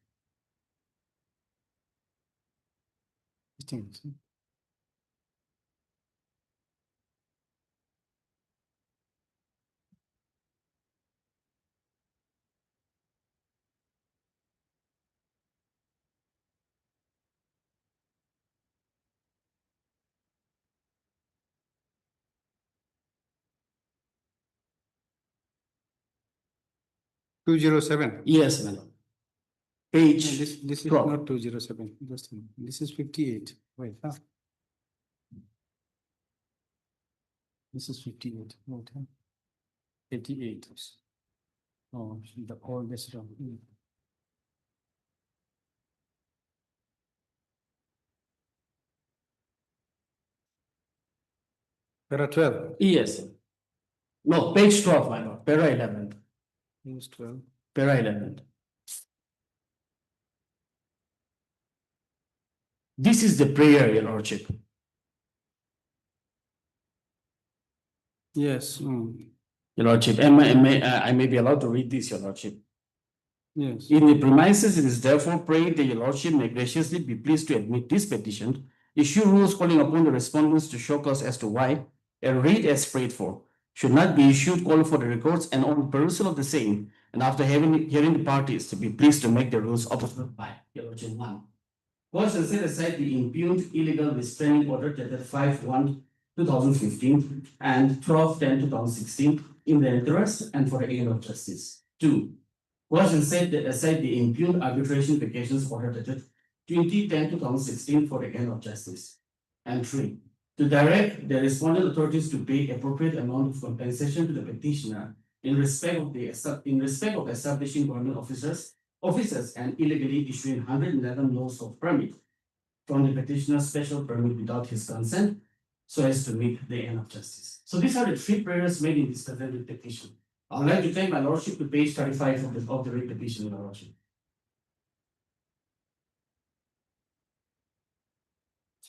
Two zero seven. Yes, my lord. Page This is 12. not 207, just a minute. This is 58, wait, huh? This is 58, wait, huh? 88. Oh, the oldest one. Para 12. Yes. No, page 12, my lord. Para 11. Page 12. Para 11. This is the prayer, Your Lordship. Yes, Your Lordship, I may be allowed to read this, Your Lordship. yes. In the premises, it is therefore prayed that Your Lordship may graciously be pleased to admit this petition, issue rules calling upon the respondents to show cause as to why a writ as prayed for should not be issued, call for the records, and on perusal of the same, and after hearing the parties to be pleased to make the rules opposite by Your Lordship 1. Court shall set aside the impugned illegal restraining order dated 5/1/2015 and 12/10/2016 in the interest and for the aid of justice. 2. Court shall set aside the impugned arbitration vacations order dated 20/10/2016 for the end of justice. And 3. To direct the respondent authorities to pay appropriate amount of compensation to the petitioner in respect of establishing government officers and illegally issuing 111 laws of permit from the petitioner's special permit without his consent, so as to meet the end of justice. So these are the three prayers made in this present petition. I would like to take my lordship to page 35 of the writ petition, your lordship.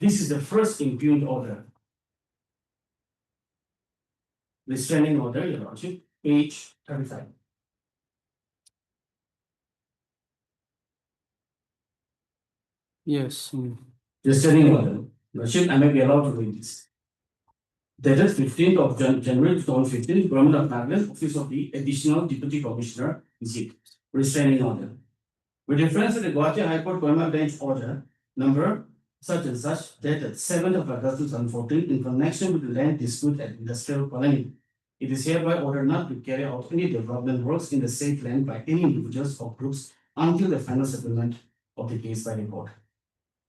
This is the first impugned order. Restraining order, your lordship, page 35. Yes. Restraining order. Lordship, I may be allowed to read this. Dated 15th of January 2015, Government of Nagaland, Office of the Additional Deputy Commissioner, ZIP, restraining order. With reference to the Gauhati High Court Kohima Bench order number such and such, dated 7th of August 2014, in connection with the land dispute at industrial colony, it is hereby ordered not to carry out any development works in the said land by any individuals or groups until the final settlement of the case by the court.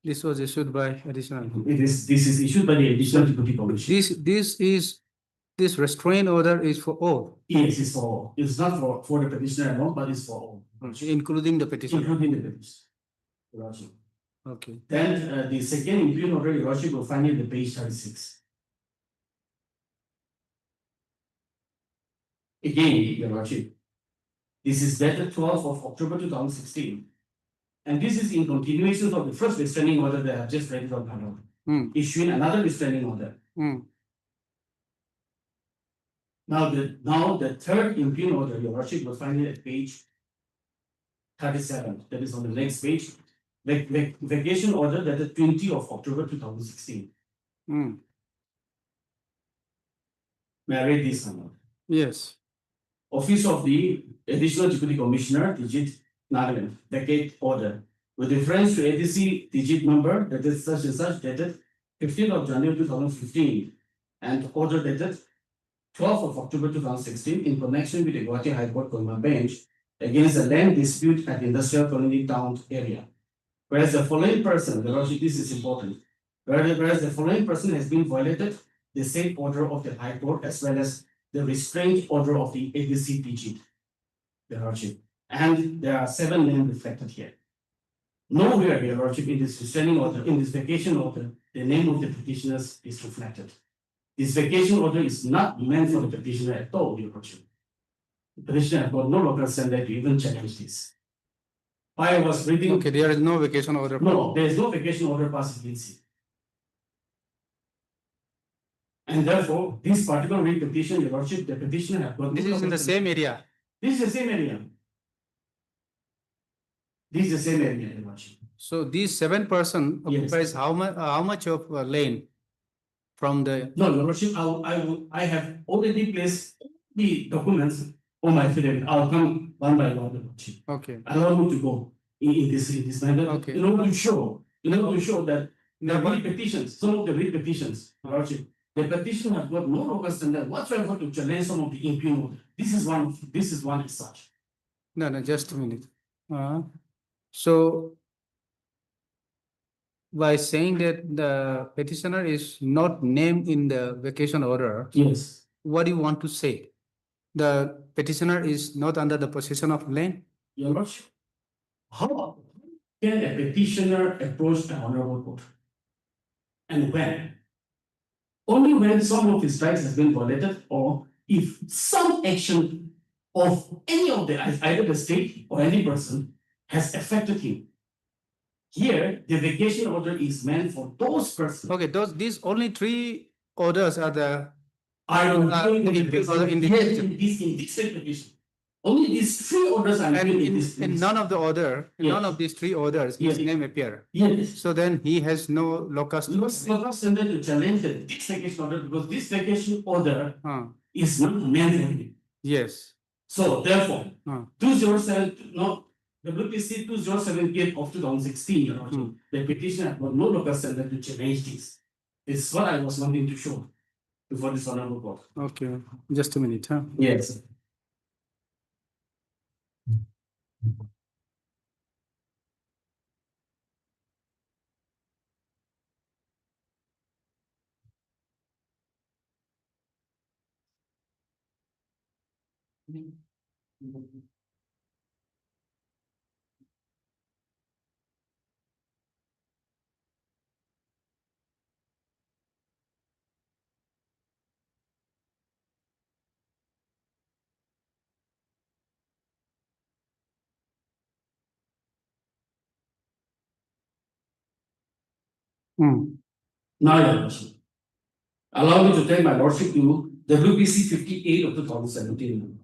This was issued by additional. This is issued by the Additional Deputy Commissioner. This restraint order is for all. Yes, it's for all. It's not for the petitioner alone, but it's for all. Including the petitioner. Including the petitioner. Your Lordship. Okay. Then the second impugned order, your Lordship, will find it at page 36. Again, your Lordship, this is dated 12th of October 2016. And this is in continuation of the first restraining order that I have just read from panel. Issuing another restraining order. Now the third impugned order, your Lordship, will find it at page 37. That is on the next page. Vacation order dated 20th of October 2016. May I read this number? Yes. Office of the Additional Deputy Commissioner, Digit Nagaland, vacate order. With reference to ADC digit number that is such and such, dated 15th of January 2015, and order dated 12th of October 2016 in connection with the Gauhati High Court Kohima Bench against the land dispute at the industrial colony town area. Whereas the following person, the Lordship, this is important, whereas the following person has been violated the said order of the High Court as well as the restraint order of the ADC digit, the Lordship. And there are 7 names reflected here. Nowhere, your Lordship, in this restraining order, in this vacation order, the name of the petitioners is reflected. This vacation order is not meant for the petitioner at all, your Lordship. The petitioner has got no local standard to even challenge this. I was reading. Okay, there is no vacation order. No, there is no vacation order passed against it. And therefore, this particular writ petition, your Lordship, the petitioner has got. This is in the same area. This is the same area. This is the same area, your Lordship. So these 7 persons occupies how much of lane from the? No, your Lordship, I have already placed the documents on my affidavit. I'll come one by one, your Lordship. Okay. I don't want to go in this manner. Okay. In order to show that the writ petitions, some of the writ petitions, your Lordship, the petitioner has got no local standard whatsoever to challenge some of the impugned order. This is one as such. No, just a minute. So by saying that the petitioner is not named in the vacation order, yes, what do you want to say? The petitioner is not under the possession of land? Your Lordship, how can a petitioner approach an honorable court? And when? Only when some of his rights has been violated, or if some action of any of the either the state or any person has affected him. Here, the vacation order is meant for those persons. Okay, these only 3 orders are the. I don't know in this petition. Only these 3 orders are in none of the order, none of these 3 orders, his name appear. Yes. So then he has no locus. Locus standard to challenge this vacation order because this vacation order is not meant for him. Yes. So therefore, 207, no, WPC 2078 of 2016, the petitioner had got no local standard to challenge this. This is what I was wanting to show before this honorable court. Okay, just a minute, Yes. Hmm. Now, your lordship, allow me to take my lordship to WBC 58 of 2017.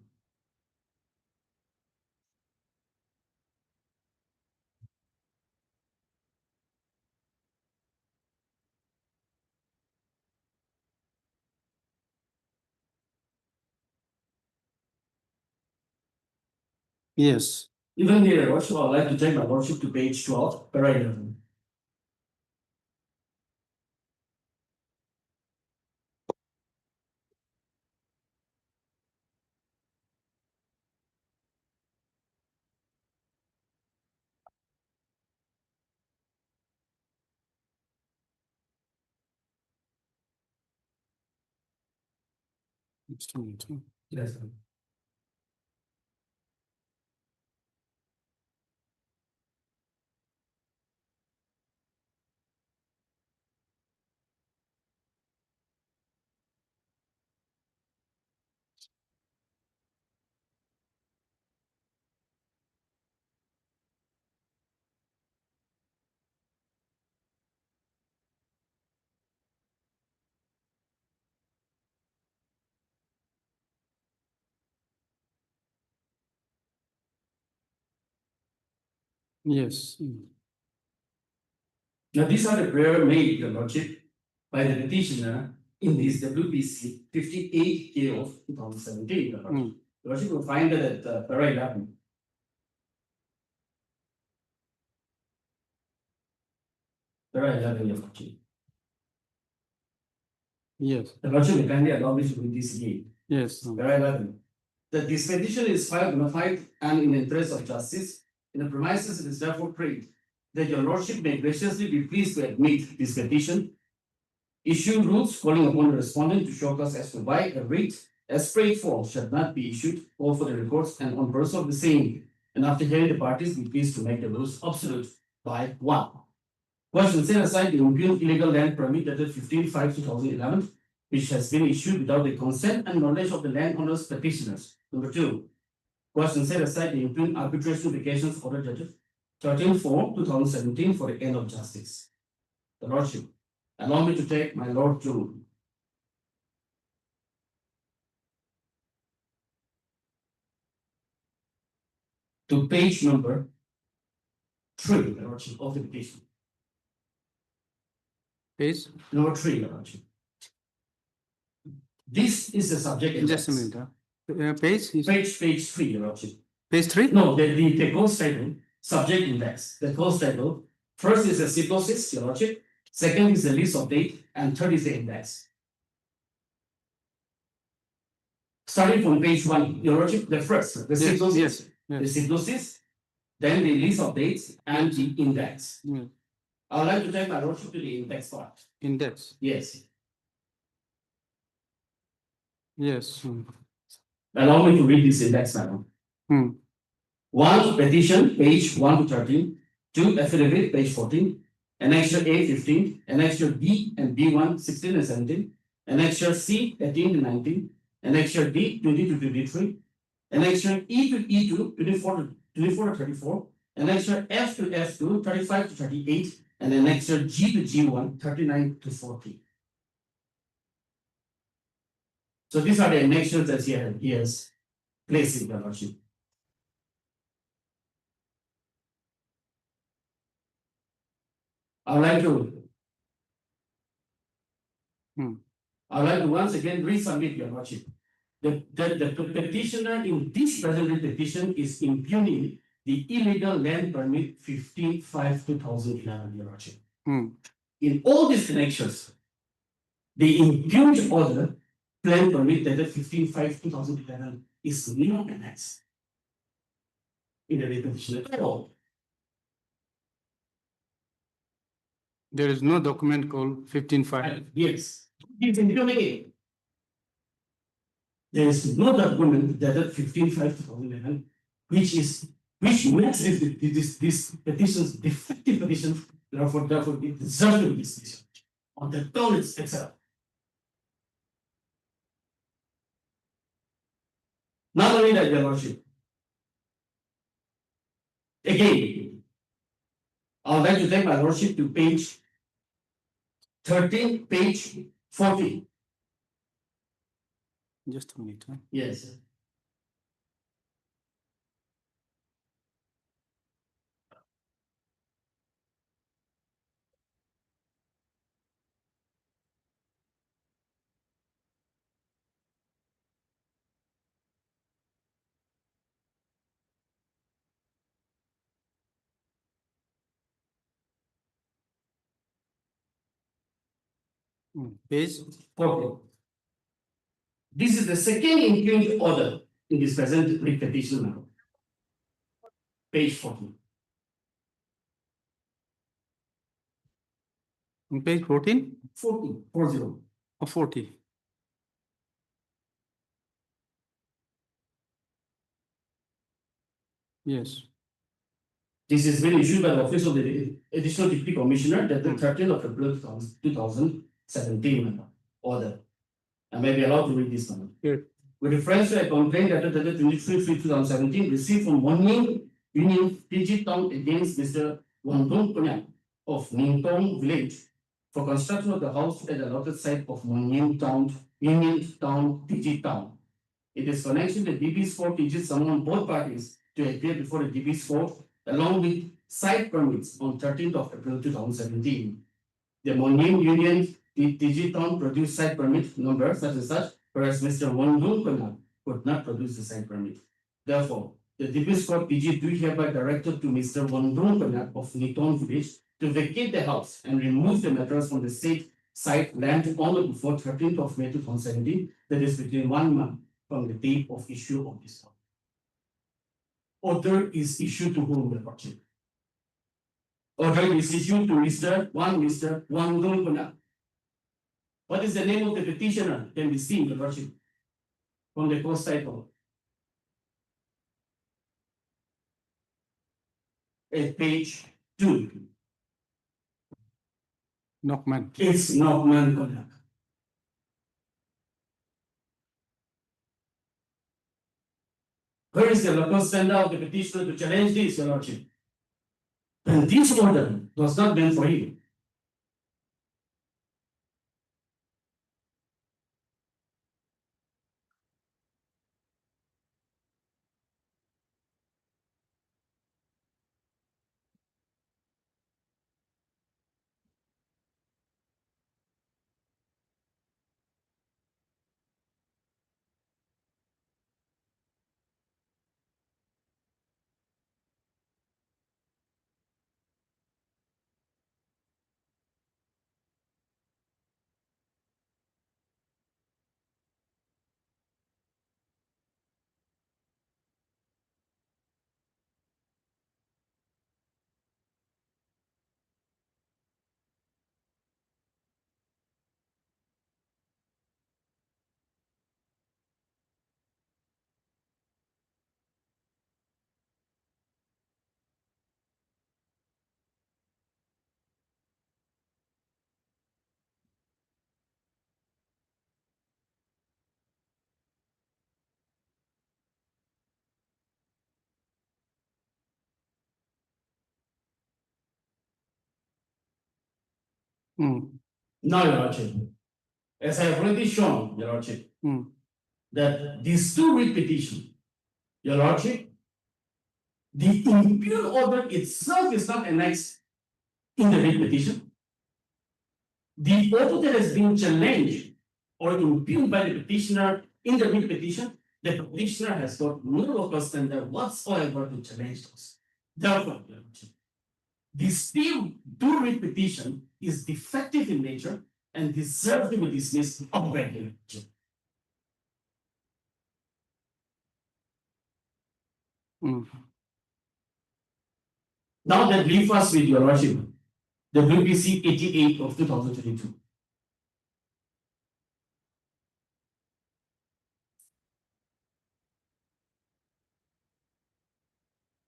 Yes. Even here, your lordship, I would like to take my lordship to page 12, para 11. It's 22. Yes, sir. Yes. Now, these are the prayer made, your lordship, by the petitioner in this WBC 58K of 2017. Your lordship. Your lordship will find that at para 11. Para 11, your lordship. Yes. The lordship will kindly allow me to read this again. Yes. Para 11. That this petition is filed bona fide and in the interest of justice. In the premises, it is therefore prayed that your lordship may graciously be pleased to admit this petition, issue rules calling upon the respondent to show cause as to why a writ as prayed for shall not be issued, or for the records and on purpose of the same, and after hearing the parties, be pleased to make the rules absolute by 1. Question: set aside the impugned illegal land permit dated 15/5/2011, which has been issued without the consent and knowledge of the landowners petitioners. Number 2. Question: set aside the impugned arbitration vacations order dated 13/4/2017 for the end of justice. The lordship, allow me to take my lord to page number 3, the lordship, of the petition. Page. Number 3, your lordship. This is the subject index. Just a minute. Page. Page 3, your lordship. Page 3. No, the course title, subject index, the course title. First is the synopsis, your lordship. Second is the list of date, and third is the index. Starting from page 1, your lordship, the first, the synopsis, the synopsis, then the list of dates and the index. I would like to take my lordship to the index part. Index. Yes. Yes. Allow me to read this index now. 1. Petition, page 1 to 13. 2. Affidavit, page 14. Annexure A, 15. Annexure B and B1, 16 and 17. Annexure C, 18 to 19. Annexure D, 20 to 23. Annexure E to E2, 24 to 34. Annexure F to F2, 35 to 38. And annexure G to G1, 39 to 40. So these are the annexures that he has placed in the lordship. I would like to once again resubmit your lordship. The petitioner in this present petition is impugning the illegal land permit 15/5/2011, your lordship. In all these connections, the impugned order land permit dated 15/5/2011 is not annexed in the petition at all. There is no document called 15/5. Yes. It's impugning. There is no document dated 15/5/2011, which makes this petition's defective petition, therefore it deserves to be dismissed on the grounds itself. Not only that, your lordship. Again, I would like to take my lordship to page 13, page 40. Just a minute. Huh? Yes. Page 40. This is the second impugned order in this present writ petition now. Page 40. on page 14 40. 40. or 40. Yes. This is been issued by the Office of the Additional Deputy Commissioner that the 13th of April 2017 order. I may be allowed to read this one. Here. With reference to a complaint dated 23/3/2017 received from Moning Union PG Town against Mr. Wangdong Konyak of Ningtong Village for construction of the house at the allotted site of Union Town PG Town. It is financial that DB's court PG summoned both parties to appear before the DB's court along with site permits on 13th of April 2017. The Moning Union PG Town produced site permit number such and such, whereas Mr. Wangdong Konyak could not produce the site permit. Therefore, the DB's court PG do hereby directed to Mr. Wangdong Konyak of Ningtong Village to vacate the house and remove the mattress from the site land on or before 13th of May 2017, that is between 1 month from the date of issue of this order. Order is issued to whom, the Lordship? Order is issued to Mr. Wangdong Konyak. What is the name of the petitioner? Can be seen, the Lordship, from the course title. At page 2. Knockman. It's Knockman Konyak. Where is the local standard of the petitioner to challenge this, Your Lordship? And this order was not meant for him. Now, Your Lordship, as I have already shown, Your Lordship, that these two writ petition, Your Lordship, the impugned order itself is not annexed in the writ petition. The order that has been challenged or impugned by the petitioner in the writ petition, the petitioner has got no local standard whatsoever to challenge those. Therefore, Your Lordship, this two writ petition is defective in nature and deserves to be dismissed outright. Now that leave us with Your Lordship, the WPC 88 of 2022.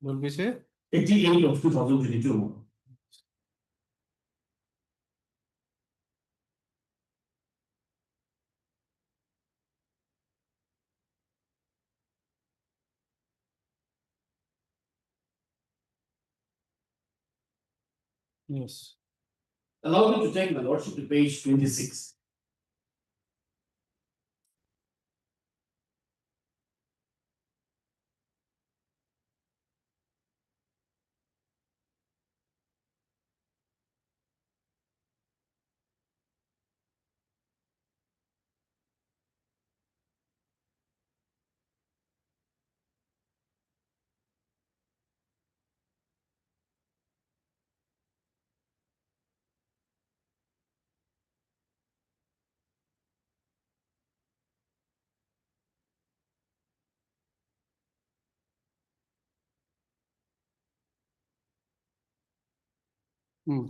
Will we say? 88 of 2022. Yes. Allow me to take my lordship to page 26. Hmm.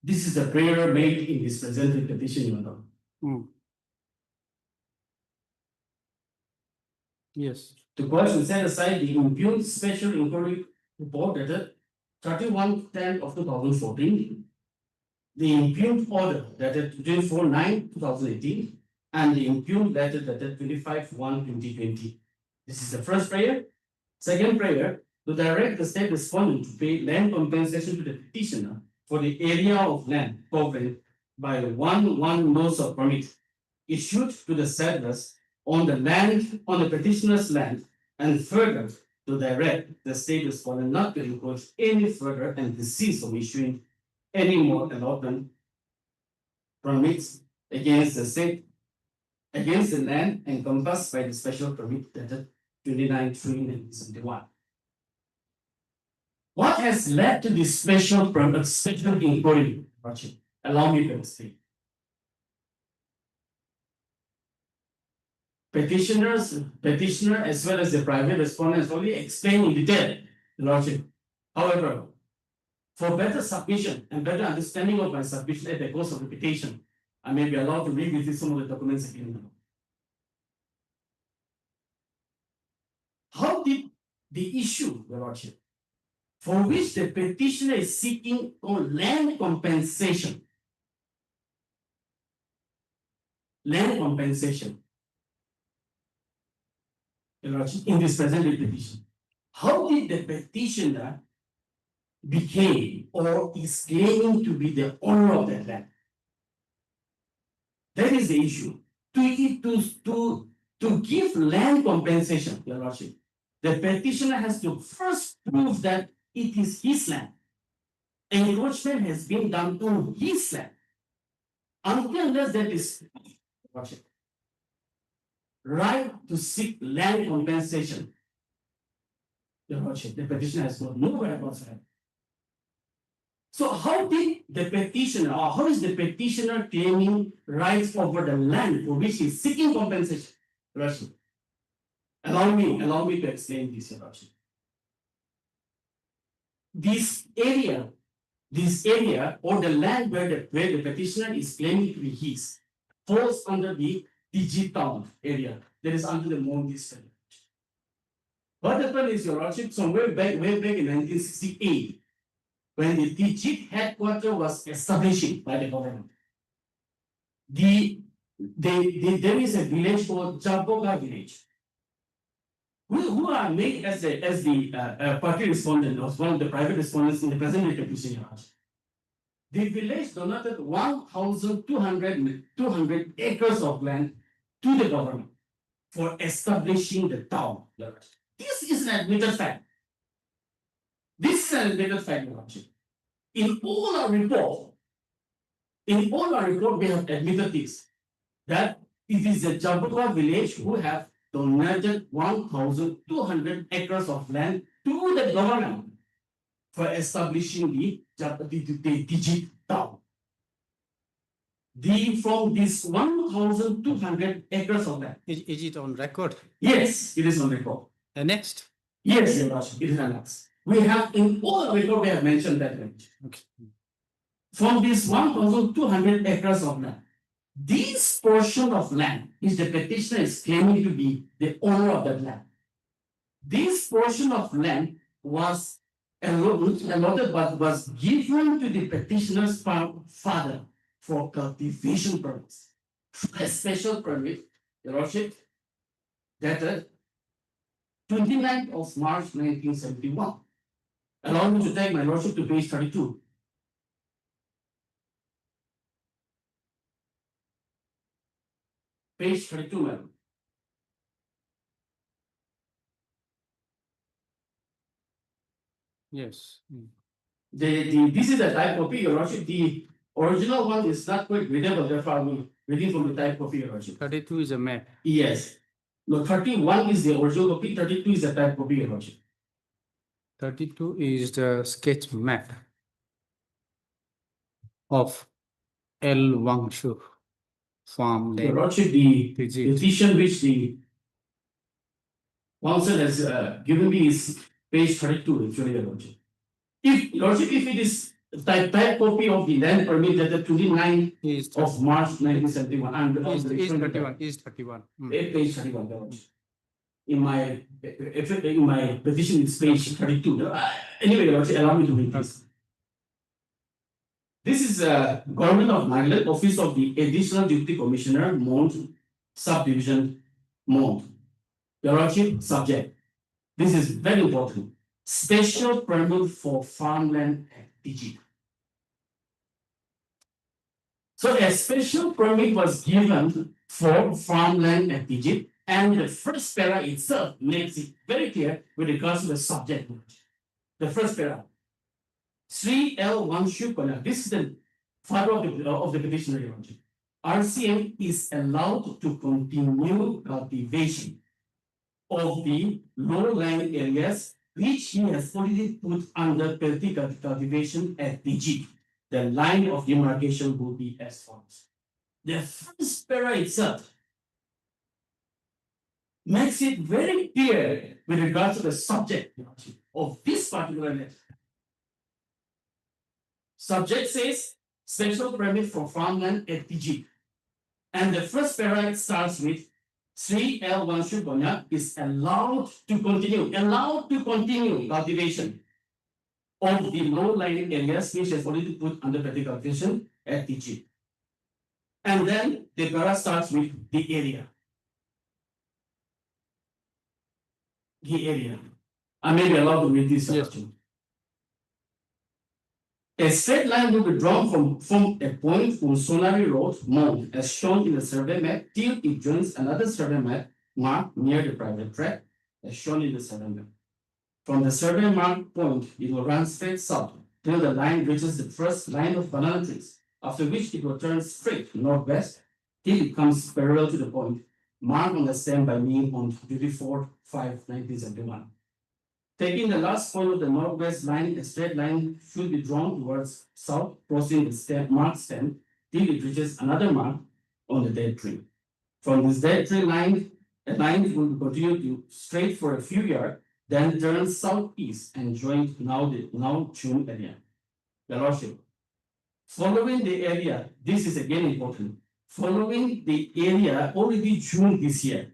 This is a prayer made in this presented petition, Your Honor. Hmm. Yes. The question set aside the impugned special inquiry report dated 31/10 of 2014, the impugned order dated 24/9/2018, and the impugned letter dated 25/1/2020. This is the first prayer. Second prayer, to direct the state respondent to pay land compensation to the petitioner for the area of land covered by one notice of permit issued to the settlers on the petitioner's land, and further to direct the state respondent not to encroach any further and desist from issuing any more allotment permits against the state, against the land encompassed by the special permit dated 29/3/1971. What has led to this special permit, special inquiry? Allow me to explain. Petitioner as well as the private respondent has already explained in detail, Your Lordship. However, for better submission and better understanding of my submission at the course of the petition, I may be allowed to revisit some of the documents again. How did the issue, Your Lordship, for which the petitioner is seeking land compensation, Your Lordship, in this present petition, how did the petitioner became or is claiming to be the owner of that land? That is the issue. To give land compensation, Your Lordship, the petitioner has to first prove that it is his land. Encroachment has been done on his land. Unless that is, Your Lordship, right to seek land compensation, Your Lordship, the petitioner has got nowhere about that. So how did the petitioner, or how is the petitioner claiming rights over the land for which he is seeking compensation? Your Lordship, allow me to explain this, Your Lordship. This area or the land where the petitioner is claiming to be his falls under the digital area, that is under the Montes area. What happened is, Your Lordship, somewhere way back in 1968, when the Digit headquarters was established by the government, there is a village called Chaboga village, who are made as the party respondent, was one of the private respondents in the present petition. The village donated 1,200 acres of land to the government for establishing the town. This is an admitted fact. This is an admitted fact, Your Lordship. In all our report, we have admitted this, that it is the Chaboga village who have donated 1,200 acres of land to the government for establishing the Digit town. From this 1,200 acres of land. Is it on record? Yes, it is on record. Next. Yes, Your Lordship, it is annexed. We have in all record we have mentioned that range. Okay. From this 1,200 acres of land, this portion of land is the petitioner is claiming to be the owner of that land. This portion of land was allotted but was given to the petitioner's father for cultivation purpose. A special permit, Your Lordship, dated 29th of March 1971. Allow me to take my Lordship to page 32. page 32, madam. Yes. This is the type copy, Your Lordship. The original one is not quite readable, therefore I'm reading from the type copy, Your Lordship. 32 is a map. Yes. No, 31 is the original copy, 32 is the type copy, Your Lordship. 32 is the sketch map of L. Wangshu farm Your land. Lordship, the Digit. petition which the council has given me is page 32, actually, Your Lordship. If, Your Lordship, if it is type copy of the land permit dated 29 Is of March 1971, and is 31. Is 31. page 31, Your Lordship. In my petition, it's page 32. Anyway, Your Lordship, allow me to read this. This is Government of Nagaland, Office of the Additional Deputy Commissioner, Mount, Subdivision, Mount. Your Lordship, subject. This is very important. Special permit for farmland at Digit. So a special permit was given for farmland at Digit, and the first para itself makes it very clear with regards to the subject. The first para. Sri L. Wangshu Konak. This is the father of the petitioner. RCM is allowed to continue cultivation of the low-lying areas which he has already put under cultivation at Digit. The line of demarcation will be as follows. The first para itself makes it very clear with regards to the subject of this particular letter. Subject says special permit for farmland at Digit. And the first para starts with Sri L. Wangshu Konak is allowed to continue cultivation of the low-lying areas which has already put under cultivation at Digit. And then the para starts with the area. The area. I may be allowed to read this. Yes. A straight line will be drawn from a point on Sonari Road, Mount, as shown in the survey map, till it joins another survey map marked near the private track, as shown in the survey map. From the survey marked point, it will run straight south till the line reaches the first line of banana trees, after which it will turn straight northwest till it comes parallel to the point marked on the stem by me on 24/5/1971. Taking the last point of the northwest line, a straight line should be drawn towards south, crossing the marked stem till it reaches another mark on the dead tree. From this dead tree line, a line will continue to straight for a few yards, then turn southeast and join now June area. Your Lordship, following the area, this is again important. Following the area already June this year,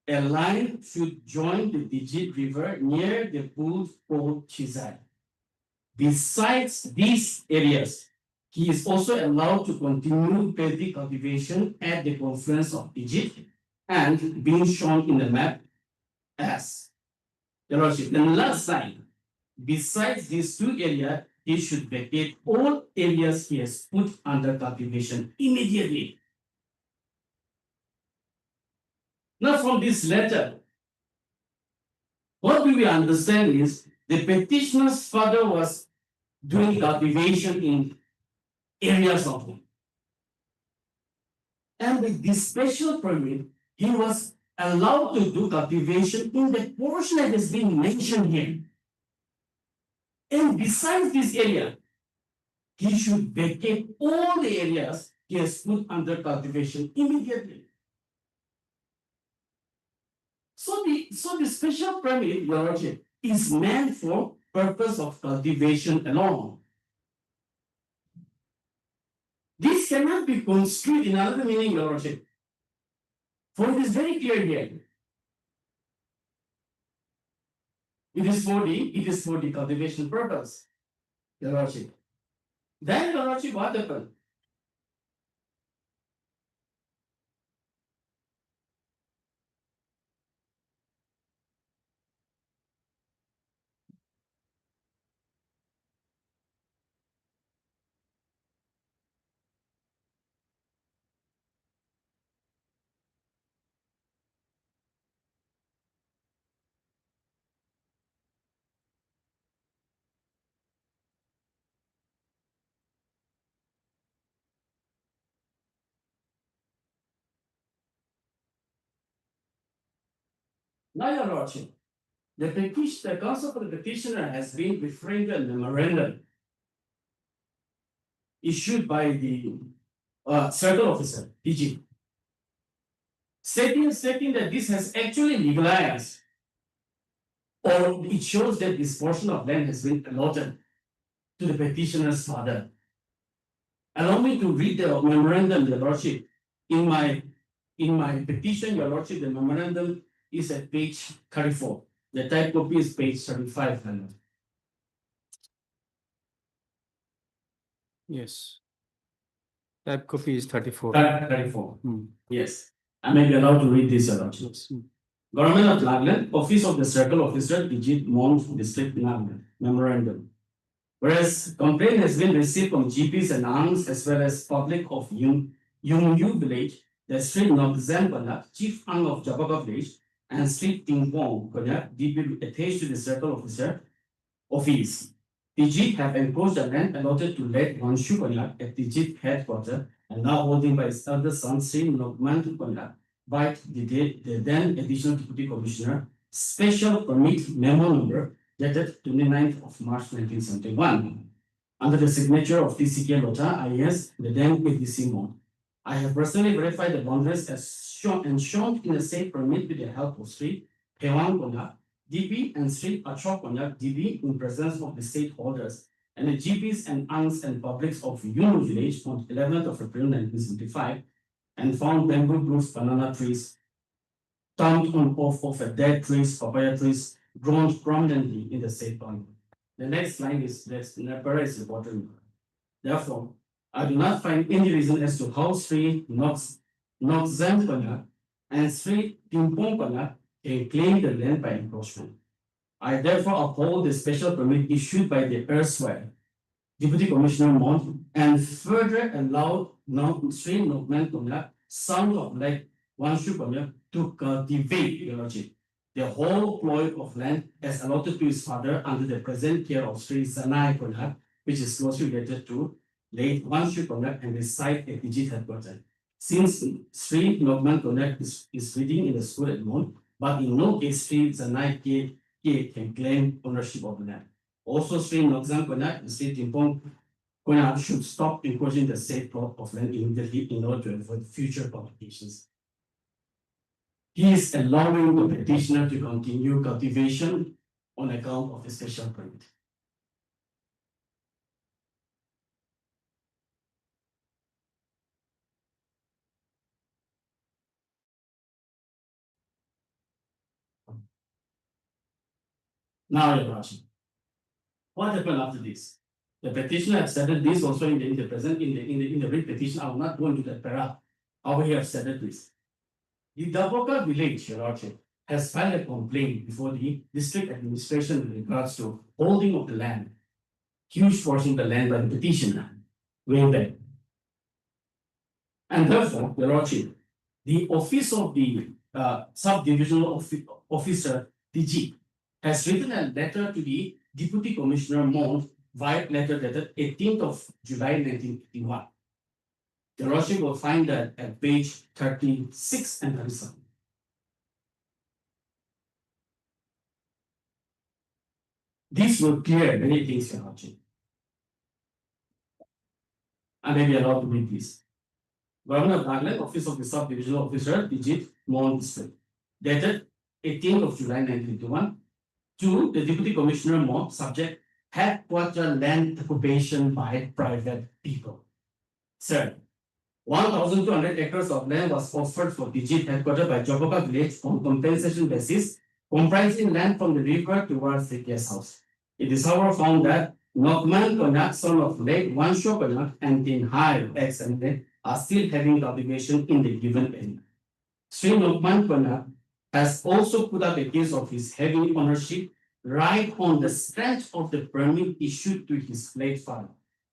a line should join the Digit River near the pool called Chizai. Besides these areas, he is also allowed to continue paddy cultivation at the confluence of Digit and being shown in the map as. Your Lordship, the last line, besides these two areas, he should vacate all areas he has put under cultivation immediately. Now, from this letter, what we understand is the petitioner's father was doing cultivation in areas of him. And with this special permit, he was allowed to do cultivation in the portion that has been mentioned here. And besides this area, he should vacate all the areas he has put under cultivation immediately. So the special permit, Your Lordship, is meant for purpose of cultivation alone. This cannot be construed in another meaning, Your Lordship. For it is very clear here. It is for the cultivation purpose, Your Lordship. Then, Your Lordship, what happened? Now, Your Lordship, the counsel for the petitioner has been referring to a memorandum issued by the circle officer, DG, stating that this has actually legalized, or it shows that this portion of land has been allotted to the petitioner's father. Allow me to read the memorandum, Your Lordship. In my petition, Your Lordship, the memorandum is at page 34. The type copy is page 35. Yes. Type copy is 34. 34. Hmm. Yes. I may be allowed to read this, Your Lordship. Yes. Government of Nagaland, Office of the Circle Officer, Digit Mont District, Nagaland. Memorandum. Whereas complaint has been received from GPs and ANGs as well as public of Yungyu village, the street Nogzan Konak, Chief Ang of Jabaka village, and street Tingpong Konak, DP attached to the Circle Officer Office. Digit have encroached the land allotted to let Wanshu Konak at Digit headquarters and now holding by his elder son Sri Nogman Konak by the then additional deputy commissioner special permit memo number dated 29th of March 1971. Under the signature of TCK Lota, IS, the then ADC Mon. I have personally verified the boundaries as shown in the said permit with the help of Sri Pewang Konak, DP and Sri Achok Konak, DB, in presence of the stakeholders and the GPs and ANGs and publics of Yunu village on 11th of April 1975 and found bamboo groves, banana trees, thumbed on off of a dead trees, papaya trees, grown prominently in the said boundary. The next line is important. Therefore, I do not find any reason as to how Sri Nogzan Konak and Sri Timpong Konak can claim the land by encroachment. I therefore uphold the special permit issued by the erstwhile Deputy Commissioner Mont and further allowed Sri Nogman Konak, son of like Wanshu Konak, to cultivate, Your Lordship, the whole ploy of land as allotted to his father under the present care of Sri Sanai Konak, which is closely related to late Wanshu Konak and his site at Digit headquarters. Since Sri Nogman Konak is reading in the school at Mon, but in no case Sri Sanai can claim ownership of the land. Also, Sri Nogzan Konak and Sri Timpong Konak should stop encroaching the said plot of land immediately in order to avoid future complications. He is allowing the petitioner to continue cultivation on account of the special permit. Now, Your Lordship, what happened after this? The petitioner has stated this also in the present in the writ petition. I will not go into that para. How he has stated this. The Daboka village, Your Lordship, has filed a complaint before the district administration with regards to holding of the land, huge portion of the land by the petitioner, way back. And therefore, Your Lordship, the office of the subdivisional officer, DG, has written a letter to the Deputy Commissioner Mont via letter dated 18th of July 1981. The Lordship will find that at page 36 and 37. This will clear many things, Your Lordship. I may be allowed to read this. Governor of Nagaland, Office of the Subdivisional Officer, Digit, Mon District, dated 18th of July 1981, to the Deputy Commissioner Mon, subject headquarter land occupation by private people. Sir, 1,200 acres of land was offered for Digit headquarters by Joboka village on compensation basis, comprising land from the river towards the guest house. It is however found that Nogman Konak, son of late Wansho Konak, and Tin Hai ex-MLA are still having cultivation in the given area. Sri Nogman Konak has also put up a case of his having ownership right on the strength of the permit issued to his late father.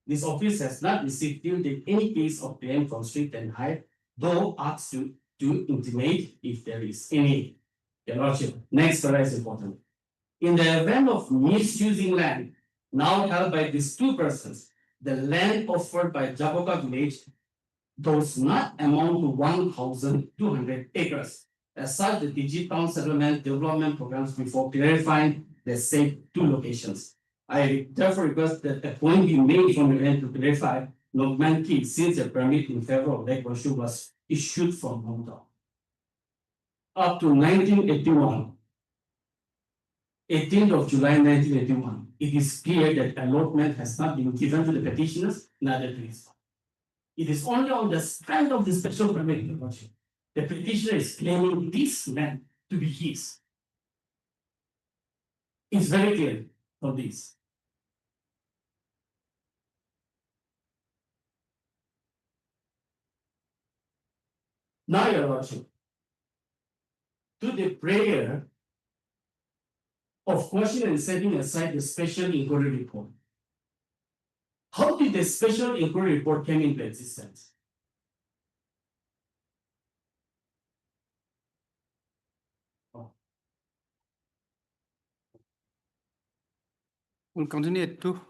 This office has not received till date any case of claim from Street and High, though asked to intimate if there is any. Your Lordship, next para is important. In the event of misusing land now held by these two persons, the land offered by Jaboka village does not amount to 1,200 acres, as such, the digital settlement development programs before clarifying the said two locations. I therefore request that a point be made from the end to clarify Lokman Key since a permit in favor of Lake Washu was issued from Hong Kong. Up to 1981, 18th of July 1981, it is clear that allotment has not been given to the petitioners, neither to his. It is only on the strength of the special permit, Your Lordship. The petitioner is claiming this land to be his. It's very clear for this. Now, Your Lordship, to the prayer of question and setting aside the special inquiry report. How did the special inquiry report came into existence? We'll continue at 2.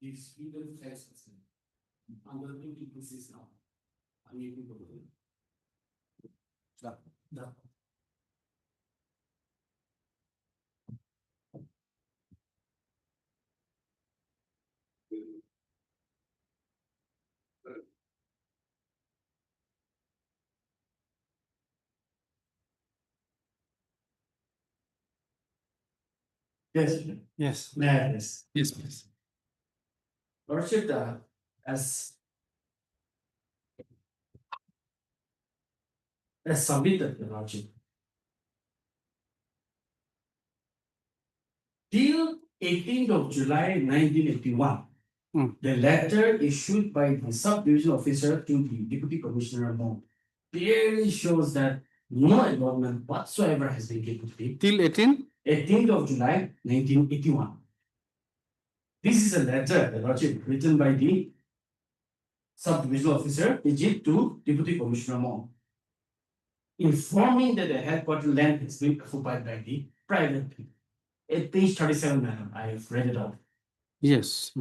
These freedom texts. I'm going to put this now. I mean, people. No. Yes, Yes. yes. Yes, please. Lordship, as submitted, the Lordship. Till 18th of July 1981, the letter issued by the subdivision officer to the Deputy Commissioner Mont clearly shows that no involvement whatsoever has been given to it. Till 18th of July 1981. This is a letter, the Lordship, written by the subdivision officer, Egypt, to Deputy Commissioner Mont, informing that the headquarters land has been occupied by the private people. At page 37, madam, I have read it out. Yes.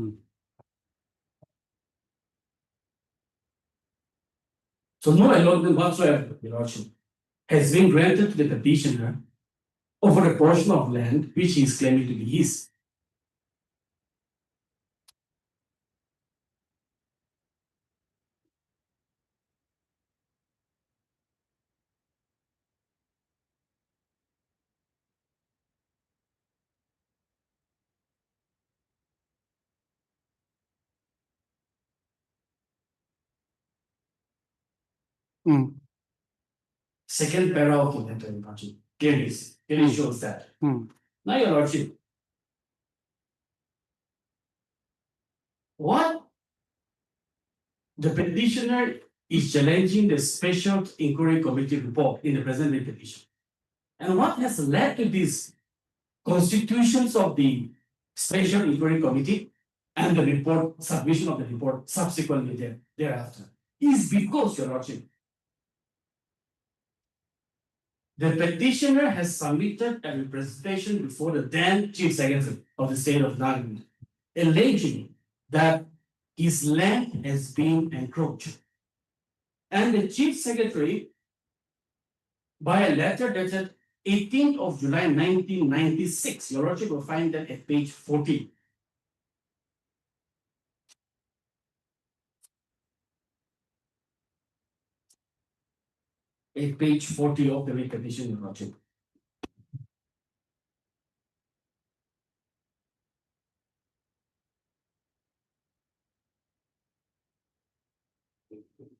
So no allotment whatsoever, Your Lordship, has been granted to the petitioner over a portion of land which he is claiming to be his. Second para of the letter, Your Lordship, clearly shows that. Now, Your Lordship, what the petitioner is challenging the Special Inquiry Committee report in the present petition. And what has led to these constitutions of the Special Inquiry Committee and the report, submission of the report subsequently thereafter, is because, Your Lordship, the petitioner has submitted a representation before the then Chief Secretary of the State of Nagaland, alleging that his land has been encroached. And the Chief Secretary, by a letter dated 18th of July 1996, Your Lordship will find that at page 40. At page 40 of the petition, Your Lordship.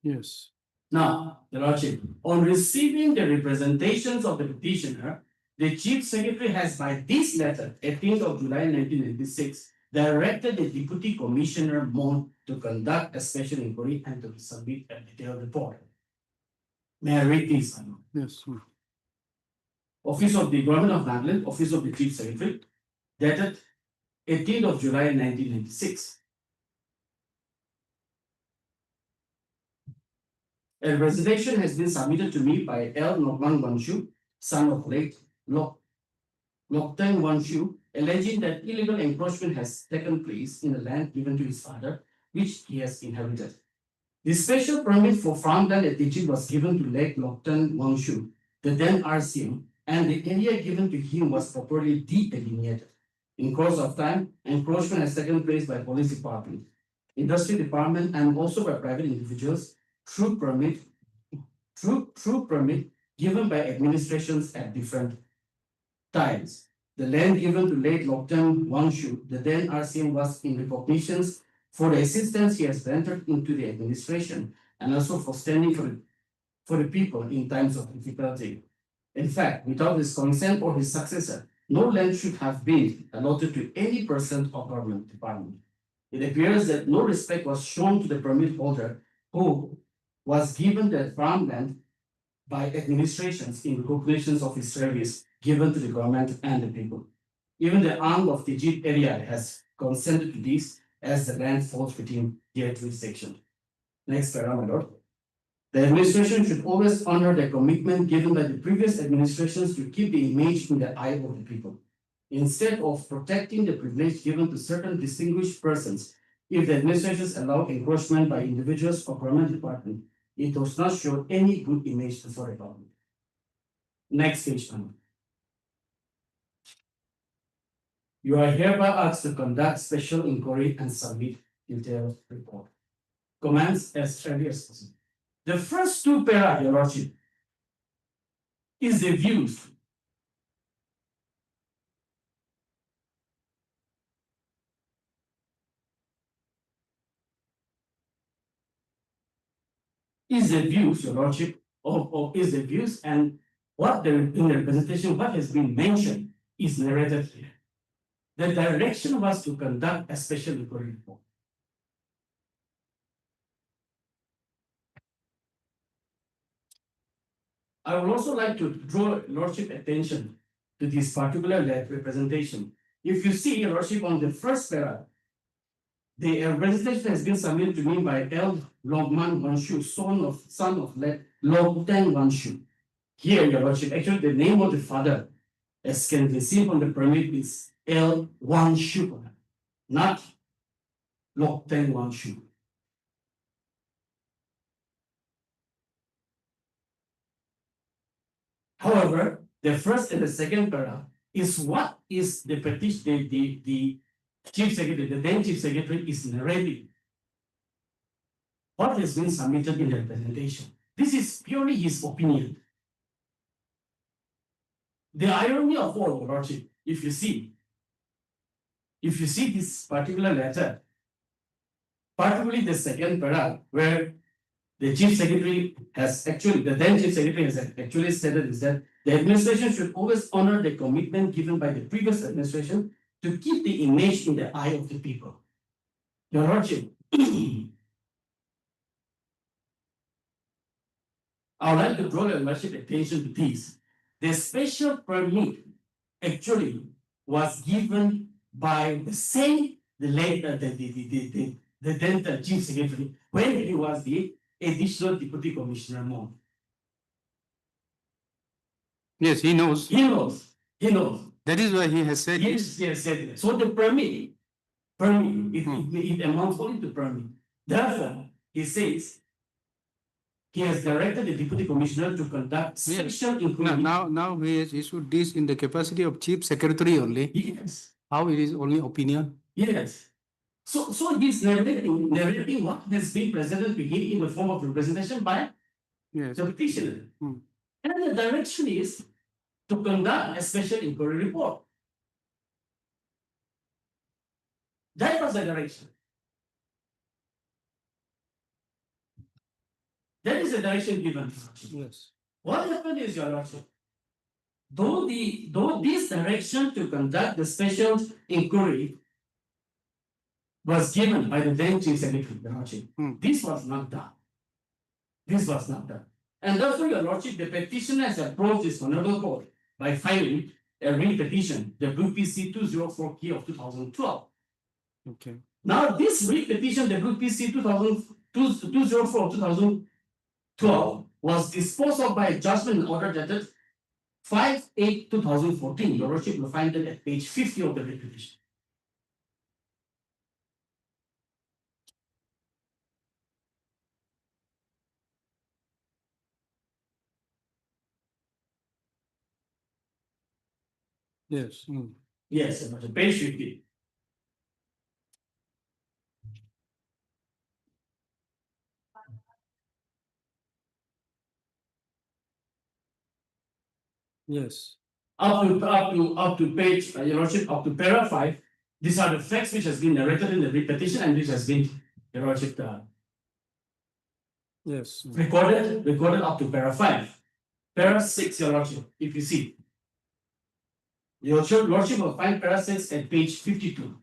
Yes. Now, Your Lordship, on receiving the representations of the petitioner, the Chief Secretary has by this letter, 18th of July 1996, directed the Deputy Commissioner Mont to conduct a special inquiry and to submit a detailed report. May I read this? Yes. Office of the Government of Nagaland, Office of the Chief Secretary, dated 18th of July 1996. A representation has been submitted to me by L. Nokman Wanshu, son of late Nokten Wanshu, alleging that illegal encroachment has taken place in the land given to his father, which he has inherited. The special permit for farmland at Egypt was given to Lake Nokten Wanshu, the then RCM, and the area given to him was properly delineated. In course of time, encroachment has taken place by police department, industry department, and also by private individuals through permit given by administrations at different times. The land given to late Lokten Wangshu, the then RCM, was in recognition for the assistance he has rendered into the administration and also for standing for the people in times of difficulty. In fact, without his consent or his successor, no land should have been allotted to any person or government department. It appears that no respect was shown to the permit holder who was given the farmland by administrations in recognition of his service given to the government and the people. Even the arm of the JIT area has consented to this as the land falls within Tier 3 section. Next parameter. The administration should always honor the commitment given by the previous administrations to keep the image in the eye of the people. Instead of protecting the privilege given to certain distinguished persons, if the administrations allow encroachment by individuals or government department, it does not show any good image to foreign government. Next page, please. You are hereby asked to conduct special inquiry and submit detailed report. Comments as early as possible. The first two para, Your Lordship, is the views. Is the views, Your Lordship, of is the views, and what the in the presentation, what has been mentioned is narrated here. The direction was to conduct a special inquiry report. I would also like to draw Lordship attention to this particular representation. If you see, Your Lordship, on the first para, the representation has been submitted to me by L. Longman Wanshu, son of Longtan Wanshu. Here, Your Lordship, actually the name of the father, as can be seen on the permit, is L. Wanshu, not Longtan Wanshu. However, the first and the second para is what is the petition, the Chief Secretary, the then Chief Secretary is narrating what has been submitted in the presentation. This is purely his opinion. The irony of all, Your Lordship, if you see this particular letter, particularly the second para, where the Chief Secretary has actually, the then Chief Secretary has actually stated is that the administration should always honor the commitment given by the previous administration to keep the image in the eye of the people. Your Lordship, I would like to draw your Lordship attention to this. The special permit actually was given by the same, the then Chief Secretary, when he was the Additional Deputy Commissioner Mon. Yes, he knows. He knows. That is why he has said. Yes, he has said that. So the permit, it amounts only to permit. Therefore, he says he has directed the Deputy Commissioner to conduct special inquiry. Now he has issued this in the capacity of Chief Secretary only. Yes. How it is only opinion? Yes. So he's narrating what has been presented to him in the form of representation by Yes. the petitioner. And the direction is to conduct a special inquiry report. That was the direction. That is the direction given. Yes. What happened is, Your Lordship, though this direction to conduct the special inquiry was given by the then Chief Secretary, Your Lordship, this was not done. This was not done. And therefore, Your Lordship, the petitioner has approached this Honorable Court by filing a re-petition, the WPC 204K of 2012. Okay. Now, this re-petition, the WPC 204 of 2012, was disposed of by a judgment and order dated 5/8/2014. Your Lordship will find it at page 50 of the re-petition. Yes. Yes, Your Lordship, page 50. Yes. Up to page, Your Lordship, up to para 5. These are the facts which has been narrated in the re-petition and which has been, Your Lordship, Yes. recorded up to para 5. Para 6, Your Lordship, if you see. Your Lordship will find para 6 at page 52.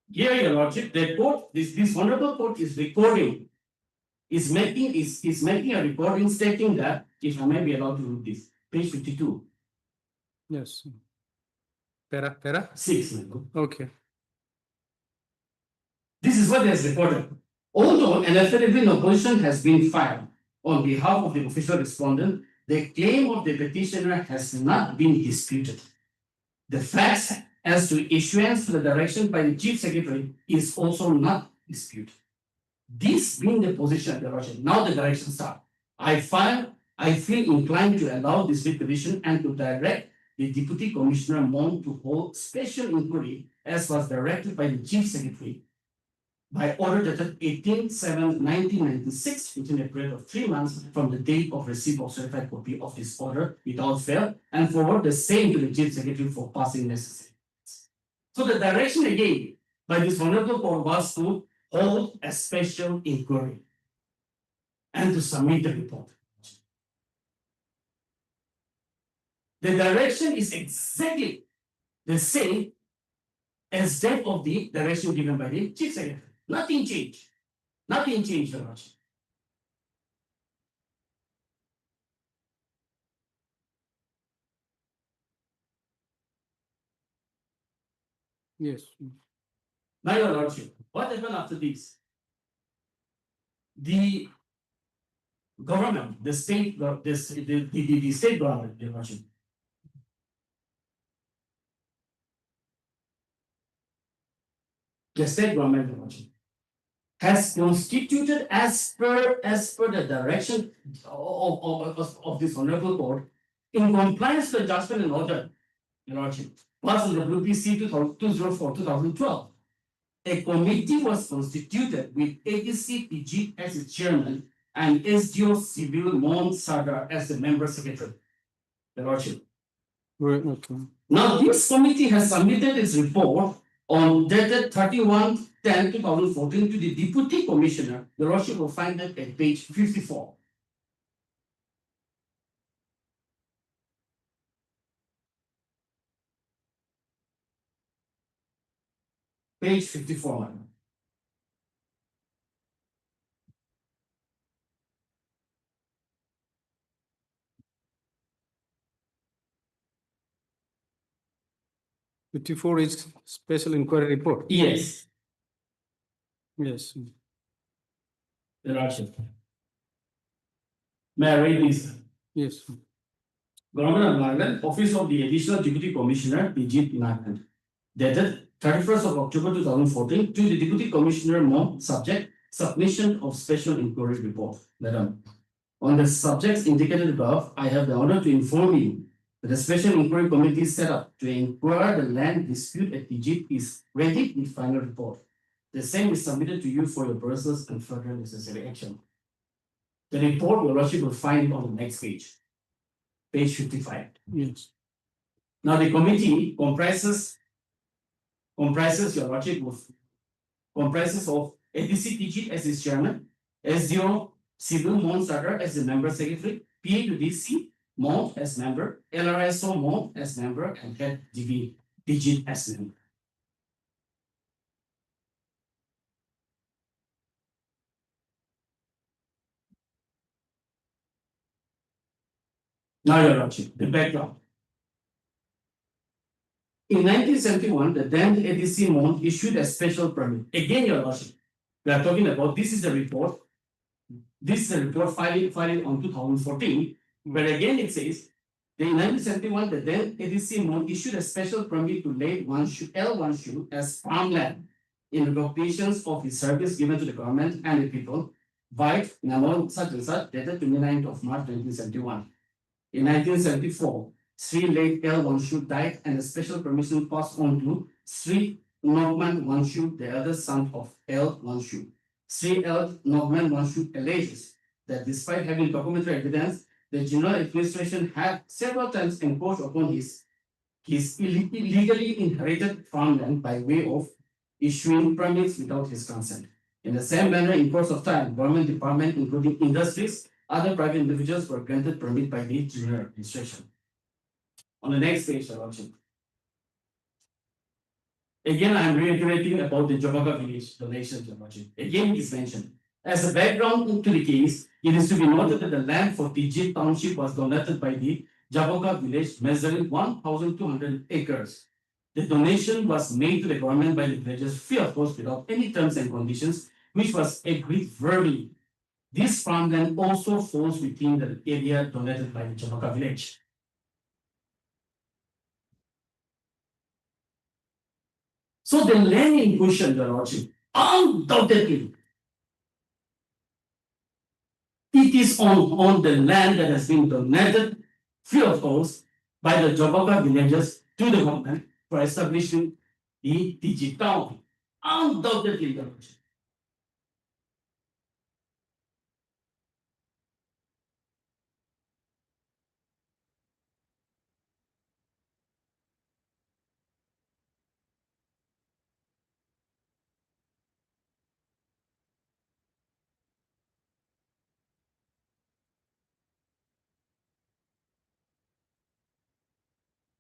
Here, Your Lordship, the court, this Honorable Court is recording is making a report in stating that, if I may be allowed to read this, page 52, Yes. Para? 6. my lord. Okay. This is what he has reported. Although an affidavit in opposition has been filed on behalf of the official respondent, the claim of the petitioner has not been disputed. The facts as to issuance to the direction by the chief secretary is also not disputed. This being the position of the direction, now the direction start. I feel inclined to allow this petition and to direct the Deputy Commissioner Mon to hold special inquiry as was directed by the Chief Secretary by order dated 18/7/1996 within a period of 3 months from the date of receipt of certified copy of this order without fail and forward the same to the Chief Secretary for passing necessary. So the direction again by this honorable court was to hold a special inquiry and to submit the report. The direction is exactly the same as that of the direction given by the Chief Secretary. Nothing changed. Nothing changed, Your Lordship. Yes. Now, Your Lordship, what happened after this? The government, the state, the state government, Your Lordship, the state government, Your Lordship, has constituted as per the direction of this honorable court in compliance with the judgment and order, Your Lordship, passed in the WPC 204/2012. A committee was constituted with ADC PG as its chairman and SDO Civil Mon Sadar as the member secretary, Your Lordship. Right, okay. Now, this committee has submitted its report on dated 31/10/2014 to the Deputy Commissioner. The Lordship will find that at page 54. Page 54, madam. 54 is special inquiry report. Yes, Yes. the Lordship. May I read this? Yes. Government of Nagaland, Office of the Additional Deputy Commissioner, PG Nagaland, dated 31st October 2014 to the Deputy Commissioner Mon, subject submission of special inquiry report. Madam, on the subjects indicated above, I have the honor to inform you that the special inquiry committee set up to inquire the land dispute at PG is ready with final report. The same is submitted to you for your purposes and further necessary action. The report, Your Lordship, will find it on the next page. Page 55. Yes. Now, the committee comprises Your Lordship comprises of ADC PG as its chairman, SDO Civil Mon Sadar as the member secretary, PA to DC Mon as member, LRSO Mon as member, and head DB PG as member. Now, Your Lordship, the background. In 1971, the then ADC Mon issued a special permit. Again, Your Lordship, we are talking about, this is the report. This is the report filed on 2014, where again it says, in 1971, the then ADC Mon issued a special permit to lay L1 shoe as farmland in the locations of his service given to the government and the people, by in amount such and such, dated 29th of March 1971. In 1974, Sri late L. Wanshu died and a special permission passed on to Sri Nogman Wanshu, the eldest son of L. Wanshu. Sri L. Nogman Wanshu alleges that despite having documentary evidence, the general administration had several times encroached upon his illegally inherited farmland by way of issuing permits without his consent. In the same manner, in course of time, government department, including industries, other private individuals were granted permit by the general administration. On the next page, Your Lordship. Again, I am reiterating about the Javaga village donation, Your Lordship. Again, it is mentioned. As a background to the case, it is to be noted that the land for Tijit Township was donated by the Jaboka village measuring 1,200 acres. The donation was made to the government by the villagers free of cost without any terms and conditions, which was agreed verbally. This farmland also falls within the area donated by the Jaboka village. So the land in question, Your Lordship, undoubtedly, it is on the land that has been donated free of cost by the Jaboka villagers to the government for establishing the Tijit town. Undoubtedly, Your Lordship.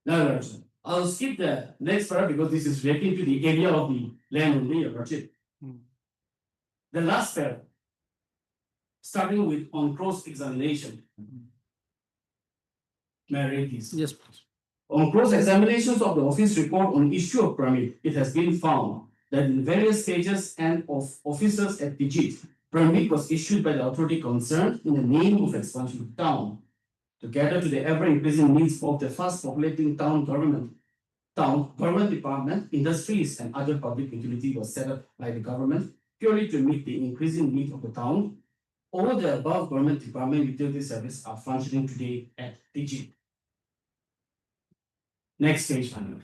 No, I'll skip the next part because this is relating to the area of the land only, Your Lordship. The last part, starting with on cross-examination. May I read this? Yes, please. On cross-examinations of the office report on issue of permit, it has been found that in various stages and of officers at Tijit, permit was issued by the authority concerned in the name of expansion of town to cater to the ever-increasing needs of the fast populating government department, industries, and other public utility was set up by the government purely to meet the increasing need of the town. All the above government department utility services are functioning today at Tijit. Next page, Manuel.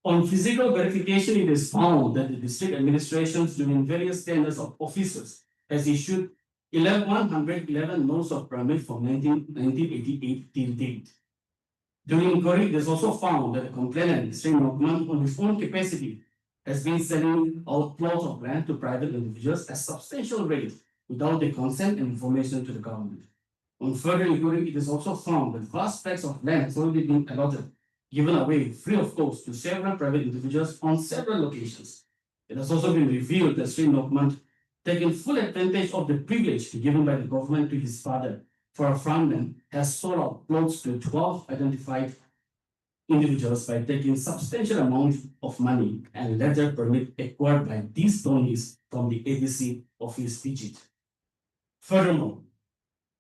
On physical verification, it is found that the district administrations during various tenders of officers has issued 111 notes of permit from 1988 till date. During inquiry, it is also found that the complainant, Mr. Nokman, on his own capacity, has been selling out plots of land to private individuals at substantial rate without the consent and information to the government. On further inquiry, it is also found that vast tracts of land has already been allotted, given away free of cost to several private individuals on several locations. It has also been revealed that Sri Nokman taken full advantage of the privilege given by the government to his father for a farmland, has sold out plots to 12 identified individuals by taking substantial amounts of money and later permit acquired by these donors from the ABC office Tijit. Furthermore,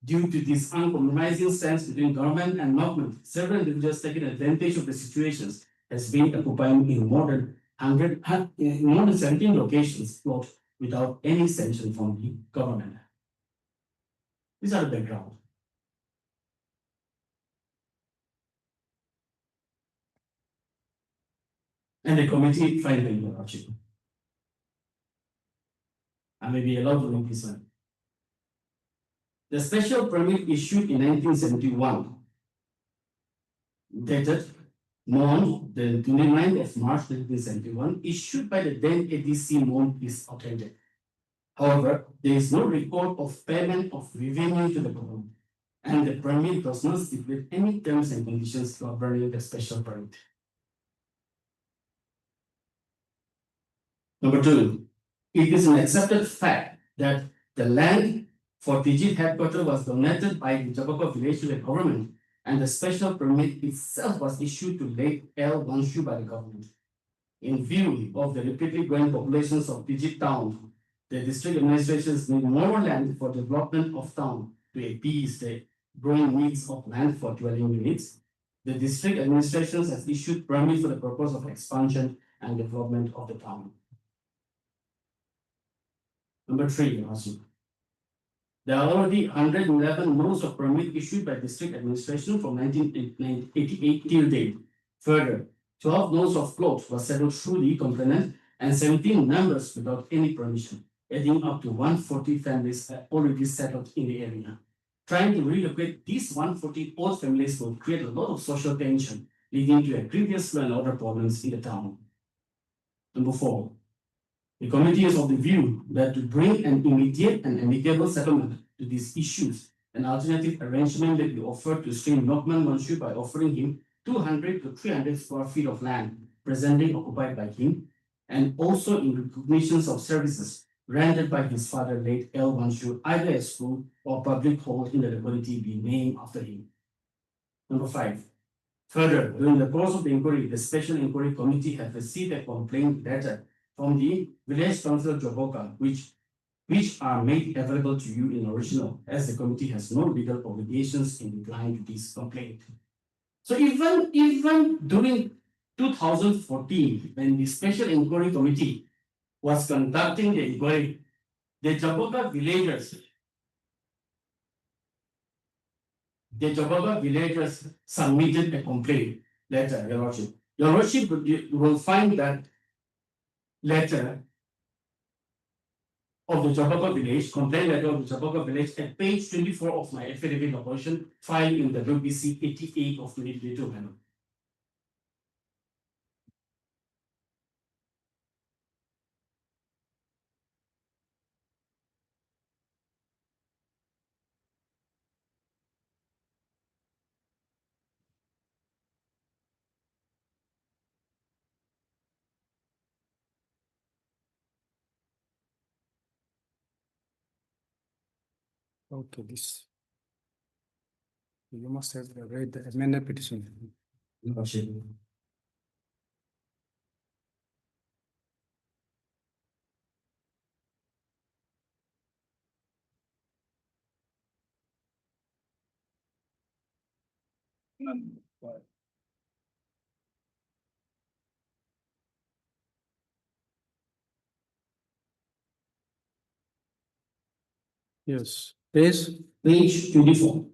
due to this uncompromising stance between government and Nokman, several individuals taking advantage of the situations has been occupying in more than 17 locations plots without any sanction from the government. These are the background. And the committee finally, Your Lordship. I may be allowed to read this one. The special permit issued in 1971, dated Mon, the 29th of March 1971, issued by the then ADC Mon, is authentic. However, there is no record of payment of revenue to the government, and the permit does not stipulate any terms and conditions governing the special permit. Number two, it is an accepted fact that the land for Tijit headquarters was donated by the Jaboka village to the government, and the special permit itself was issued to late L. Wanshu by the government. In view of the rapidly growing populations of Tijit town, the district administrations need more land for development of town to appease the growing needs of land for dwelling units. The district administrations has issued permits for the purpose of expansion and development of the town. Number three, there are already 111 notes of permit issued by district administration from 1988 till date. Further, 12 notes of plots were settled through the complainant and 17 members without any permission, adding up to 140 families already settled in the area. Trying to relocate these 140 old families will create a lot of social tension, leading to a grievous law and order problems in the town. Number four, the committee is of the view that to bring an immediate and amicable settlement to these issues, an alternative arrangement may be offered to Sri Nokman Wanshu by offering him 200 to 300 square feet of land presently occupied by him, and also in recognition of services rented by his father late L. Wanshu, either a school or public hold in the locality be named after him. Number 5. Further, during the course of the inquiry, the Special Inquiry Committee have received a complaint letter from the Village Council Joboka, which are made available to you in original, as the committee has no legal obligations in replying to this complaint. So even during 2014, when the Special Inquiry Committee was conducting the inquiry, the Joboka villagers submitted a complaint letter, Your Lordship. Your Lordship will find that letter of the Joboka village, complaint letter of the Joboka village at page 24 of my affidavit of opposition filed in the WBC 88 of 2022, madam. Okay, this. You must have read the amended petition. Your Lordship. Yes. Page. Page 24.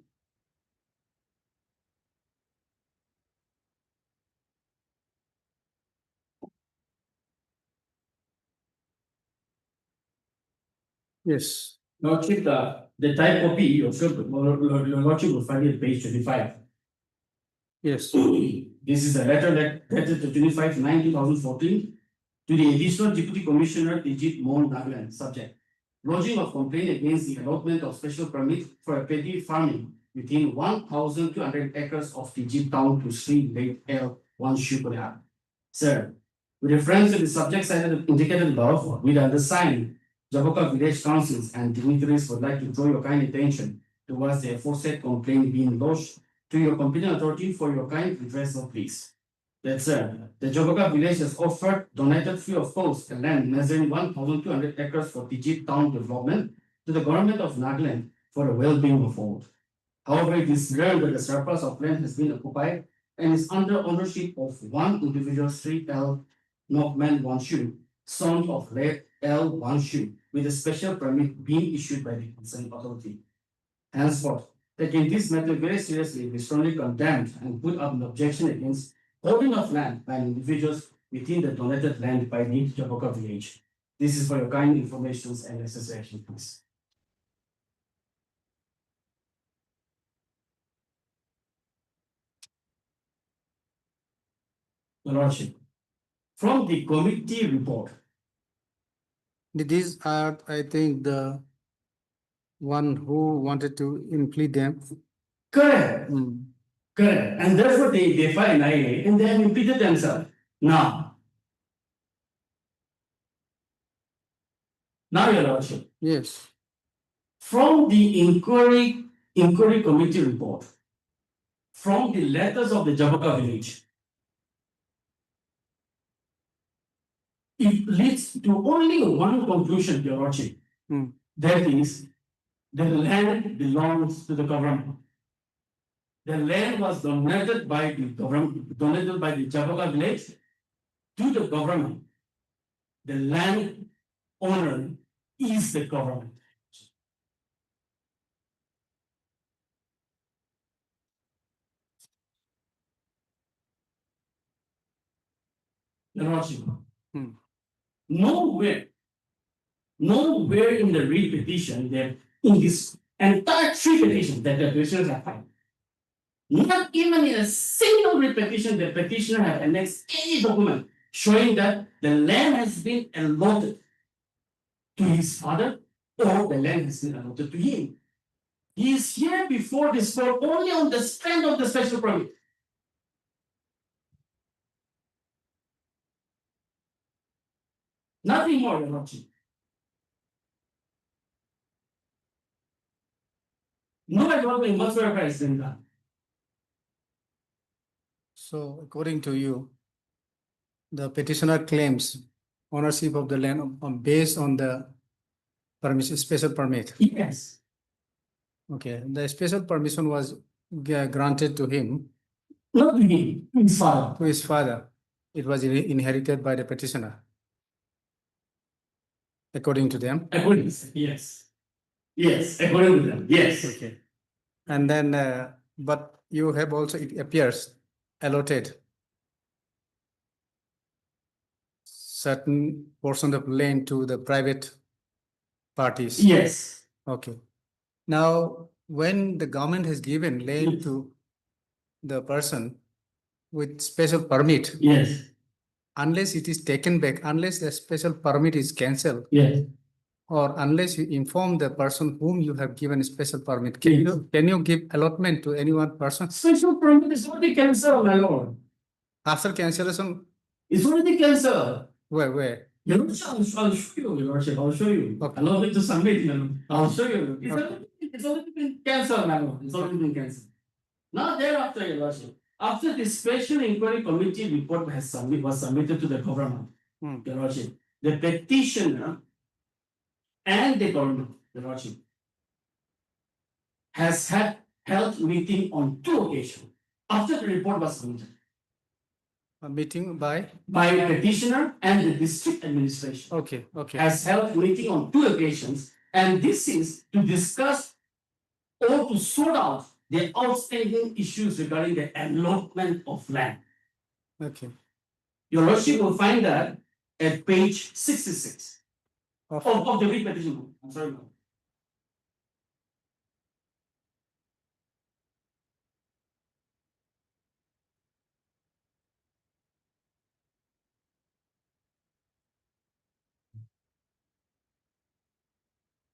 Yes. Lordship, the type copy, your Lordship will find it at page 25. Yes. This is a letter dated to 25/9/2014 to the Additional Deputy Commissioner Tijit Mon Nagaland, subject. Lodging of complaint against the allotment of special permit for a petty farming within 1,200 acres of Tijit town to Sri late L. Wanshu Korea. Sir, with reference to the subject cited indicated above, with the undersigned, Jaboka Village Councils and dignitaries would like to draw your kind attention towards the aforesaid complaint being lodged to your competent authority for your kind redressal, please. That sir, the Jaboka village has offered donated free of cost a land measuring 1,200 acres for Tijit town development to the government of Nagaland for the well-being of all. However, it is learned that the surplus of land has been occupied and is under ownership of one individual, Sri L. Nokman Wanshu, son of late L. Wanshu, with a special permit being issued by the concerned authority. Henceforth, taking this matter very seriously, we strongly condemned and put up an objection against holding of land by individuals within the donated land by the Jaboka village. This is for your kind information and necessary action, please. Your Lordship, from the committee report, These are, I think, the one who wanted to impede them. correct, Hmm. correct, and therefore they filed IA and they have impeded themselves. Now, Your Lordship, Yes. from the inquiry committee report, from the letters of the Jaboka village, it leads to only one conclusion, Your Lordship. Hmm. That is, the land belongs to the government. The land was donated by the government, donated by the Jaboka village to the government. The land owner is the government. Your Lordship, Hmm. nowhere in the read petition that in this entire three petitions that the petitioners have filed, not even in a single read petition, the petitioner have annexed any document showing that the land has been allotted to his father or the land has been allotted to him. He is here before this court only on the strength of the special permit. Nothing more, Your Lordship. No adjournment whatsoever has been done. So according to you, the petitioner claims ownership of the land based on the permission, special permit. Yes. Okay, the special permission was granted to him, Not to him, to his father. to his father. It was inherited by the petitioner. According to them. According to them, yes. Yes, according to them, yes. Okay. And then, but you have also, it appears, allotted certain portion of land to the private parties. Yes. Okay. Now, when the government has given land Yes. to the person with special permit, Yes. unless it is taken back, unless the special permit is cancelled, Yes. or unless you inform the person whom you have given a special permit, Yes. can you give allotment to any one person? Special permit is already cancelled, my lord. After cancellation, It's already cancelled. where? Your Lordship, I'll show you, Your Lordship, I'll show you. Okay. Allow me to submit, my lord. I'll show you. Okay. It's already been cancelled, my lord. It's already been cancelled. Now thereafter, Your Lordship, after the special inquiry committee report was submitted to the government, Your Lordship, the petitioner and the government, Your Lordship, has held meeting on 2 occasions after the report was submitted A meeting by? by the petitioner and the district administration. Okay, okay. Has held meeting on 2 occasions, and this is to discuss or to sort out the outstanding issues regarding the allotment of land. Okay. Your Lordship will find that at page 66 of the writ petition. I'm sorry, ma'am.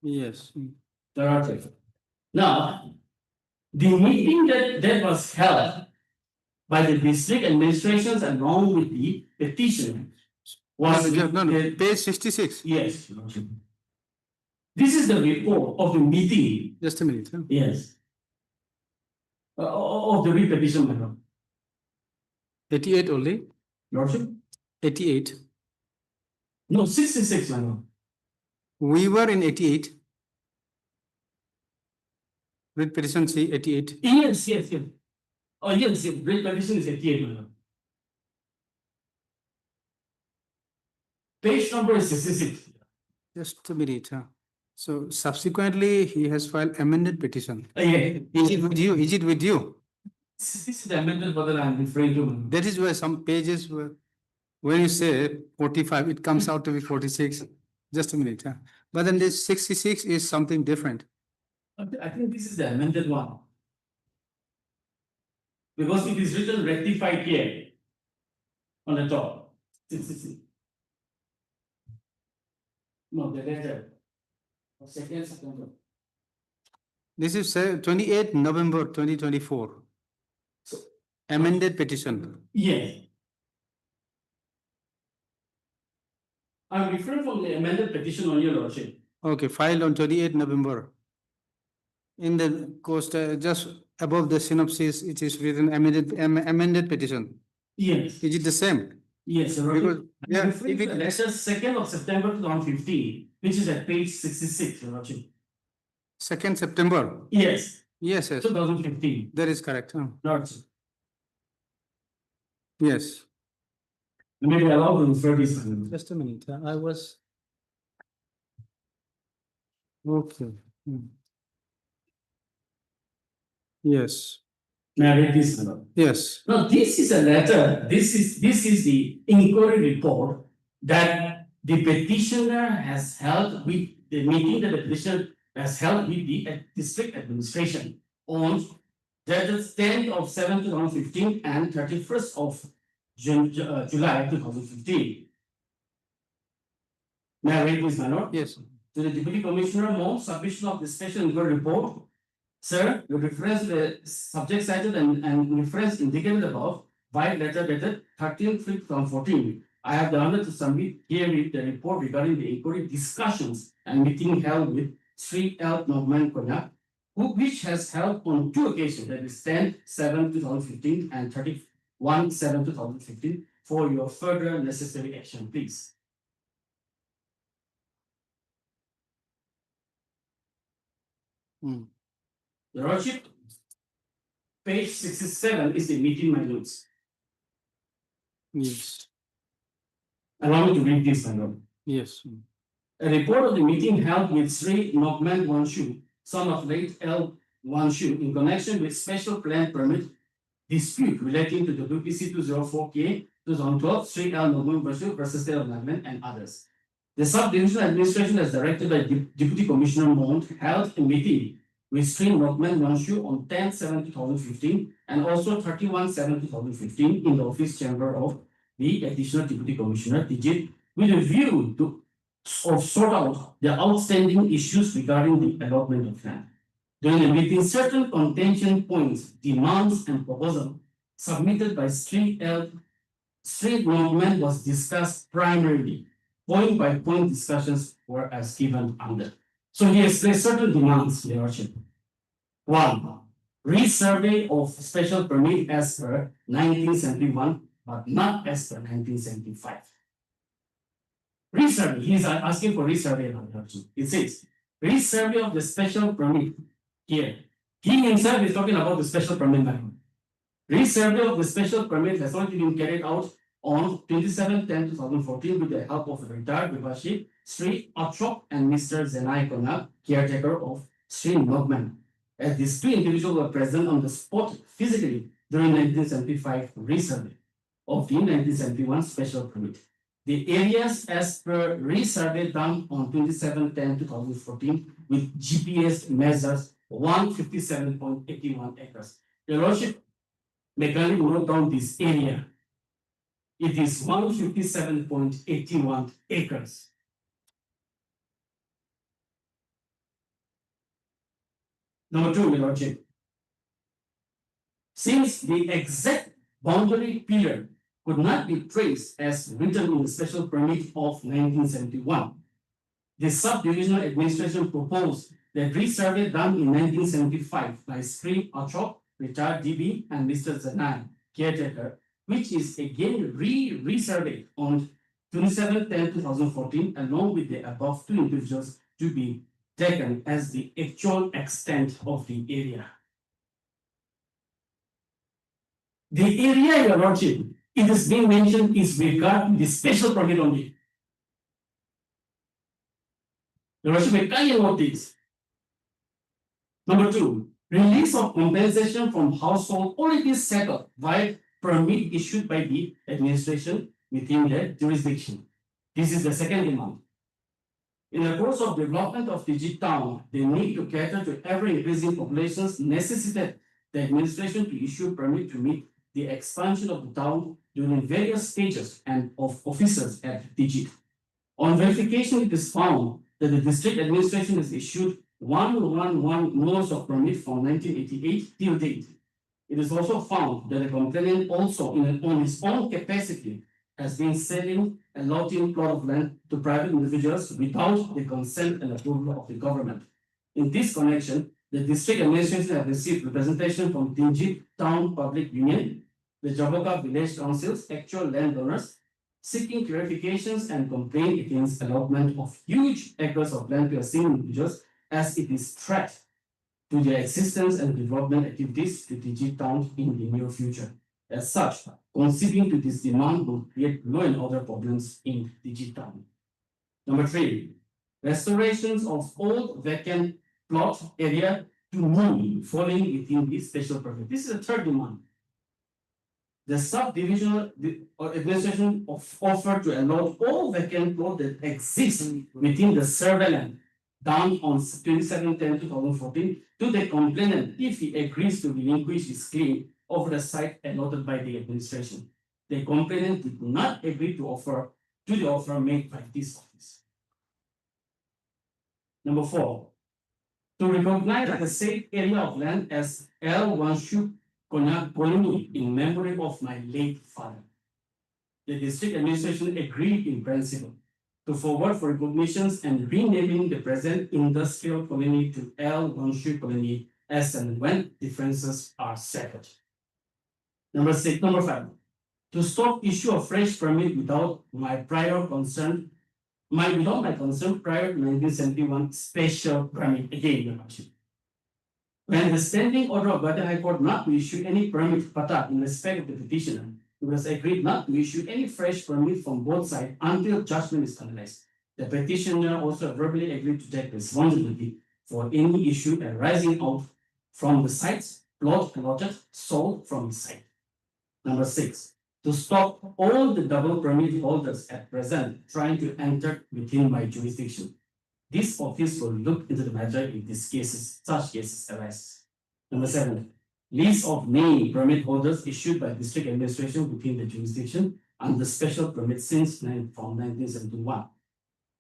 Yes. There are two. Now, the meeting that was held by the district administrations along with the petition was. No, page 66. Yes, Your Lordship. This is the report of the meeting. Just a minute. Huh? Yes. Of the writ petition, my lord. 88 only? Lordship? 88. No, 66, my lord. We were in 88. Writ petition C 88. Yes. Oh, yes, writ petition is 88, my lord. Page number is 66. Just a minute. Huh? So subsequently, he has filed amended petition. Yeah. Is it with you? Is it with you? This is the amendment that I'm referring to, my lord. That is where some pages were, when you say 45, it comes out to be 46. Just a minute. Huh? But then this 66 is something different. I think this is the amended one. Because it is written rectified here on the top. 66. No, the letter. Second September. This is 28 November 2024. So, amended petition. yes. I'm referring from the amended petition on your lordship. Okay, filed on 28 November. In the coast, just above the synopsis, it is written amended petition. Yes. Is it the same? Yes, Your Because, Lordship. yeah, I'm referring if to it- the letter 2nd of September 2015, which is at page 66, Your Lordship. 2nd September. Yes, Yes, 2015. that is correct. Lordship. Yes. Maybe allow me to refer this. Just a minute. I was. Okay. Yes. May I read this? Yes. Now, this is a letter, this is the inquiry report that the petitioner has held with the meeting that the petitioner has held with the district administration on that is 10th of 7th 2015 and 31st of July 2015. May I read this, my lord? Yes. To the Deputy Commissioner, more submission of the special inquiry report. Sir, you reference the subject cited and reference indicated above by letter dated 13/5/2014. I have the honor to submit here with the report regarding the inquiry discussions and meeting held with Sri L. Norman Konyak, which has held on two occasions, that is 10/7/2015 and 31/7/2015, for your further necessary action, please. Your Lordship, page 67 is the meeting minutes. Yes, Allow me to read this, my lord. yes. A report of the meeting held with Sri Nogman Wanshu, son of late L. Wanshu, in connection with special plan permit dispute relating to the WPC 204K 2012 Sri L. Nogman Wanshu versus State of Nagaland and others. The subdivisional administration, as directed by Deputy Commissioner Mont, held a meeting with Sri Nogman Wanshu on 10/7/2015 and also 31/7/2015 in the office chamber of the Additional Deputy Commissioner, Digit, with a view to sort out the outstanding issues regarding the allotment of land. During the meeting, certain contention points, demands, and proposals submitted by Street Nogman was discussed primarily. Point by point discussions were as given under. So he expressed certain demands, Your Lordship. One, resurvey of special permit as per 1971, but not as per 1975. Resurvey, he is asking for resurvey. It says, resurvey of the special permit here. He himself is talking about the special permit matter. Resurvey of the special permit has already been carried out on 27/10/2014 with the help of retired Vivashi, Sri Achok and Mr. Zenai Konak, caretaker of Sri Nogman. As these two individuals were present on the spot physically during 1975 resurvey of the 1971 special permit. The areas as per resurvey done on 27/10/2014 with GPS measures 157.81 acres. Your Lordship, may kindly note down this area. It is 157.81 acres. Number two, Your Lordship. Since the exact boundary period could not be traced as written in the special permit of 1971, the subdivisional administration proposed that resurvey done in 1975 by Sri Achok, retired DB, and Mr. Zanai, caretaker, which is again resurveyed on 27/10/2014, along with the above two individuals, to be taken as the actual extent of the area. The area, Your Lordship, it is being mentioned is regard to the special permit only. Your Lordship, may kindly note this. Number two, release of compensation from household already settled via permit issued by the administration within their jurisdiction. This is the second demand. In the course of development of Digit Town, the need to cater to ever-increasing populations necessitated the administration to issue permit to meet the expansion of the town during various stages and of officers at Digit. On verification, it is found that the district administration has issued 111 notice of permit from 1988 till date. It is also found that the complainant also, on his own capacity, has been selling and allotting plot of land to private individuals without the consent and approval of the government. In this connection, the district administration has received representation from Digit Town Public Union, the Jaboka Village Council's actual landowners, seeking clarifications and complaint against allotment of huge acres of land to a single individuals, as it is threat to their existence and development activities to Digit Town in the near future. As such, conceding to this demand will create law and order problems in Digit Town. Number three, restorations of old vacant plot area to new falling within this special permit. This is the third demand. The subdivisional administration offered to allow all vacant plot that exists within the survey land done on 27/10/2014 to the complainant if he agrees to relinquish his claim over the site allotted by the administration. The complainant did not agree to the offer made by this office. Number four, to recognize the said area of land as L. Wanshu Koloni in memory of my late father. The district administration agreed in principle to forward for recognitions and renaming the present industrial colony to L Longship Colony as and when differences are settled. Number 5, to stop issue of fresh permit without my consent prior to 1971 special permit again, Your Lordship. When the standing order of Gauhati High Court not to issue any permit pata in respect of the petitioner, it was agreed not to issue any fresh permit from both sides until judgment is finalized. The petitioner also verbally agreed to take responsibility for any issue arising out from the sites allotted, sold from the site. Number 6, to stop all the double permit holders at present trying to enter within my jurisdiction. This office will look into the matter if such cases arise. Number 7, list of named permit holders issued by district administration within the jurisdiction under special permit since from 1971.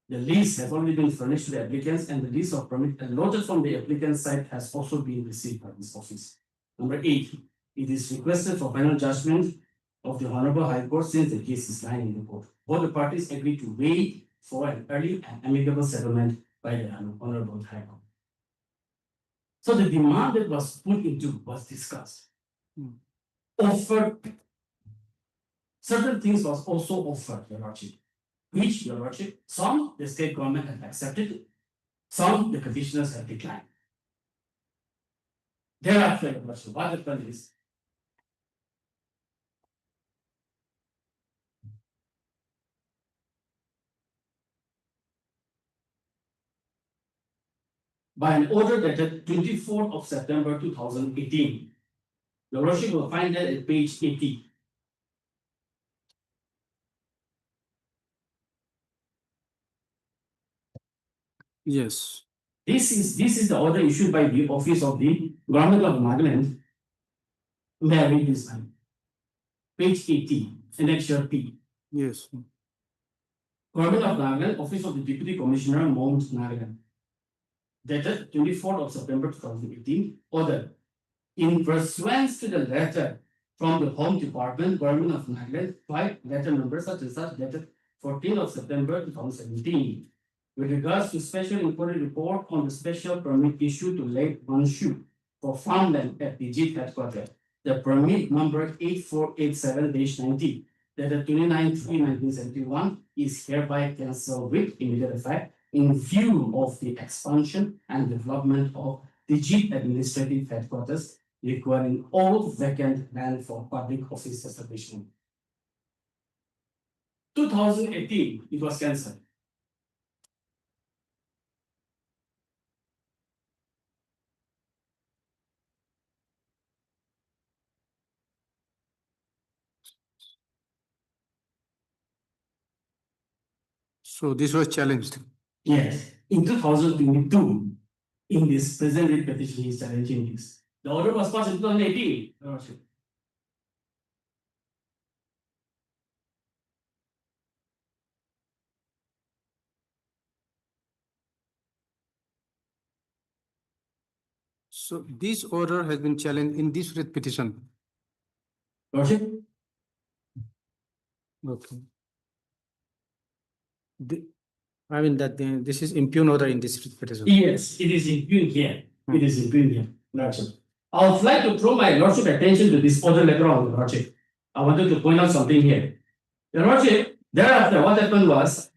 The list has already been furnished to the applicants, and the list of permit allotted from the applicant's side has also been received by this office. Number 8, it is requested for final judgment of the Honorable High Court since the case is lying in the court. Both the parties agreed to wait for an early and amicable settlement by the Honorable High Court. So the demand that was put into was discussed. Offered. Certain things was also offered, Your Lordship, which, Your Lordship, some the state government had accepted, some the petitioners had declined. Thereafter, Your Lordship, what happened is by an order dated 24th of September 2018. Your Lordship will find that at page 80. Yes. This is the order issued by the Office of the Government of Nagaland. May I read this line? Page 80, annexure P. Yes. Government of Nagaland, Office of the Deputy Commissioner, Mount Nagaland. Dated 24th of September 2018, order. In pursuance to the letter from the Home Department, Government of Nagaland, 5 letter number such and such, dated 14th of September 2017. With regards to special inquiry report on the special permit issued to Lake Manshu for farmland at the JIT headquarters, the permit number 8487-90, dated 29/3/1971, is hereby cancelled with immediate effect in view of the expansion and development of the JIT administrative headquarters, requiring all vacant land for public office establishment. 2018, it was cancelled. So this was challenged. Yes, in 2022, in this present writ petition, he is challenging this. The order was passed in 2018. Your Lordship. So this order has been challenged in this writ petition. Your Lordship. Okay. I mean that this is impugned order in this writ petition. Yes, it is impugned here. It is impugned here, Lordship. I would like to throw my Lordship attention to this order later on, Lordship. I wanted to point out something here. Your Lordship, thereafter, what happened was,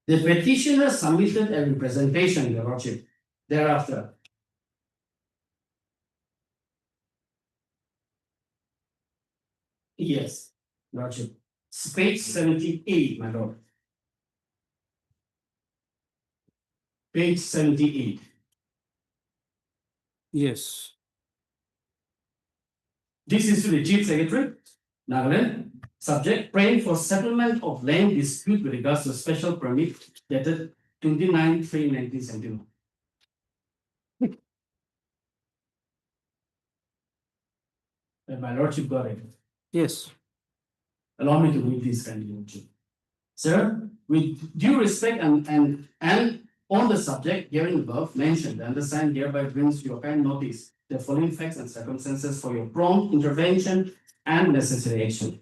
the petitioner submitted a representation, Your Lordship. Thereafter, yes, Lordship. Page 78, my Lord. Page 78. Yes. This is to the Chief Secretary, Nagaland. Subject praying for settlement of land dispute with regards to special permit dated 29/3/1971. And my lordship got it. Yes. Allow me to read this lordship. Sir, with due respect and on the subject herein above mentioned, the undersigned hereby brings to your kind notice the following facts and circumstances for your prompt intervention and necessary action.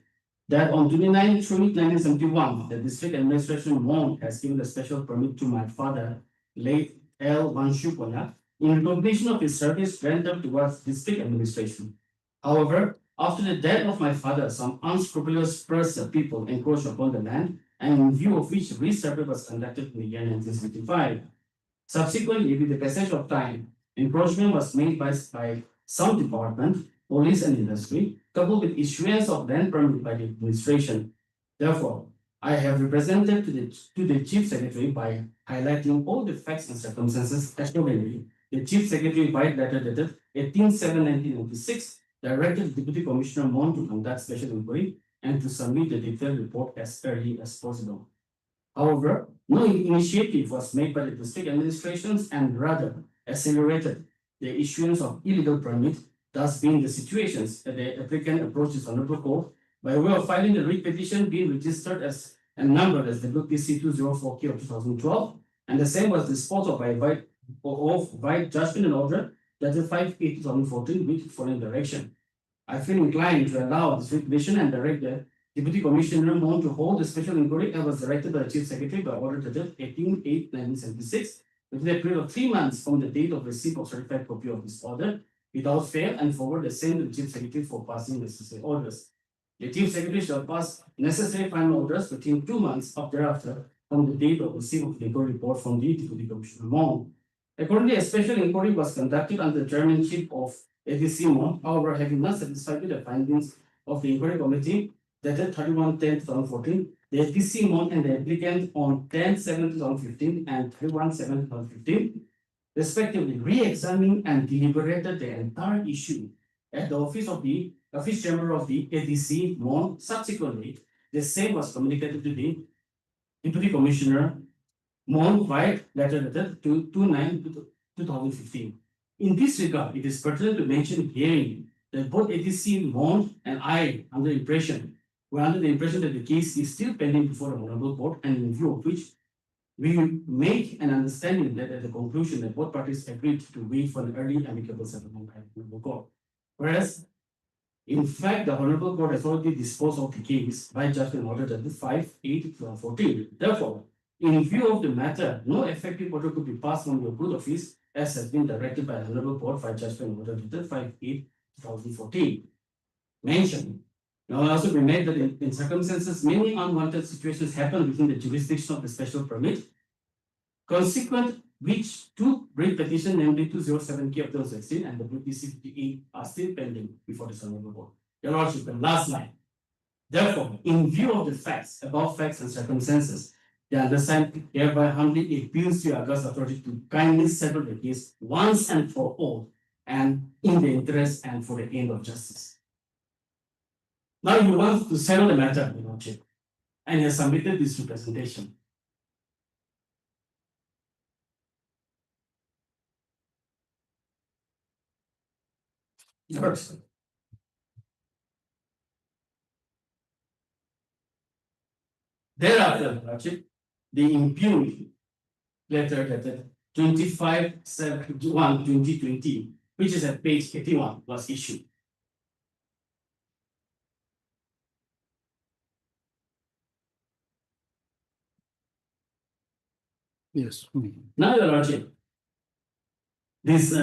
That on 29/3/1971, the district administration has given a special permit to my father, late L. Vanshupola, in recognition of his service rendered towards district administration. However, after the death of my father, some unscrupulous people encroached upon the land, and in view of which resurvey was conducted in the year 1975. Subsequently, with the passage of time, encroachment was made by some department, police and industry, coupled with issuance of land permit by the administration. Therefore, I have represented to the Chief Secretary by highlighting all the facts and circumstances accordingly. The Chief Secretary by letter dated 18/7/1996 directed Deputy Commissioner Mon to conduct special inquiry and to submit the detailed report as early as possible. However, no initiative was made by the district administrations and rather accelerated the issuance of illegal permit, thus being the situations that the applicant approaches Honorable Court by way of filing the writ petition being registered as and numbered as WPC 204K of 2012, and the same was disposed of by judgment and order dated 5/8/2014 with following direction. I feel inclined to allow this writ petition and direct the Deputy Commissioner Mon to hold a special inquiry as was directed by the Chief Secretary by order dated 18/8/1976, within a period of 3 months from the date of receipt of certified copy of this order, without fail, and forward the same to the Chief Secretary for passing necessary orders. The Chief Secretary shall pass necessary final orders within 2 months of thereafter from the date of receipt of the inquiry report from the Deputy Commissioner Mon. Accordingly, a special inquiry was conducted under the chairmanship of ADC Mon. However, having not satisfied with the findings of the inquiry committee dated 31/10/2014, the ADC Mon and the applicant on 10/7/2015 and 31/7/2015 respectively re-examined and deliberated the entire issue at the office chamber of the ADC Mon. Subsequently, the same was communicated to the Deputy Commissioner Mon by letter dated 2/9/2015. In this regard, it is pertinent to mention herein that both ADC Mon and I were under the impression that the case is still pending before the Honorable Court, and in view of which we make an understanding that at the conclusion that both parties agreed to wait for an early amicable settlement by the Honorable Court. Whereas, in fact, the Honorable Court has already disposed of the case by judgment order dated 5/8/2014. Therefore, in view of the matter, no effective order could be passed from your good office as has been directed by the Honorable Court by judgment order dated 5/8/2014. Mentioned. Now, also be made that in circumstances, many unwanted situations happen within the jurisdiction of the special permit, consequent which two writ petition, namely 207K of 2016 and the WPC 58 are still pending before the Honorable Court. Your Lordship, the last line. Therefore, in view of the facts, above facts and circumstances, the undersigned hereby humbly appeals to your august authority to kindly settle the case once and for all, and in the interest and for the end of justice. Now you want to settle the matter, Your Lordship, and you have submitted this representation. First, thereafter, Your Lordship, the impugned letter dated 25/7/2020, which is at page 81, was issued. Yes. Now, Your Lordship, this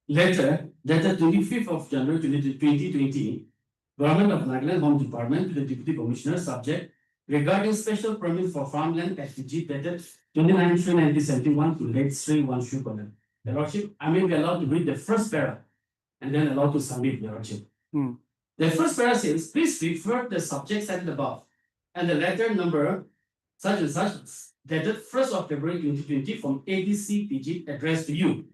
letter dated 25th of January 2020, Government of Nagaland Home Department to the Deputy Commissioner subject regarding special permit for farmland FTG dated 29/3/1971 to late Sri Vanshupola. Your Lordship, I may be allowed to read the first paragraph and then allowed to submit, Your Lordship. The first paragraph says, please refer the subject cited above and the letter number such and such dated 1st of February 2020 from ADC PG addressed to you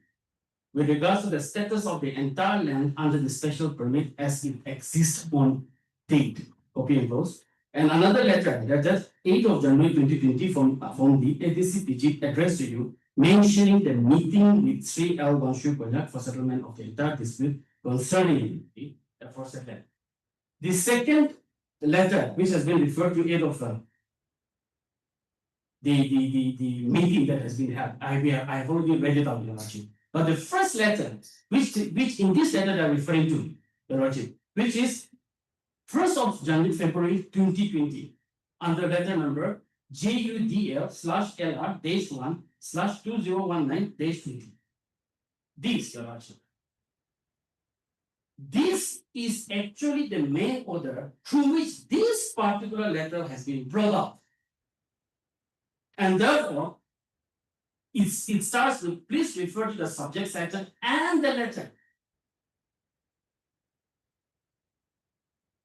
with regards to the status of the entire land under the special permit as it exists on date copy and close. And another letter dated 8th of January 2020 from the ADCPG addressed to you, mentioning the meeting with Sri L. Wanshu Konyak for settlement of the entire dispute concerning the aforesaid land. The second letter, which has been referred to 8th of the meeting that has been held, I have already read it out, Your Lordship. But the first letter, which in this letter they are referring to, Your Lordship, which is 1st of January, February 2020, under letter number JUDL/LR-1/2019-20. This, Your Lordship. This is actually the main order through which this particular letter has been brought up. And therefore, it starts with, please refer to the subject section and the letter.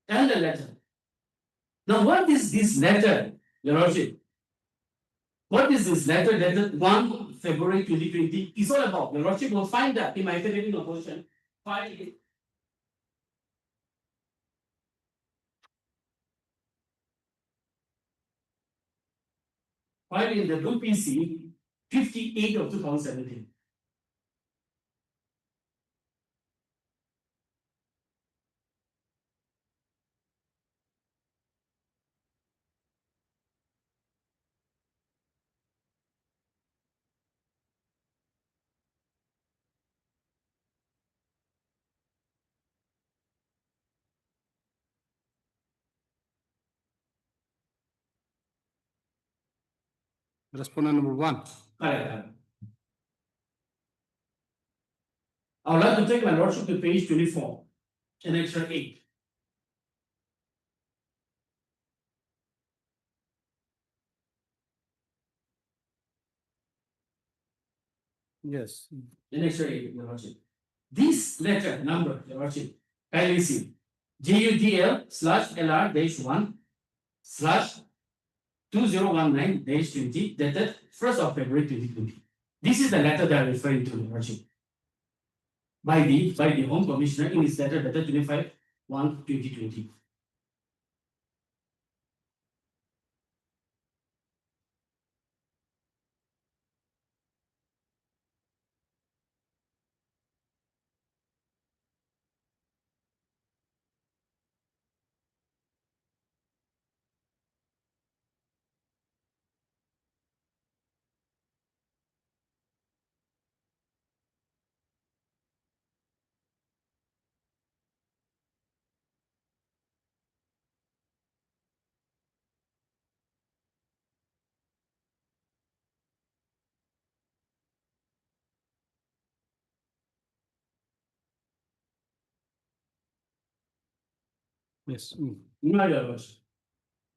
And the letter. Now, what is this letter, Your Lordship? What is this letter dated 1 February 2020 is all about? Your Lordship will find that in my affidavit of opposition. File it. Filed in the Blue PC 58 of 2017. Respondent number 1. Correct. I would like to take my lordship to page 24, annexure 8. Yes. Annexure 8, Your Lordship. This letter number, Your Lordship, kindly see JUDL/LR-1/2019-20 dated 1st of February 2020. This is the letter they are referring to, Your Lordship. By the Home Commissioner in his letter dated 25/1/2020. Yes. No, Your Lordship.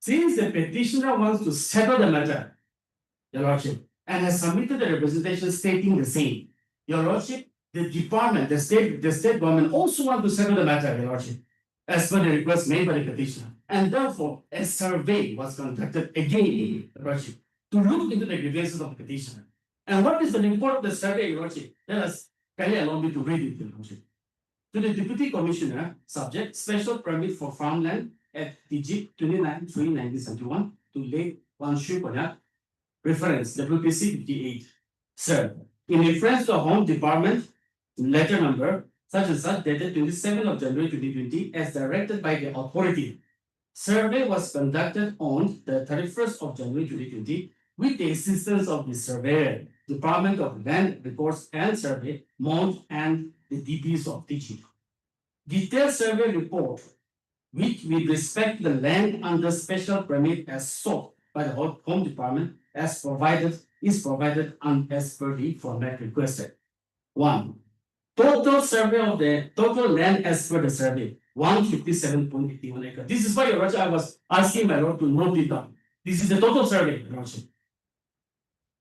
Since the petitioner wants to settle the matter, Your Lordship, and has submitted a representation stating the same, Your Lordship, the department, the state government also want to settle the matter, Your Lordship, as per the request made by the petitioner. And therefore, a survey was conducted again, Your Lordship, to look into the grievances of the petitioner. And what is the report of the survey, Your Lordship? Kindly allow me to read it, Your Lordship. To the Deputy Commissioner, subject, special permit for farmland at Digit 29/3/1971 to late Wanshu Konyak, reference WPC 58. Sir, in reference to a Home Department letter number such and such dated 27th of January 2020 as directed by the authority, survey was conducted on the 31st of January 2020 with the assistance of the surveyor, Department of Land Records and Survey, Mount and the DPs of Digit. Detailed survey report, which with respect to the land under special permit as sought by the Home Department is provided as per the format requested. 1. Total survey of the total land as per the survey, 157.81 acres. This is why, Your Lordship, I was asking my Lord to note it down. This is the total survey, Your Lordship.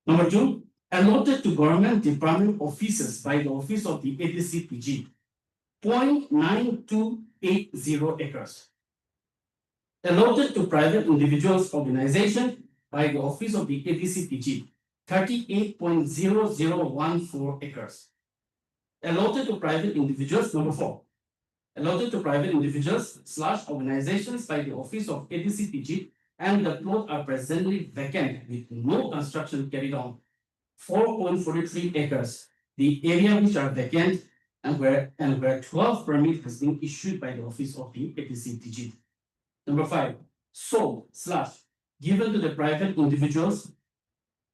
Number 2, allotted to government department officers by the office of the ADCPG, 0.9280 acres. Allotted to private individuals organization by the office of the ADCPG, 38.0014 acres. Allotted to private individuals, number 4. allotted to private individuals / organizations by the office of ADCPG and the plot are presently vacant with no construction carried on. 4.43 acres, the area which are vacant and where 12 permit has been issued by the office of the ADCPG. Number 5, sold / given to the private individuals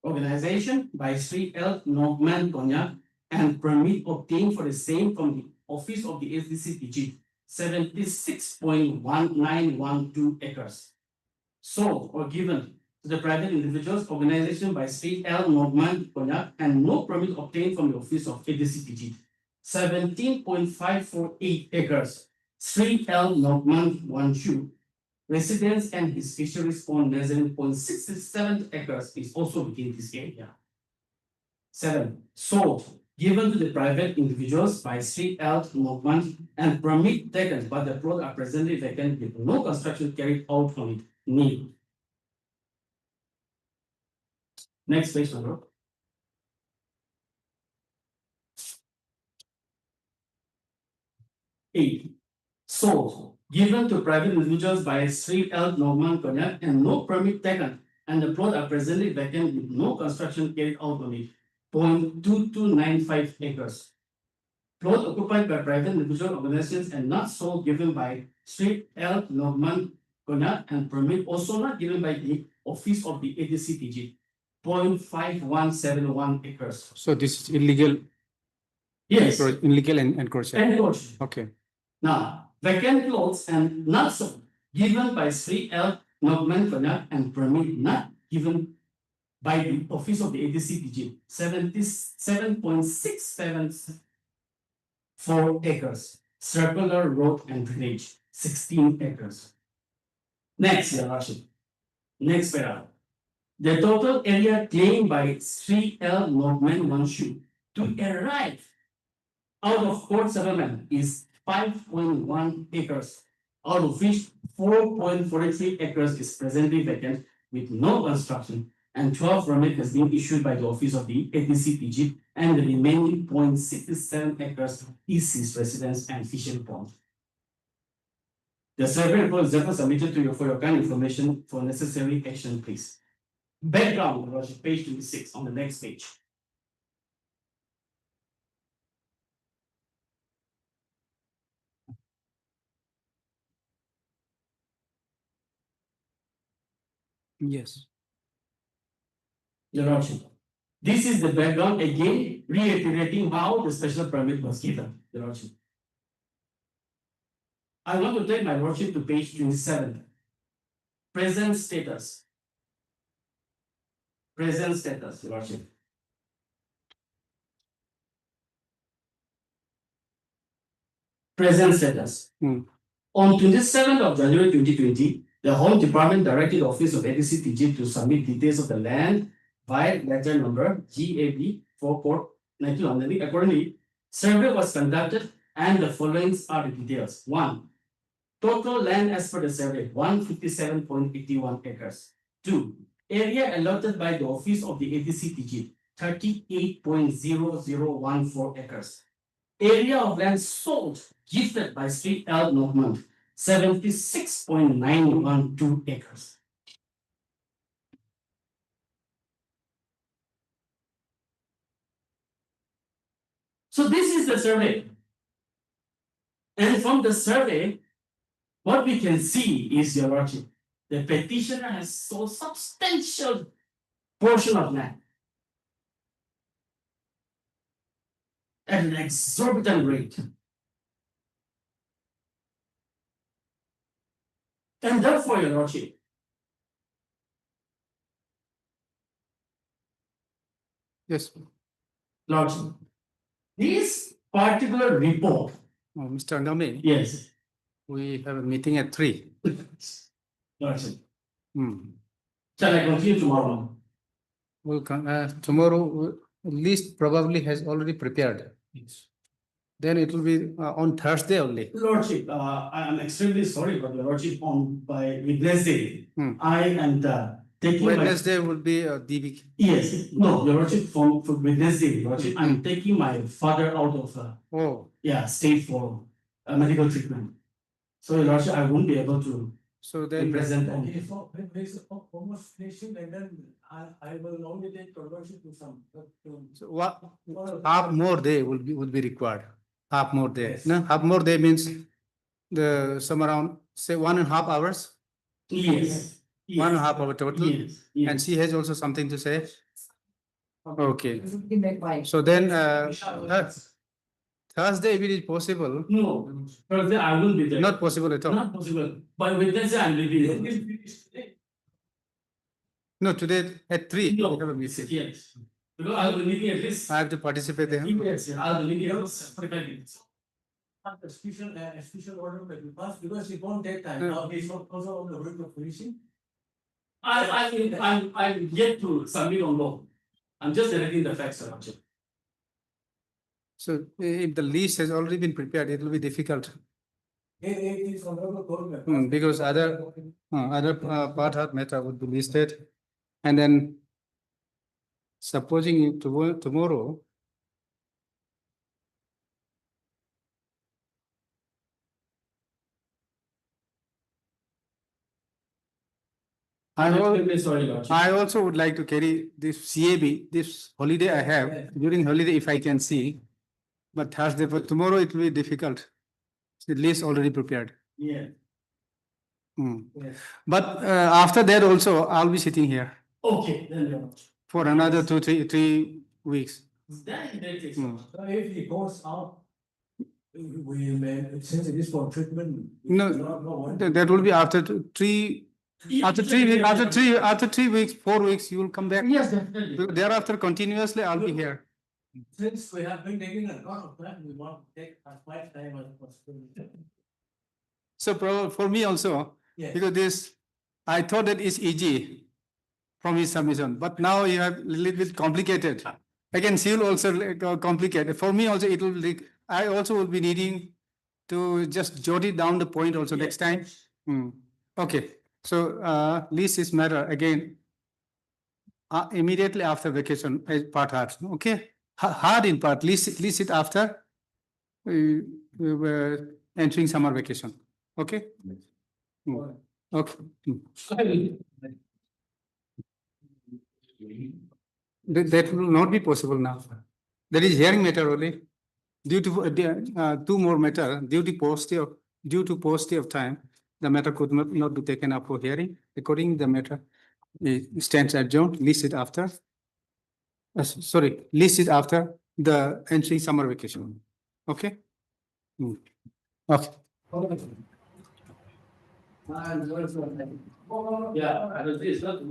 organization by Sri L. Norman Konyak and permit obtained for the same from the office of the SDCPG, 76.1912 acres. Sold or given to the private individuals organization by Sri L. Norman Konyak and no permit obtained from the office of ADCPG, 17.548 acres. Sri L. Norman Wanshu residence and his fisheries pond measuring 0.67 acres is also within this area. 7. Sold, given to the private individuals by Sri L. Norman and permit taken, but the plot are presently vacant with no construction carried out on it. Nil. Next page, number. 8. Sold, given to private individuals by Sri L. Norman Konyak and no permit taken, and the plot are presently vacant with no construction carried out on it. 0.2295 acres. Plot occupied by private individual organizations and not sold given by Sri L. Norman Konyak and permit also not given by the office of the ADCPG. 0.5171 acres. So this is illegal. Yes. Illegal encroachment. Encroachment. Okay. Now, vacant plots and not sold given by Sri L. Norman Konyak and permit not given by the office of the ADCPG, 77.674 acres. Circular road and drainage, 16 acres. Next, Your Lordship. Next paragraph. The total area claimed by Sri L. Norman Wanshu to arrive out of court settlement is 5.1 acres, out of which 4.43 acres is presently vacant with no construction, and 12 permit has been issued by the office of the ADCPG, and the remaining 0.67 acres is his residence and fishing pond. The survey report is therefore submitted to you for your kind information for necessary action, please. Background, Your Lordship, page 26 on the next page. Yes. Your Lordship, this is the background again, reiterating how the special permit was given, Your Lordship. I want to take my Lordship to page 27. Present status. Present status, Your Lordship. Present status. On 27th of January 2020, the Home Department directed the Office of ADCPG to submit details of the land via letter number GAB 4492. Accordingly, survey was conducted and the following are the details. 1. Total land as per the survey, 157.81 acres. 2. Area allotted by the office of the ADCPG, 38.0014 acres. Area of land sold, gifted by Sri L. Norman, 76.912 acres. So this is the survey. And from the survey, what we can see is, Your Lordship, the petitioner has sold substantial portion of land at an exorbitant rate. And therefore, Your Lordship, Yes. Lordship, this particular report, Mr. Name, yes, we have a meeting at 3. Lordship, Hmm. shall I continue tomorrow? We'll come tomorrow. List probably has already prepared. Yes. Then it will be on Thursday only. Lordship, I am extremely sorry, but Your Lordship, by Wednesday, I am taking Wednesday will be DB. Yes, no, Your Lordship, for Wednesday, Your Lordship, I'm taking my father out of Oh, state for medical treatment. So, Your Lordship, I won't be able to So then, present them. Okay, so when there is almost finishing and then I will only take conversion to some. so what, half more day would be required. Half more day. Yes. No, half more day means the some around say 1.5 hours, Yes. 1.5 hour total. Yes. And she has also something to say. Okay. Give back by. So then, Thursday, if it is possible, No, Thursday I will be there. not possible at all. Not possible. By Wednesday I'm leaving. No, today at 3. No, we have a meeting. yes. Because I'll be meeting at least. I have to participate there. Yes, I'll be meeting at least 45 minutes. A special order that we pass because it won't take time. Now he's not also on the verge of finishing. I'm yet to submit on law. I'm just directing the facts, Your Lordship. So if the list has already been prepared, it will be difficult. It is on the government. Because other part of matter would be listed. And then supposing tomorrow, I'm extremely sorry, Lordship. I also would like to carry this CAB, this holiday I have, during holiday if I can see. But Thursday, for tomorrow it will be difficult. The list already prepared. Yeah. Yes. But after that also, I'll be sitting here Okay, then Your Lordship. for another 3 weeks. That takes. Hmm. So if he goes out, we may, since it is for treatment. No, that will be after 3 weeks, 4 weeks, you will come back. Yes, definitely. Thereafter, continuously, I'll be here. Since we have been taking a lot of time, we want to take as much time as possible. So for me also, Yes. because this, I thought that is easy from his submission, but now you have a little bit complicated. Again, she will also complicated. For me also, it will, I also will be needing to just jot it down the point also next time. Okay, so list is matter again. Immediately after vacation, part hard, okay? Hard in part, list it after we were entering summer vacation, okay? Okay. That will not be possible now. That is hearing matter only. Due to 2 more matter, due to paucity of time, the matter could not be taken up for hearing. According the matter, it stands adjourned, list it after. List it after the entering summer vacation. Okay? Okay. Yeah, I will say it's not.